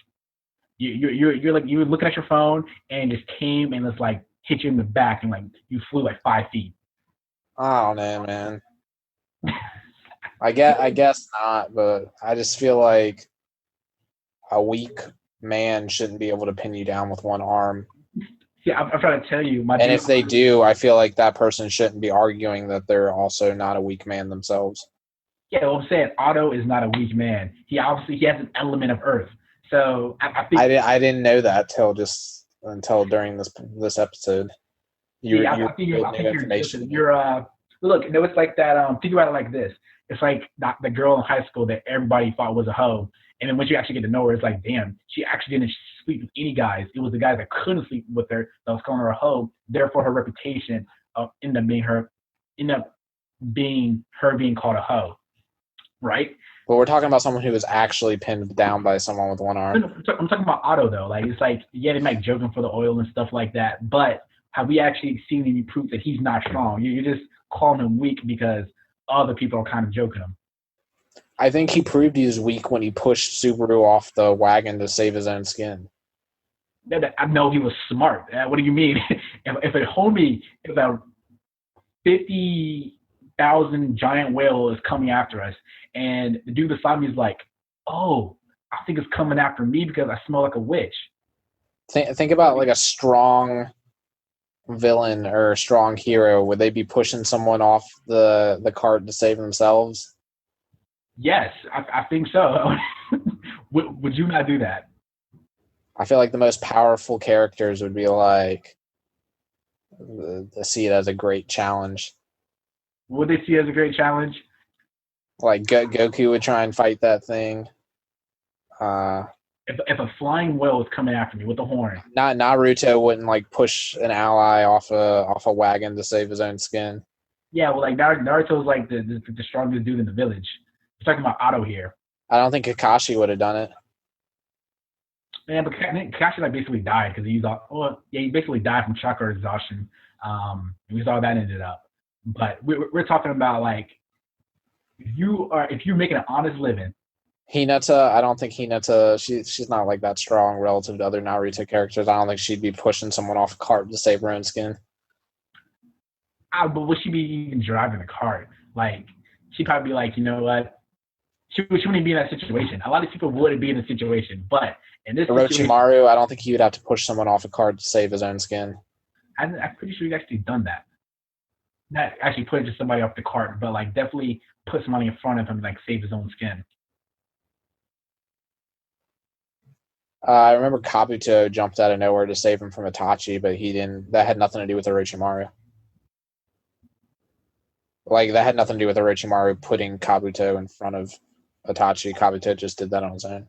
you're like you were looking at your phone and just came and just like hit you in the back and like you flew like 5 feet. I don't know, man. I guess not, but I just feel like a weak man shouldn't be able to pin you down with one arm. See, I'm trying to tell you, and if they do, I feel like that person shouldn't be arguing that they're also not a weak man themselves. Yeah, well, I'm saying Otto is not a weak man. He has an element of Earth. So I think I didn't know that until during this episode. I think you're look. It's like that. Think about it like this. It's like the girl in high school that everybody thought was a hoe, and then once you actually get to know her, it's like, damn, she actually didn't sleep with any guys. It was the guy that couldn't sleep with her that was calling her a hoe. Therefore, her reputation ended up being her being called a hoe, right? But we're talking about someone who was actually pinned down by someone with one arm. I'm talking about Otto though. Like it's like they might joke him for the oil and stuff like that, but have we actually seen any proof that he's not strong? You're just calling him weak because other people are kind of joking him. I think he proved he was weak when he pushed Subaru off the wagon to save his own skin. I know he was smart. What do you mean? if a 50,000 giant whale is coming after us, and the dude beside me is like, "Oh, I think it's coming after me because I smell like a witch." Think about like a strong villain or a strong hero. Would they be pushing someone off the cart to save themselves? Yes, I think so. Would you not do that? I feel like the most powerful characters would be like see it as a great challenge. Would they see it as a great challenge? Like Goku would try and fight that thing. If a flying whale is coming after me with a horn, not Naruto wouldn't like push an ally off a wagon to save his own skin. Yeah, well, like Naruto's like the strongest dude in the village. We're talking about Otto here. I don't think Kakashi would have done it. Man, but Kakashi like basically died because he basically died from chakra exhaustion. We saw how that ended up. But we're talking about like if you're making an honest living. Hinata, I don't think Hinata. She's not like that strong relative to other Naruto characters. I don't think she'd be pushing someone off a cart to save her own skin. But would she be even driving the cart? Like she'd probably be like, you know what? She wouldn't be in that situation. A lot of people wouldn't be in the situation, but in this Orochimaru, I don't think he would have to push someone off a cart to save his own skin. I'm pretty sure he's actually done that. Not actually putting somebody off the cart, but like definitely put somebody in front of him, like save his own skin. I remember Kabuto jumped out of nowhere to save him from Itachi, but he didn't. That had nothing to do with Orochimaru. Like that had nothing to do with Orochimaru putting Kabuto in front of Itachi. Kabuto just did that on his own.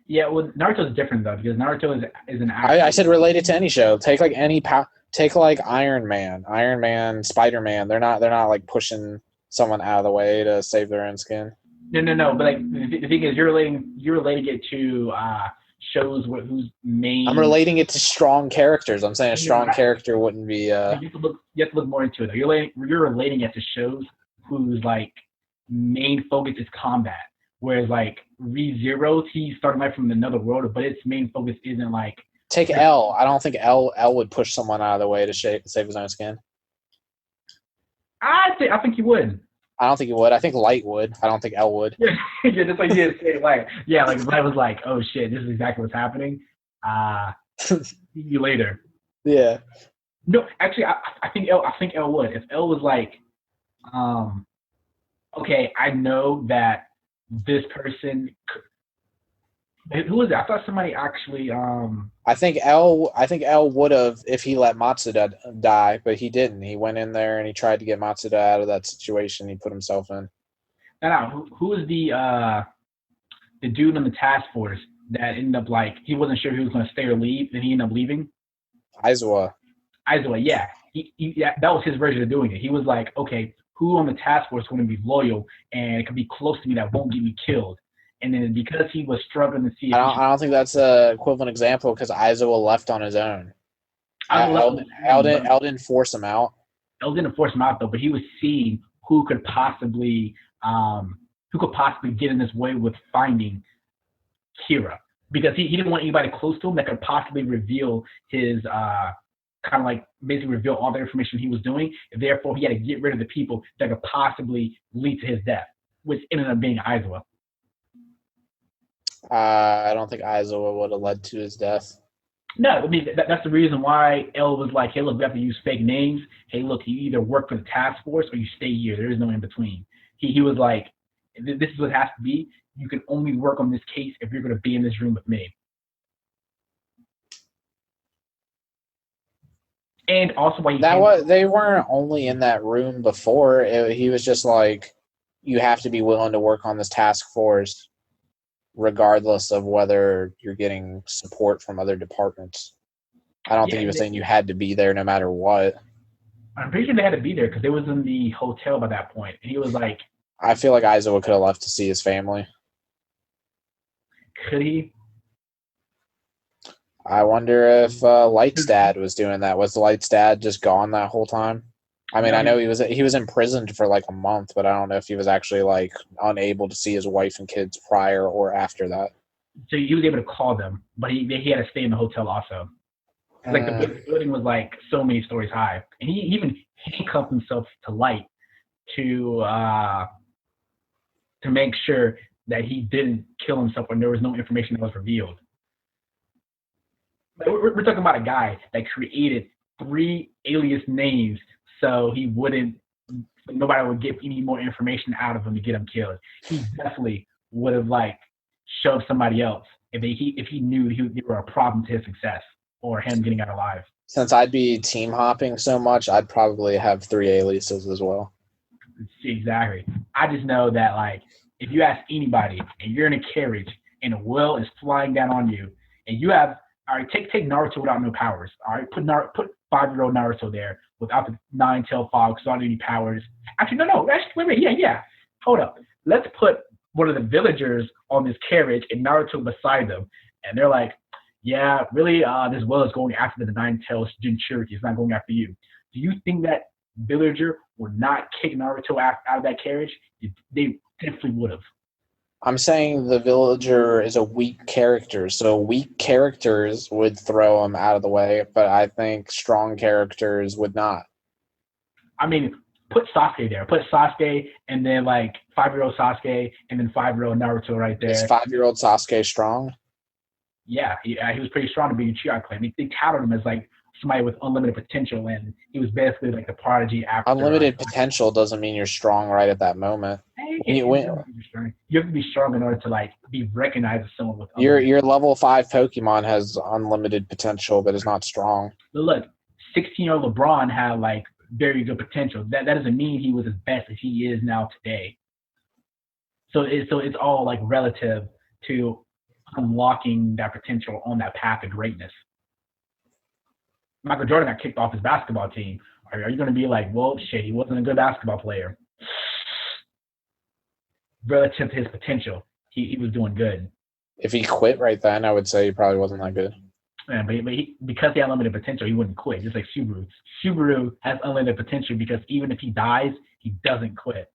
Yeah, well, Naruto's different though because Naruto is an. I said related to any show. Take like take like Iron Man, Spider-Man. They're not like pushing someone out of the way to save their own skin. No. But like the thing is, you're relating it to shows whose main. I'm relating it to strong characters. I'm saying a strong character wouldn't be. You have to look more into it. You're relating it to shows whose like main focus is combat. Whereas like rezero, he started life from another world, but its main focus isn't like. Take L. I don't think L would push someone out of the way to save his own skin. I think he would. I don't think he would. I think Light would. I don't think L would. Yeah, just like you say, like Light was like, oh shit, this is exactly what's happening. See you later. Yeah. No, actually, I think L would. If L was like, okay, I know that this person, who was it? I thought somebody actually, I think L would have if he let Matsuda die, but he didn't. He went in there and he tried to get Matsuda out of that situation he put himself in. no, who was the dude in the task force that ended up like he wasn't sure if he was going to stay or leave, and he ended up leaving. Aizawa. Aizawa, yeah, yeah, that was his version of doing it. He was like, okay, who on the task force is going to be loyal and can be close to me that won't get me killed? And then because he was struggling to see I if he don't should, I don't think that's a equivalent example because Aizawa left on his own. Aizawa left on his own, but Elle didn't force him out. El didn't force him out though, but he was seeing um, who could possibly get in his way with finding Kira because he didn't want anybody close to him that could possibly reveal his kind of like basically reveal all the information he was doing. And therefore, he had to get rid of the people that could possibly lead to his death, which ended up being Aizawa. I don't think Aizawa would have led to his death. No, I mean that's the reason why El was like, "Hey, look, we have to use fake names. Hey, look, you either work for the task force or you stay here. There is no in between." He was like, "This is what it has to be. You can only work on this case if you're going to be in this room with me." And also, why he came. They weren't only in that room before. He was just like, you have to be willing to work on this task force regardless of whether you're getting support from other departments. I don't think he Yeah, was saying you had to be there no matter what. I'm pretty sure they had to be there because they was in the hotel by that point, and he was like, I feel like Aizawa could have left to see his family. "Could he?" I wonder if Light's dad was doing that. Was Light's dad just gone that whole time? I mean, No, I know he was imprisoned for like a month, but I don't know if he was actually like unable to see his wife and kids prior or after that. so he was able to call them, but he had to stay in the hotel also. Like the building was like so many stories high, and he even handcuffed himself to Light to to make sure that he didn't kill himself when there was no information that was revealed. Like, we're talking about a guy that created 3 alias names so he wouldn't, nobody would get any more information out of him to get him killed. He definitely would have like shoved somebody else if he knew they were a problem to his success or him getting out alive. Since I'd be team hopping so much, I'd probably have 3 aliases as well. Exactly. I just know that like if you ask anybody and you're in a carriage and a whale is flying down on you and you have all right, take Naruto without no powers. All right, put 5-year-old Naruto there without the 9-tailed fox, without any powers. Actually, no. Actually, wait, yeah. Hold up. Let's put one of the villagers on this carriage and Naruto beside them, and they're like, "Yeah, really, this whale is going after the 9-tailed Jinchuriki. It's not going after you." Do you think that villager would not kick Naruto out of that carriage? They definitely would have. I'm saying the villager is a weak character, so weak characters would throw him out of the way, but I think strong characters would not. I mean, put Sasuke there. Put Sasuke and then like 5-year-old Sasuke and then 5-year-old Naruto right Is there. 5-year-old Sasuke strong? Yeah, he was pretty strong to be a Uchiha clan. They touted him as like somebody with unlimited potential, and he was basically like the prodigy after. Unlimited potential doesn't mean you're strong right at that moment. You have to be strong in order to like be recognized as someone with. Your level 5 Pokemon has unlimited potential, but is not strong. But look, 16-year-old LeBron had like very good potential. That doesn't mean he was as best as he is now today. So it's all like relative to unlocking that potential on that path to greatness. Michael Jordan got kicked off his basketball team. Are you going to be like, well, shit, he wasn't a good basketball player? Relative to his potential, he was doing good. If he quit right then, I would say he probably wasn't that good. Yeah, but because he had unlimited potential, he wouldn't quit. Just like Subaru. Subaru has unlimited potential because even if he dies, he doesn't quit.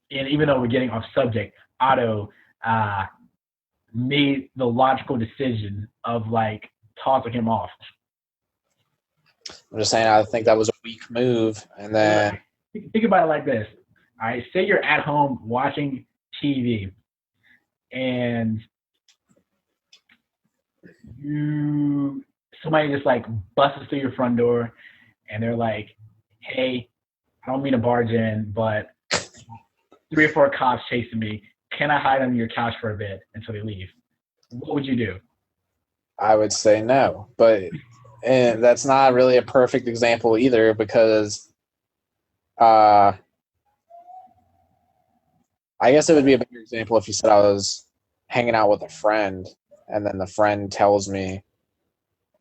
And even though we're getting off subject, Otto made the logical decision of like tossing him off. I'm just saying, I think that was a weak move. And then think about it like this. All right, say you're at home watching TV, and somebody just like busts through your front door, and they're like, "Hey, I don't mean to barge in, but 3 or 4 cops chasing me. Can I hide under your couch for a bit until they leave? What would you do? I would say no, but that's not really a perfect example either because I guess it would be a better example if you said I was hanging out with a friend and then the friend tells me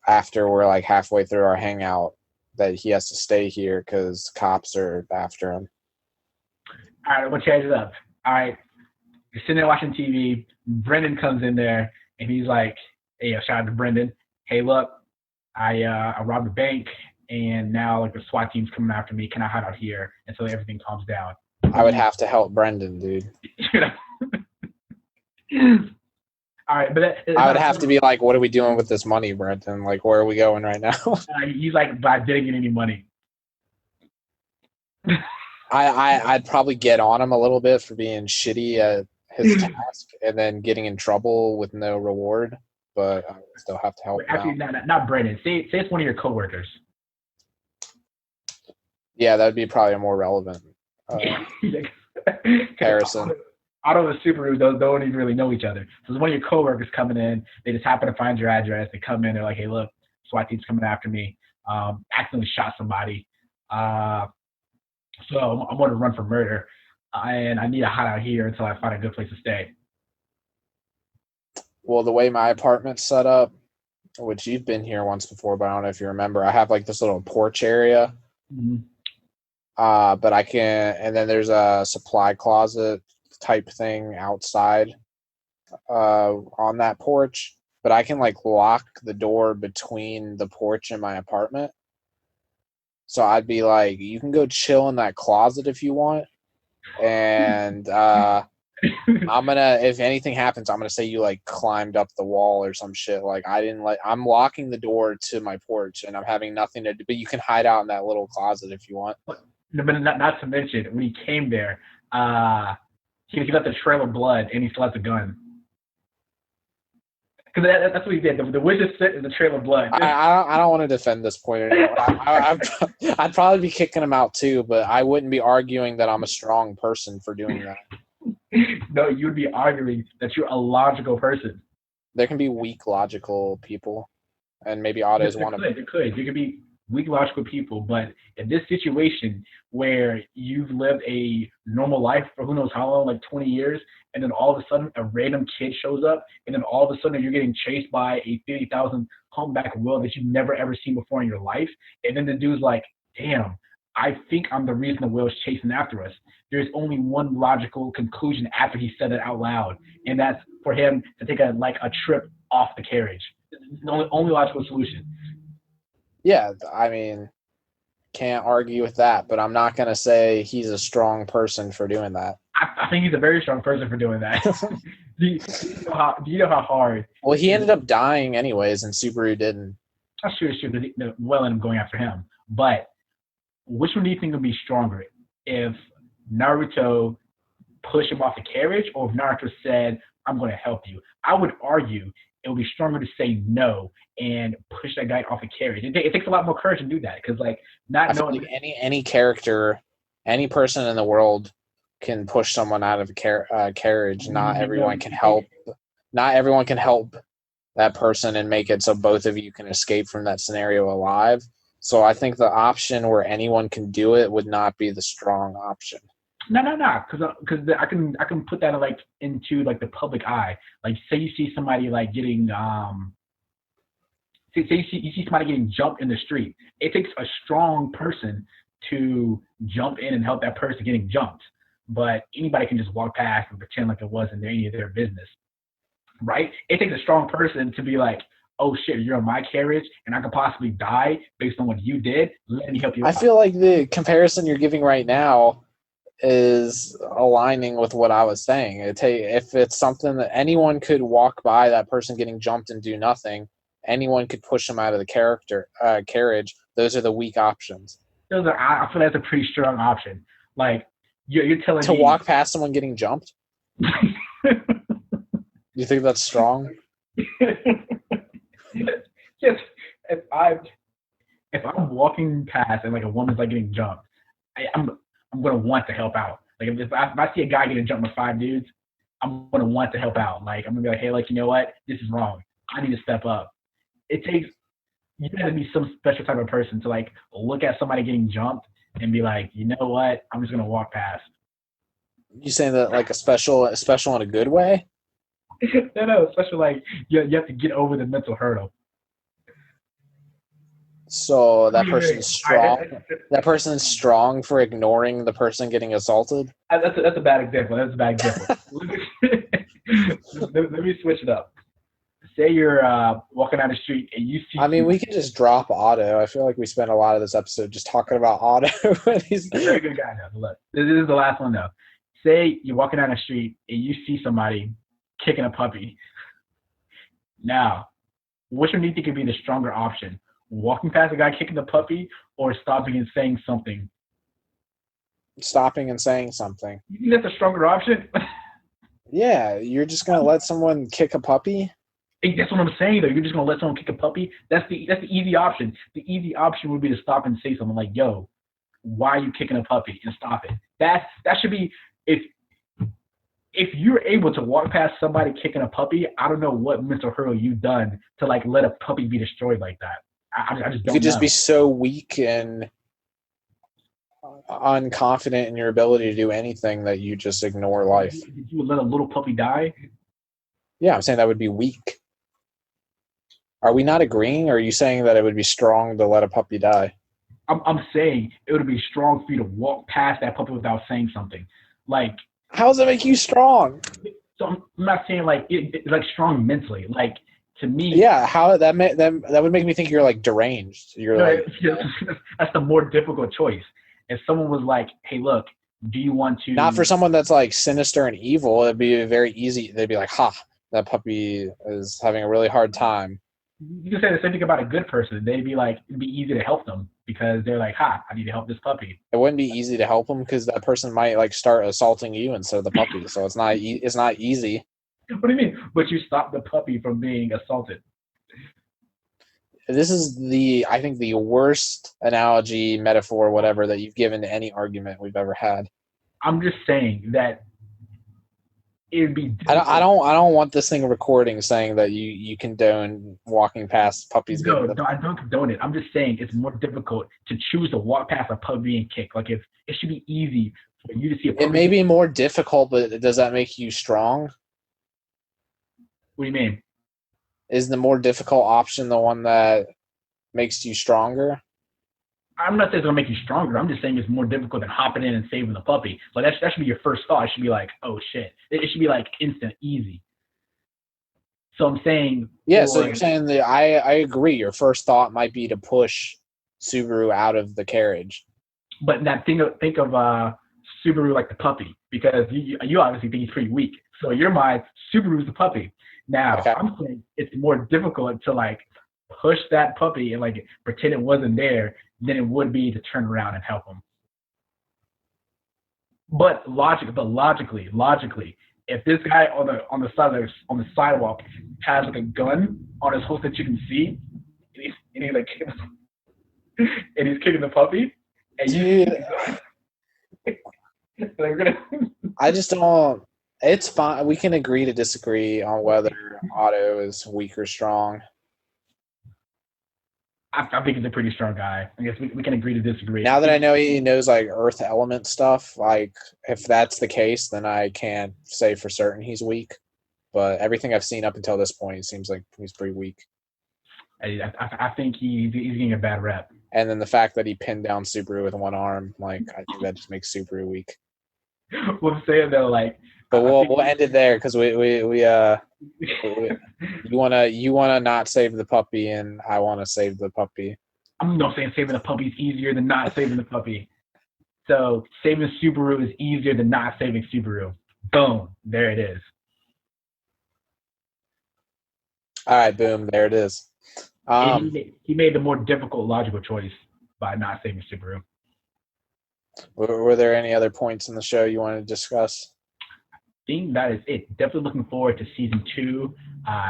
after we're like halfway through our hangout that he has to stay here because cops are after him. All right, we'll change it up. All right, you're sitting there watching TV. Brendan comes in there and he's like, "Hey, shout out to Brendan. Hey, look, I robbed a bank and now like the SWAT team's coming after me. Can I hide out here until everything calms down?" I would have to help Brendan, dude. All right, but I would have to be like, what are we doing with this money, Brendan? Like, where are we going right now? He's like, but I didn't get any money. I'd probably get on him a little bit for being shitty at his task and then getting in trouble with no reward, but I would still have to help him Actually, out. not Brendan. Say it's one of your coworkers. Yeah, that would be probably a more relevant comparison. Otto and Subaru don't even really know each other. So it's one of your coworkers coming in. They just happen to find your address. They come in. They're like, "Hey, look, SWAT team's coming after me. Accidentally shot somebody. So I'm going to run for murder, and I need to hide out here until I find a good place to stay." Well, the way my apartment's set up, which you've been here once before, but I don't know if you remember, I have like this little porch area. Mm-hmm. But I can, and then there's a supply closet type thing outside on that porch. But I can like lock the door between the porch and my apartment. So I'd be like, you can go chill in that closet if you want. And I'm gonna, if anything happens, I'm gonna say you like climbed up the wall or some shit. Like I'm locking the door to my porch and I'm having nothing to do, but you can hide out in that little closet if you want. But not to mention, when he came there, he left a trail of blood and he still has a gun. Because that's what he did. The witch is sit in the trail of blood. I don't want to defend this point anymore. I'd probably be kicking him out too, but I wouldn't be arguing that I'm a strong person for doing that. No, you would be arguing that you're a logical person. There can be weak logical people, and maybe Otto is one of them. There could be weak logical people, but in this situation where you've lived a normal life for who knows how long, like 20 years, and then all of a sudden a random kid shows up, and then all of a sudden you're getting chased by a 50,000 humpback whale that you've never ever seen before in your life, and then the dude's like, "Damn, I think I'm the reason the whale's chasing after us." There's only one logical conclusion after he said it out loud, and that's for him to take a trip off the carriage. It's the only logical solution. Yeah, I mean, can't argue with that, but I'm not going to say he's a strong person for doing that. I think he's a very strong person for doing that. do you know how hard? Well, he ended up dying anyways, and Subaru didn't. That's true. Well, and I'm going after him. But which one do you think would be stronger? If Naruto pushed him off the carriage, or if Naruto said, "I'm going to help you"? I would argue it would be stronger to say no and push that guy off the carriage. It takes a lot more courage to do that because, like, not knowing like any character, any person in the world can push someone out of a carriage. Not everyone can help. Not everyone can help that person and make it so both of you can escape from that scenario alive. So I think the option where anyone can do it would not be the strong option. No, because I can put that into the public eye. Like, say you see somebody getting say you see somebody getting jumped in the street. It takes a strong person to jump in and help that person getting jumped. But anybody can just walk past and pretend like it wasn't any of their business, right? It takes a strong person to be like, "Oh shit, you're on my carriage, and I could possibly die based on what you did. Let me help you out." I feel like the comparison you're giving right now is aligning with what I was saying. If it's something that anyone could walk by that person getting jumped and do nothing, anyone could push them out of the carriage. Those are the weak options. I feel that's a pretty strong option. Like, you're telling to me walk past someone getting jumped. You think that's strong? Just if I'm walking past and a woman's getting jumped, I'm gonna want to help out. Like if I see a guy getting jumped with 5 dudes, I'm gonna want to help out. Like I'm gonna be like, hey, like you know what, this is wrong. I need to step up. It takes you got to be some special type of person to like look at somebody getting jumped and be like, you know what, I'm just gonna walk past. You saying that like a special in a good way? No, especially like you have to get over the mental hurdle. So that Wait, person's all right, strong. That person's strong for ignoring the person getting assaulted. that's a bad example. That's a bad example. Let me switch it up. Say you're walking down the street and you see. I mean, we could just drop Otto. I feel like we spent a lot of this episode just talking about Otto. He's a very good guy now. Look, this is the last one though. Say you're walking down the street and you see somebody kicking a puppy. Now, which one do you think would be the stronger option? Walking past a guy kicking the puppy or stopping and saying something? Stopping and saying something. You think that's a stronger option? Yeah, you're just gonna let someone kick a puppy? Hey, that's what I'm saying though. You're just gonna let someone kick a puppy? That's the easy option. The easy option would be to stop and say something like, "Yo, why are you kicking a puppy?" and stop it. That should be if you're able to walk past somebody kicking a puppy. I don't know what mental hurdle you've done to like let a puppy be destroyed like that. I just You don't could just know. be so weak and unconfident in your ability to do anything that you just ignore life. Did you let a little puppy die? Yeah, I'm saying that would be weak. Are we not agreeing, or are you saying that it would be strong to let a puppy die? I'm saying it would be strong for you to walk past that puppy without saying something. Like, how does it make you strong? so I'm not saying like it's like strong mentally. Like to me, Yeah, how that would make me think you're like deranged. You're like, that's the more difficult choice. If someone was like, "Hey, look, do you want to?" Not for someone that's like sinister and evil. It'd be very easy. They'd be like, "Ha, that puppy is having a really hard time." You can say the same thing about a good person. They'd be like, it'd be easy to help them because they're like, "Ha, I need to help this puppy." It wouldn't be easy to help them because that person might like start assaulting you instead of the puppy. So it's not easy. What do you mean? But you stop the puppy from being assaulted. This is I think the worst analogy, metaphor, whatever that you've given to any argument we've ever had. I'm just saying that it'd be difficult. I don't want this thing recording saying that you condone walking past puppies. No, I don't condone it. I'm just saying it's more difficult to choose to walk past a puppy being kicked. Like if it should be easy for you to see a puppy. It may be more difficult, but does that make you strong? What do you mean? Is the more difficult option the one that makes you stronger? I'm not saying it's gonna make you stronger. I'm just saying it's more difficult than hopping in and saving the puppy. But that should be your first thought. It should be like, oh shit. It should be like instant, easy. So I'm saying. Yeah. So you're saying that I agree. Your first thought might be to push Subaru out of the carriage. But now think of Subaru like the puppy because you obviously think he's pretty weak. So in your mind, Subaru's the puppy. Now okay. I'm saying it's more difficult to like push that puppy and like pretend it wasn't there than it would be to turn around and help him. But logically, if this guy on the sidewalk has like a gun on his host that you can see, and he's like and he's kicking the puppy, and I just don't. It's fine. We can agree to disagree on whether Otto is weak or strong. I think he's a pretty strong guy. I guess we can agree to disagree. Now that I know he knows like earth element stuff, like if that's the case, then I can't say for certain he's weak. But everything I've seen up until this point, it seems like he's pretty weak. I think he's getting a bad rep. And then the fact that he pinned down Subaru with one arm, like I think that just makes Subaru weak. We'll say though, like. But we'll end it there because you wanna not save the puppy and I wanna save the puppy. I'm not saying saving the puppy is easier than not saving the puppy. So saving Subaru is easier than not saving Subaru. Boom, there it is. All right, boom, there it is. He made the more difficult logical choice by not saving Subaru. Were there any other points in the show you want to discuss? I think that is it. Definitely looking forward to season 2.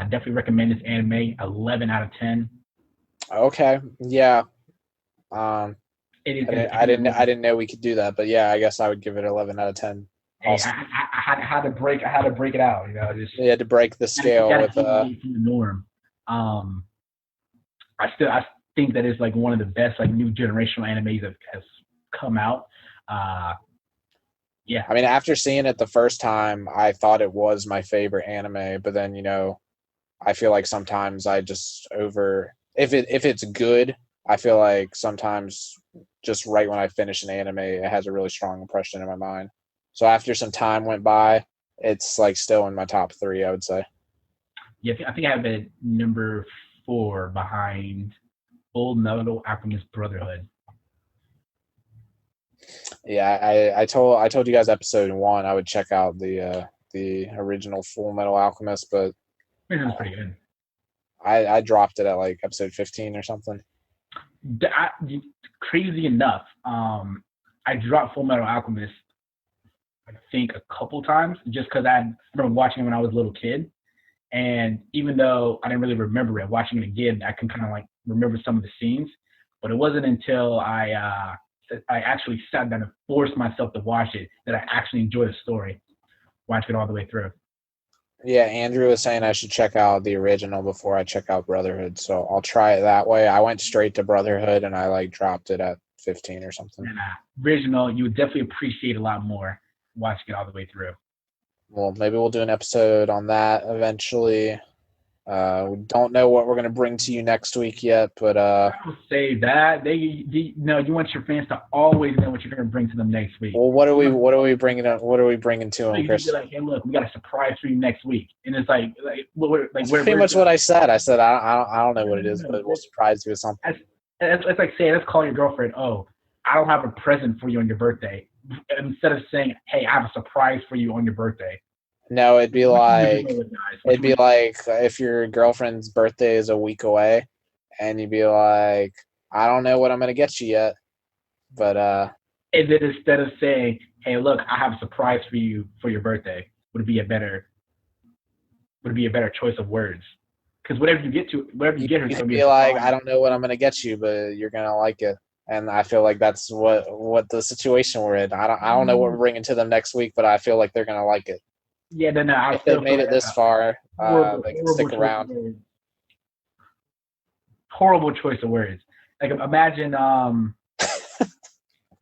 Definitely recommend this anime. 11 out of 10. Okay, yeah. I It is. I didn't know we could do that, but yeah, I guess I would give it 11 out of 10. Hey, I had to break it out. Just You had to break the scale with deviate from the norm. I think that is like one of the best like new generational animes that has come out. Yeah. I mean, after seeing it the first time, I thought it was my favorite anime, but then I feel like sometimes I just if it's good, I feel like sometimes just right when I finish an anime, it has a really strong impression in my mind. So after some time went by, it's like still in my top 3, I would say. Yeah, I think I have it number 4 behind Full Metal Alchemist Brotherhood. Yeah, I told you guys episode 1 I would check out the original Full Metal Alchemist, but It was pretty good. I dropped it at like episode 15 or something. Crazy enough, I dropped Full Metal Alchemist, I think, a couple times just because I remember watching it when I was a little kid. And even though I didn't really remember it, watching it again, I can kind of like remember some of the scenes. But it wasn't until I actually sat down and forced myself to watch it that I actually enjoyed the story, watch it all the way through. Yeah, Andrew was saying I should check out the original before I check out Brotherhood, so I'll try it that way. I went straight to Brotherhood and I like dropped it at 15 or something. And original, you would definitely appreciate a lot more watching it all the way through. Well, maybe we'll do an episode on that eventually. We don't know what we're going to bring to you next week yet, but I would say that you want your fans to always know what you're going to bring to them next week. Well, what are we bringing up? What are we bringing to them, Chris? Like, hey, look, we got a surprise for you next week, and it's like That's pretty much what I said. I said I don't know what it is, but we'll surprise you with something. It's like saying, let's call your girlfriend. Oh, I don't have a present for you on your birthday. Instead of saying, hey, I have a surprise for you on your birthday. No, it'd be like if your girlfriend's birthday is a week away, and you'd be like, I don't know what I'm gonna get you yet, but And then instead of saying, hey, look, I have a surprise for you for your birthday, would it be a better choice of words? Because whatever you get her, you could be like, I don't know what I'm gonna get you, but you're gonna like it. And I feel like that's what the situation we're in. I don't know what we're bringing to them next week, but I feel like they're gonna like it. Yeah, no. If they made it this far, they can stick around. Horrible choice of words. Like imagine,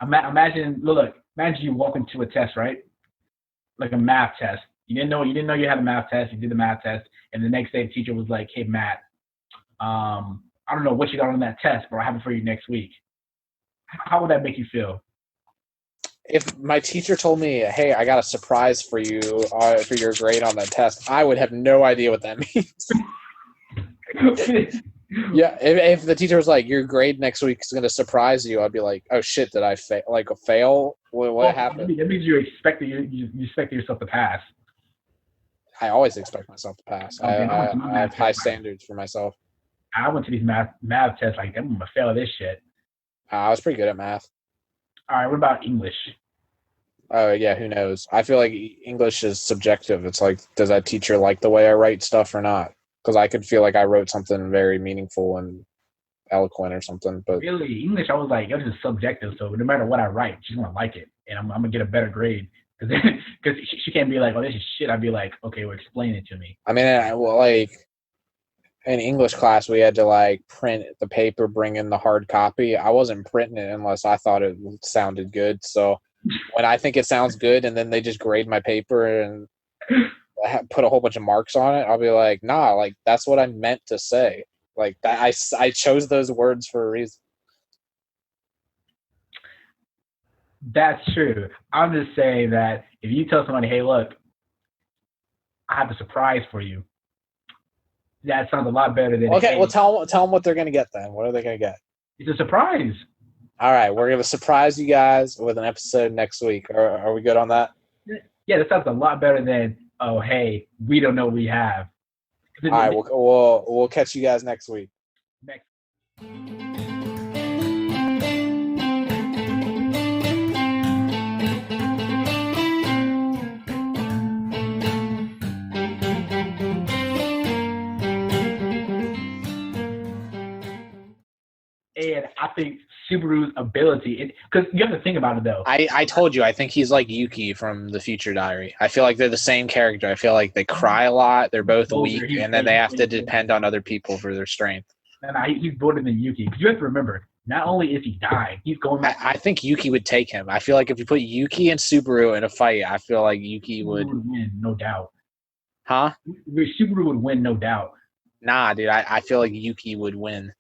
imagine you walk into a test, right? Like a math test. You didn't know you had a math test. You did the math test, and the next day the teacher was like, "Hey, Matt, I don't know what you got on that test, but I'll have it for you next week." How would that make you feel? If my teacher told me, "Hey, I got a surprise for you for your grade on that test," I would have no idea what that means. Yeah, if the teacher was like, "Your grade next week is going to surprise you," I'd be like, "Oh shit, did I fail? What happened?" That means you expect yourself to pass. I always expect myself to pass. Okay, I have high standards for myself. I went to these math tests like, I'm gonna fail this shit. I was pretty good at math. All right, what about English? Oh yeah, who knows? I feel like English is subjective. It's like, does that teacher like the way I write stuff or not? Because I could feel like I wrote something very meaningful and eloquent or something. But really, English, I was like, this is subjective. So no matter what I write, she's gonna like it, and I'm gonna get a better grade. Because she can't be like, oh, this is shit. I'd be like, okay, well, explain it to me. I mean, like in English class, we had to like print the paper, bring in the hard copy. I wasn't printing it unless I thought it sounded good. So when I think it sounds good, and then they just grade my paper and put a whole bunch of marks on it, I'll be like, nah, like that's what I meant to say. Like that, I chose those words for a reason. That's true. I'm just saying that if you tell somebody, hey, look, I have a surprise for you, that sounds a lot better than. Okay, hey, well, tell them what they're gonna get then. What are they gonna get? It's a surprise. All right, we're gonna surprise you guys with an episode next week. Are we good on that? Yeah, that sounds a lot better than, oh, hey, we don't know what we have. All right, we'll catch you guys next week. Next. And I think Subaru's ability. Because you have to think about it, though. I told you, I think he's like Yuki from the Future Diary. I feel like they're the same character. I feel like they cry a lot. They're both weak, and then they have to depend on other people for their strength. And he's bolder than Yuki. Because you have to remember, not only is he dying, he's going back. I think Yuki would take him. I feel like if you put Yuki and Subaru in a fight, I feel like Yuki would win, no doubt. Huh? Subaru would win, no doubt. Nah, dude, I feel like Yuki would win.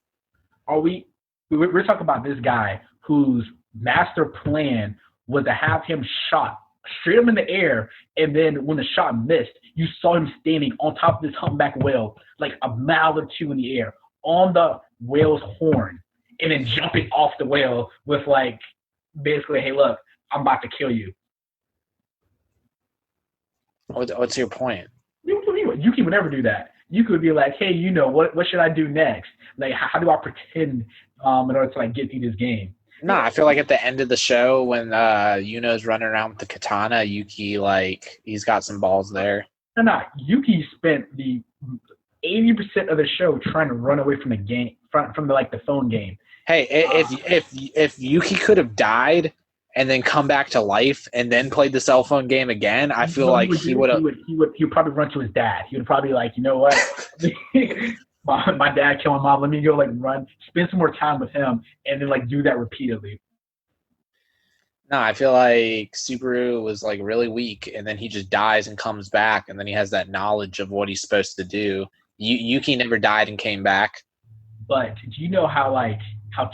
We're talking about this guy whose master plan was to have him shot straight up in the air, and then when the shot missed, you saw him standing on top of this humpback whale, like a mile or two in the air, on the whale's horn, and then jumping off the whale with like, basically, hey, look, I'm about to kill you. What's your point? Yuki would never do that. Yuki would be like, hey, what should I do next? Like, how do I pretend in order to like get through this game? No, I feel like at the end of the show when Yuno's running around with the katana, Yuki, like, he's got some balls there. No. Yuki spent the 80% of the show trying to run away from the game, from the phone game. Hey, if Yuki could have died and then come back to life and then played the cell phone game again, I feel like he would have. He would probably run to his dad. He would probably like, you know what? my dad killed my mom. Let me go like run, spend some more time with him, and then like do that repeatedly. No, I feel like Subaru was like really weak, and then he just dies and comes back, and then he has that knowledge of what he's supposed to do. Yuki never died and came back. But do you know how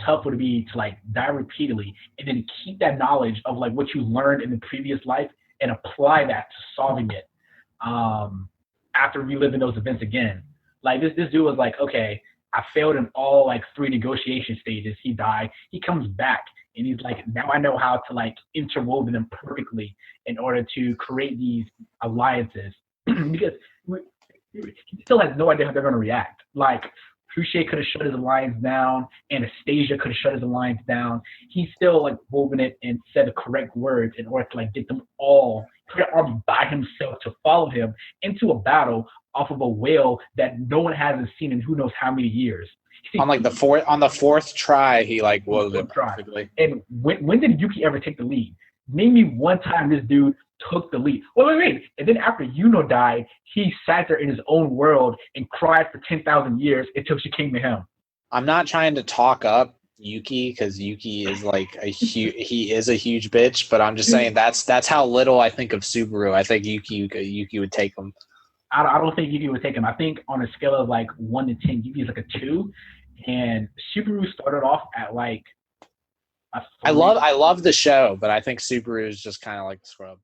tough would it be to like die repeatedly and then keep that knowledge of like what you learned in the previous life and apply that to solving it after reliving those events again? Like this dude was like, okay, I failed in all like 3 negotiation stages. He died. He comes back and he's like, now I know how to like interwoven them perfectly in order to create these alliances because he still has no idea how they're going to react. Like, Fouché could have shut his alliance down, Anastasia could have shut his alliance down. He's still like woven it and said the correct words in order to like get them all, create an army by himself to follow him into a battle off of a whale that no one hasn't seen in who knows how many years. On like the fourth try, he like wove it perfectly. And when did Yuki ever take the lead? Name me one time this dude took the lead. Wait. And then after Yuno died, he sat there in his own world and cried for 10,000 years until she came to him. I'm not trying to talk up Yuki because Yuki is like he is a huge bitch, but I'm just saying that's how little I think of Subaru. I think Yuki would take him. I don't think Yuki would take him. I think on a scale of like 1 to 10, Yuki is like a 2, and Subaru started off at like a 3. I love the show, but I think Subaru is just kind of like the scrub.